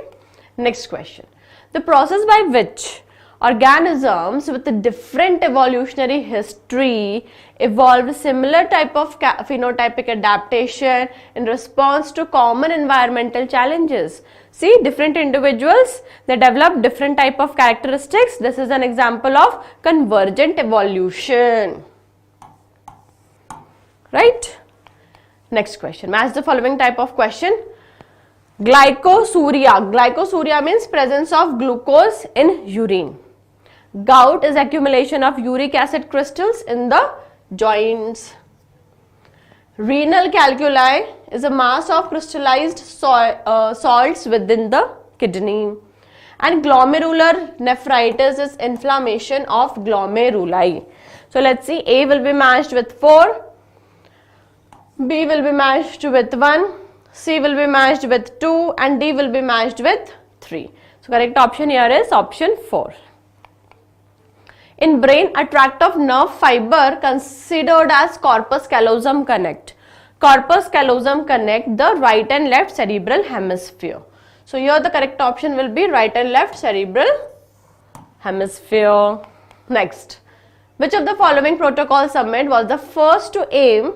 Next question. The process by which organisms with a different evolutionary history evolved similar type of phenotypic adaptation in response to common environmental challenges. See, different individuals, they develop different type of characteristics. This is an example of convergent evolution. Right? Next question. Match the following type of question. Glycosuria. Glycosuria means presence of glucose in urine. Gout is accumulation of uric acid crystals in the joints. Renal calculi is a mass of crystallized salts within the kidney. And glomerular nephritis is inflammation of glomeruli. So let's see, A will be matched with 4, B will be matched with 1, C will be matched with 2, and D will be matched with 3. So correct option here is option 4. In brain, a tract of nerve fiber considered as corpus callosum connect. Corpus callosum connect the right and left cerebral hemisphere. So here the correct option will be right and left cerebral hemisphere. Next, which of the following protocol summit was the first to aim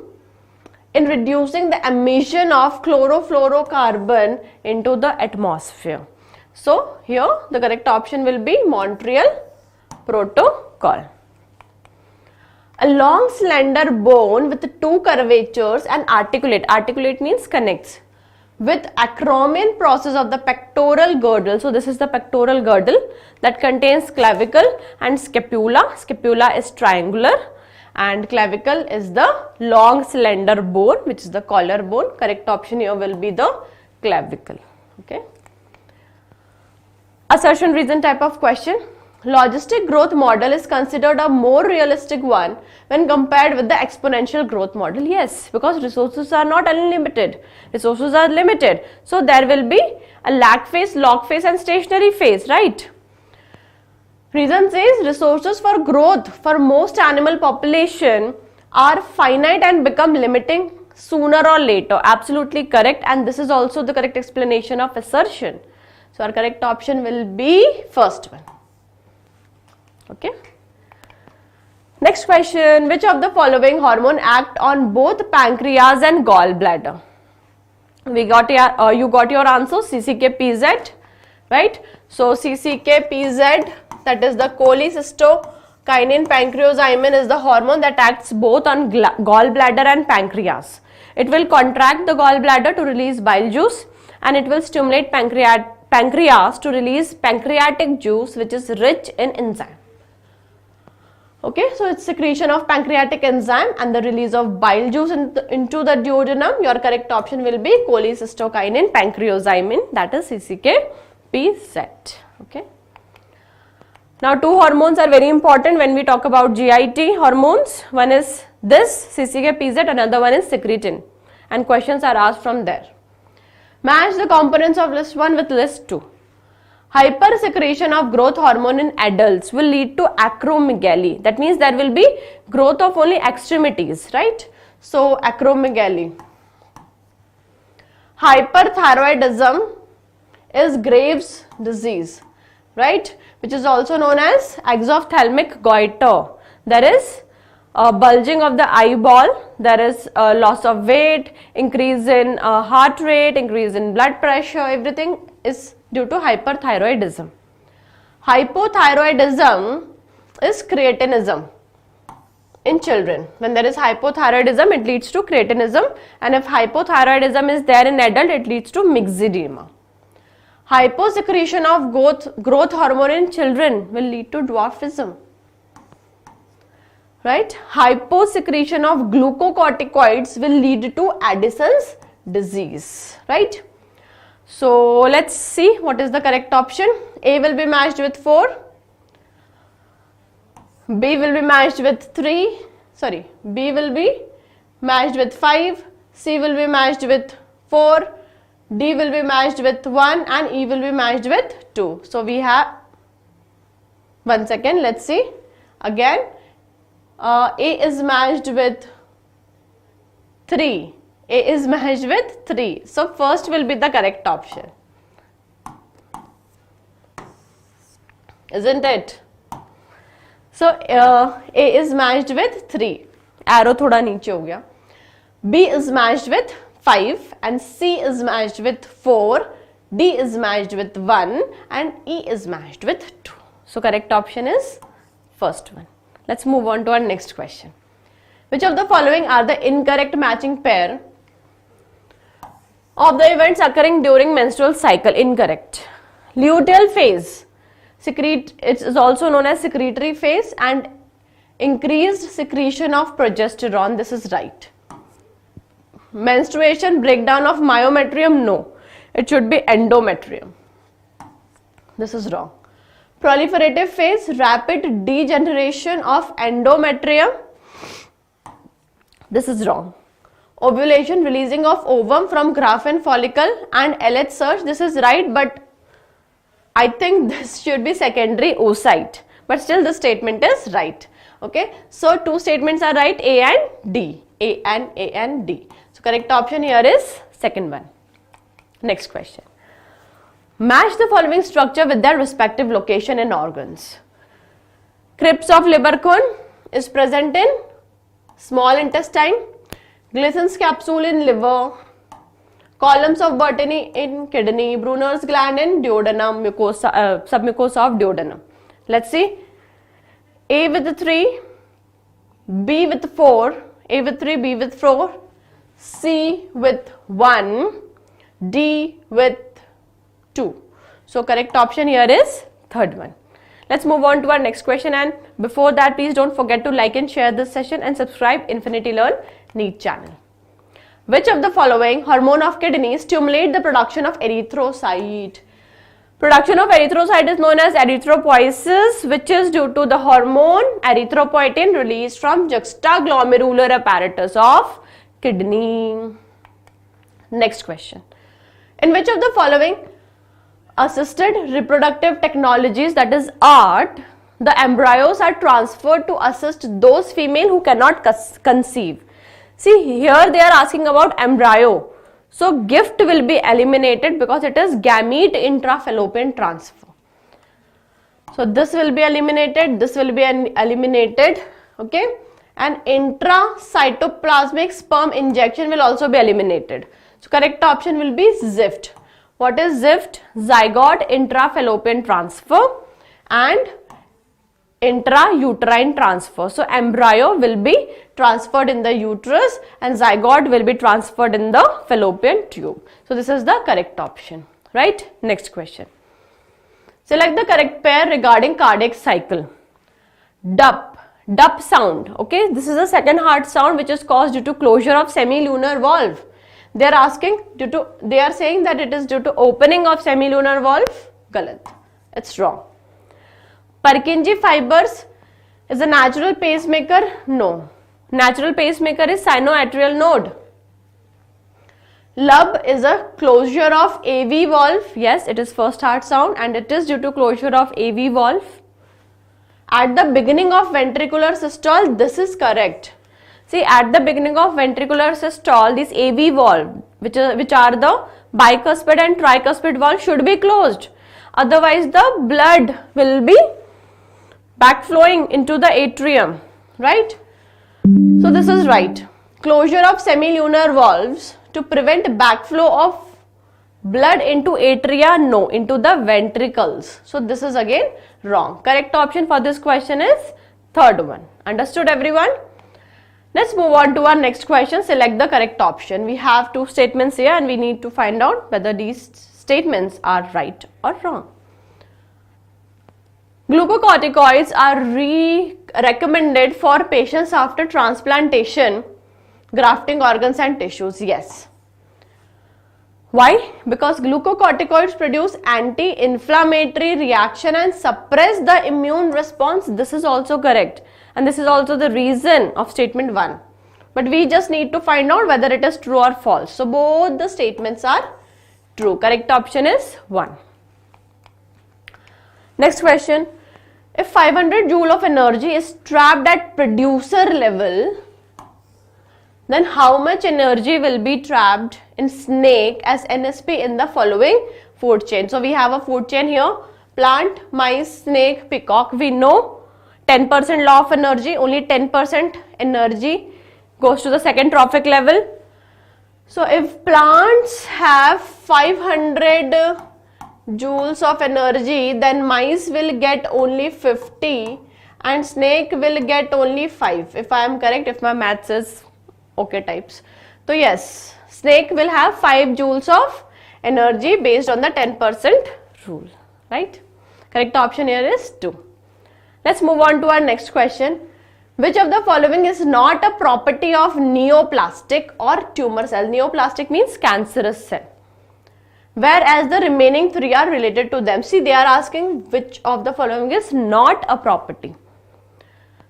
in reducing the emission of chlorofluorocarbon into the atmosphere? So here the correct option will be Montreal Protocol. A long slender bone with two curvatures and articulate. Articulate means connects with acromion process of the pectoral girdle. So this is the pectoral girdle that contains clavicle and scapula. Scapula is triangular and clavicle is the long slender bone, which is the collarbone. Correct option here will be the clavicle. Okay. Assertion reason type of question. Logistic growth model is considered a more realistic one when compared with the exponential growth model. Yes, because resources are not unlimited. Resources are limited. So there will be a lag phase, log phase and stationary phase, right? Reason says resources for growth for most animal population are finite and become limiting sooner or later. Absolutely correct, and this is also the correct explanation of assertion. So our correct option will be first one. Okay. Next question. Which of the following hormone act on both pancreas and gallbladder? We got your you got your answer, CCK-PZ, right? So CCK-PZ, that is the cholecystokinin pancreozymin, is the hormone that acts both on gallbladder and pancreas. It will contract the gallbladder to release bile juice, and it will stimulate pancreas to release pancreatic juice, which is rich in enzyme. Okay, so it's secretion of pancreatic enzyme and the release of bile juice into the duodenum. Your correct option will be cholecystokinin pancreozymin, that is CCK-PZ. Okay. Now two hormones are very important when we talk about GIT hormones. One is this CCK-PZ, another one is secretin, and questions are asked from there. Match the components of list 1 with list 2. Hypersecretion of growth hormone in adults will lead to acromegaly. That means there will be growth of only extremities, right? So acromegaly. Hyperthyroidism is Graves' disease, right? Which is also known as exophthalmic goiter. There is bulging of the eyeball, there is loss of weight, increase in heart rate, increase in blood pressure, everything is due to hyperthyroidism. Hypothyroidism is cretinism in children. When there is hypothyroidism, it leads to cretinism, and if hypothyroidism is there in adult, it leads to myxedema. Hyposecretion of growth hormone in children will lead to dwarfism. Right? Hyposecretion of glucocorticoids will lead to Addison's disease. Right? So let's see what is the correct option. A will be matched with 4. B will be matched with 3. Sorry, B will be matched with 5. C will be matched with 4. D will be matched with 1 and E will be matched with 2. So we have, one second, let's see again. A is matched with 3. A is matched with 3. So first will be the correct option. Isn't it? So A is matched with 3. Arrow thoda niche ho gaya. B is matched with 5 and C is matched with 4. D is matched with 1 and E is matched with 2. So correct option is first one. Let's move on to our next question. Which of the following are the incorrect matching pair of the events occurring during menstrual cycle? Incorrect. Luteal phase, it is also known as secretory phase, and increased secretion of progesterone. This is right. Menstruation, breakdown of myometrium, no. It should be endometrium. This is wrong. Proliferative phase, rapid degeneration of endometrium. This is wrong. Ovulation, releasing of ovum from Graafian follicle and LH surge. This is right, but I think this should be secondary oocyte. But still the statement is right. Okay. So two statements are right, A and D. A and D. So correct option here is second one. Next question. Match the following structure with their respective location and organs. Crypts of liver cone is present in small intestine. Glissen's capsule in liver. Columns of botany in kidney, Brunner's gland in duodenum, mucosa, submucosa of duodenum. Let's see. A with 3, B with 4, A with 3, B with 4, C with 1, D with 2. So correct option here is third one. Let's move on to our next question, and before that please don't forget to like and share this session and subscribe Infinity Learn NEET channel. Which of the following hormone of kidney stimulate the production of erythrocyte? Production of erythrocyte is known as erythropoiesis, which is due to the hormone erythropoietin released from juxtaglomerular apparatus of kidney. Next question. In which of the following assisted reproductive technologies, that is ART, the embryos are transferred to assist those female who cannot conceive? See, here they are asking about embryo. So gift will be eliminated because it is gamete intrafallopian transfer. So this will be eliminated, this will be eliminated, okay, and intracytoplasmic sperm injection will also be eliminated. So correct option will be ZIFT. What is ZIFT? Zygote intrafallopian transfer and intrauterine transfer. So embryo will be transferred in the uterus and zygote will be transferred in the fallopian tube. So this is the correct option, right? Next question. Select the correct pair regarding cardiac cycle. DUP sound, okay, this is the second heart sound which is caused due to closure of semilunar valve. They are asking they are saying that it is due to opening of semilunar valve. Galat, it's wrong. Purkinje fibers is a natural pacemaker. No, natural pacemaker is sinoatrial node. Lub is a closure of AV valve. Yes, it is first heart sound and it is due to closure of AV valve. At the beginning of ventricular systole, this is correct. See, at the beginning of ventricular systole, this AV valve, which are the bicuspid and tricuspid valve, should be closed. Otherwise, the blood will be backflowing into the atrium, right? So this is right. Closure of semilunar valves to prevent backflow of blood into atria, no, into the ventricles. So this is again wrong. Correct option for this question is third one. Understood, everyone? Let's move on to our next question. Select the correct option. We have two statements here and we need to find out whether these statements are right or wrong. Glucocorticoids are recommended for patients after transplantation, grafting organs and tissues. Yes. Why? Because glucocorticoids produce anti-inflammatory reaction and suppress the immune response. This is also correct. And this is also the reason of statement 1. But we just need to find out whether it is true or false. So both the statements are true. Correct option is 1. Next question. If 500 joule of energy is trapped at producer level, then how much energy will be trapped in snake as NSP in the following food chain? So we have a food chain here. Plant, mice, snake, peacock. We know 10% law of energy, only 10% energy goes to the second trophic level. So if plants have 500 joules of energy, then mice will get only 50 and snake will get only 5. If I am correct, if my maths is okay types. So yes, snake will have 5 joules of energy based on the 10% rule, right? Correct option here is 2. Let's move on to our next question. Which of the following is not a property of neoplastic or tumor cell? Neoplastic means cancerous cell, whereas the remaining 3 are related to them. See, they are asking which of the following is not a property.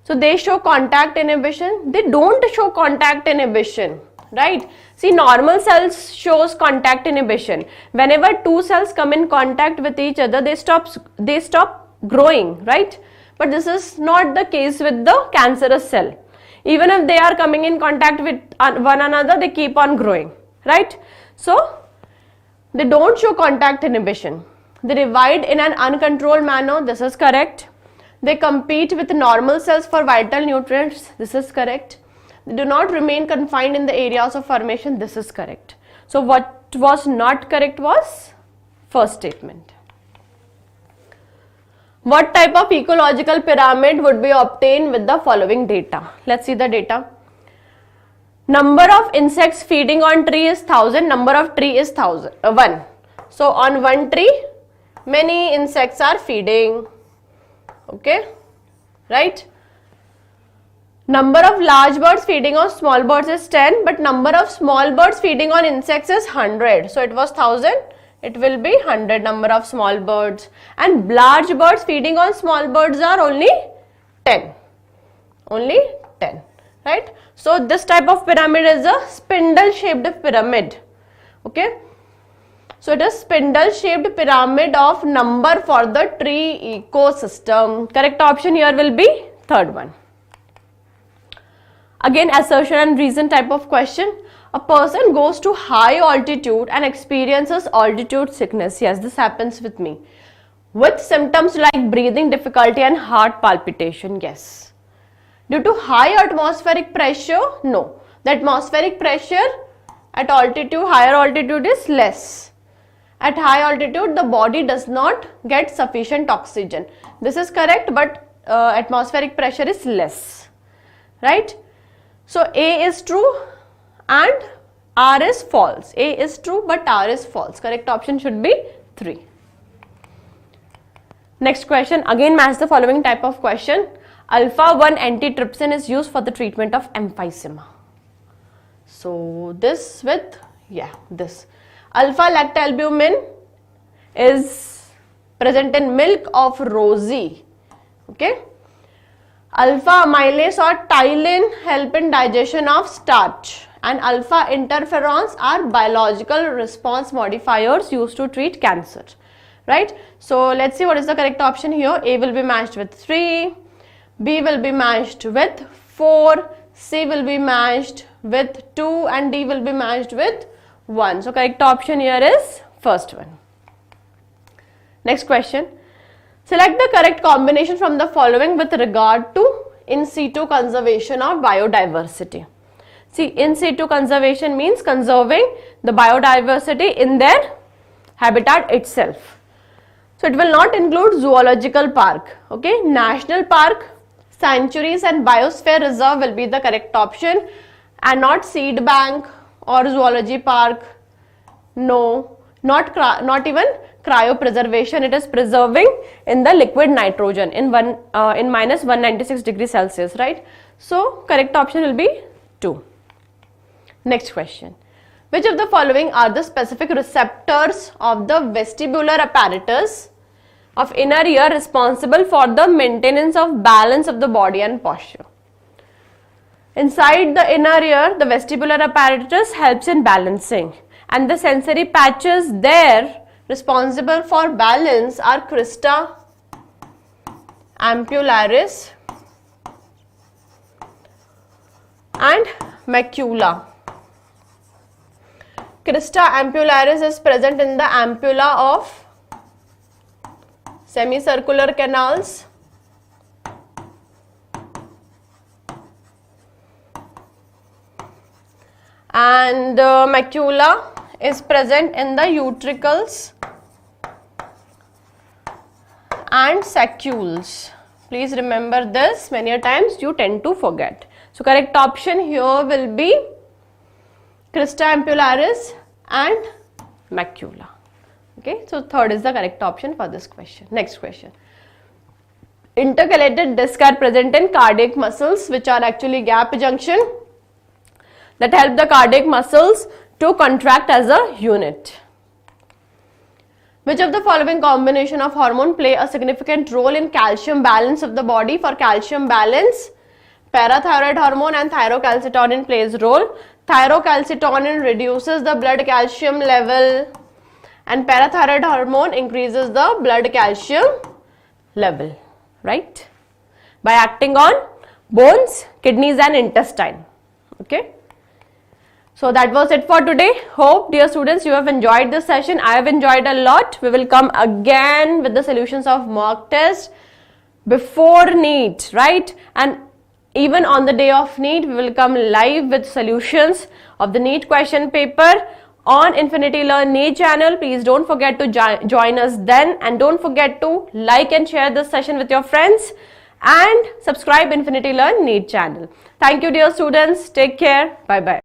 So they show contact inhibition. They don't show contact inhibition, right? See, normal cells shows contact inhibition. Whenever 2 cells come in contact with each other, they stop growing, right? But this is not the case with the cancerous cell. Even if they are coming in contact with one another, they keep on growing, right? So they don't show contact inhibition. They divide in an uncontrolled manner. This is correct. They compete with normal cells for vital nutrients. This is correct. They do not remain confined in the areas of formation. This is correct. So what was not correct was first statement. What type of ecological pyramid would be obtained with the following data? Let's see the data. Number of insects feeding on tree is 1000, number of tree is 1. So on one tree, many insects are feeding. Okay, right? Number of large birds feeding on small birds is 10, but number of small birds feeding on insects is 100. So it was 1000. It will be 100 number of small birds, and large birds feeding on small birds are only 10, right? So this type of pyramid is a spindle shaped pyramid. Okay, so it is spindle shaped pyramid of number for the tree ecosystem. Correct option here will be third one. Again, assertion and reason type of question. A person goes to high altitude and experiences altitude sickness. Yes, this happens with me. With symptoms like breathing difficulty and heart palpitation. Yes. Due to high atmospheric pressure? No. The atmospheric pressure at altitude, higher altitude is less. At high altitude, the body does not get sufficient oxygen. This is correct, but atmospheric pressure is less. Right? So A is true and R is false. A is true but R is false. Correct option should be 3. Next question, again match the following type of question. Alpha-1 antitrypsin is used for the treatment of emphysema. So this with, this. Alpha-lactalbumin is present in milk of Rosie. Okay. Alpha amylase or ptyalin help in digestion of starch, and alpha interferons are biological response modifiers used to treat cancer, right? So let's see what is the correct option here. A will be matched with 3, B will be matched with 4, C will be matched with 2, and D will be matched with 1. So correct option here is first one. Next question. Select the correct combination from the following with regard to in situ conservation of biodiversity. See, in situ conservation means conserving the biodiversity in their habitat itself. So it will not include zoological park. Okay, national park, sanctuaries and biosphere reserve will be the correct option, and not seed bank or zoology park. No, not even cryopreservation. It is preserving in the liquid nitrogen in minus 196 degrees Celsius, right? So correct option will be 2. Next question. Which of the following are the specific receptors of the vestibular apparatus of inner ear responsible for the maintenance of balance of the body and posture? Inside the inner ear, the vestibular apparatus helps in balancing, and the sensory patches there responsible for balance are crista ampullaris and macula. Crista ampullaris is present in the ampulla of semicircular canals, and macula is present in the utricles and saccules. Please remember this, many a times you tend to forget. So correct option here will be crista ampullaris and macula. Okay, so third is the correct option for this question. Next question. Intercalated discs are present in cardiac muscles, which are actually gap junction that help the cardiac muscles to contract as a unit. Which of the following combination of hormone play a significant role in calcium balance of the body? For calcium balance, parathyroid hormone and thyrocalcitonin plays role. Thyrocalcitonin reduces the blood calcium level and parathyroid hormone increases the blood calcium level, right? By acting on bones, kidneys and intestine. Okay. So that was it for today. Hope, dear students, you have enjoyed this session. I have enjoyed a lot. We will come again with the solutions of mock test before NEET, right? And even on the day of NEET, we will come live with solutions of the NEET question paper on Infinity Learn NEET channel. Please don't forget to join us then, and don't forget to like and share this session with your friends and subscribe Infinity Learn NEET channel. Thank you dear students. Take care. Bye bye.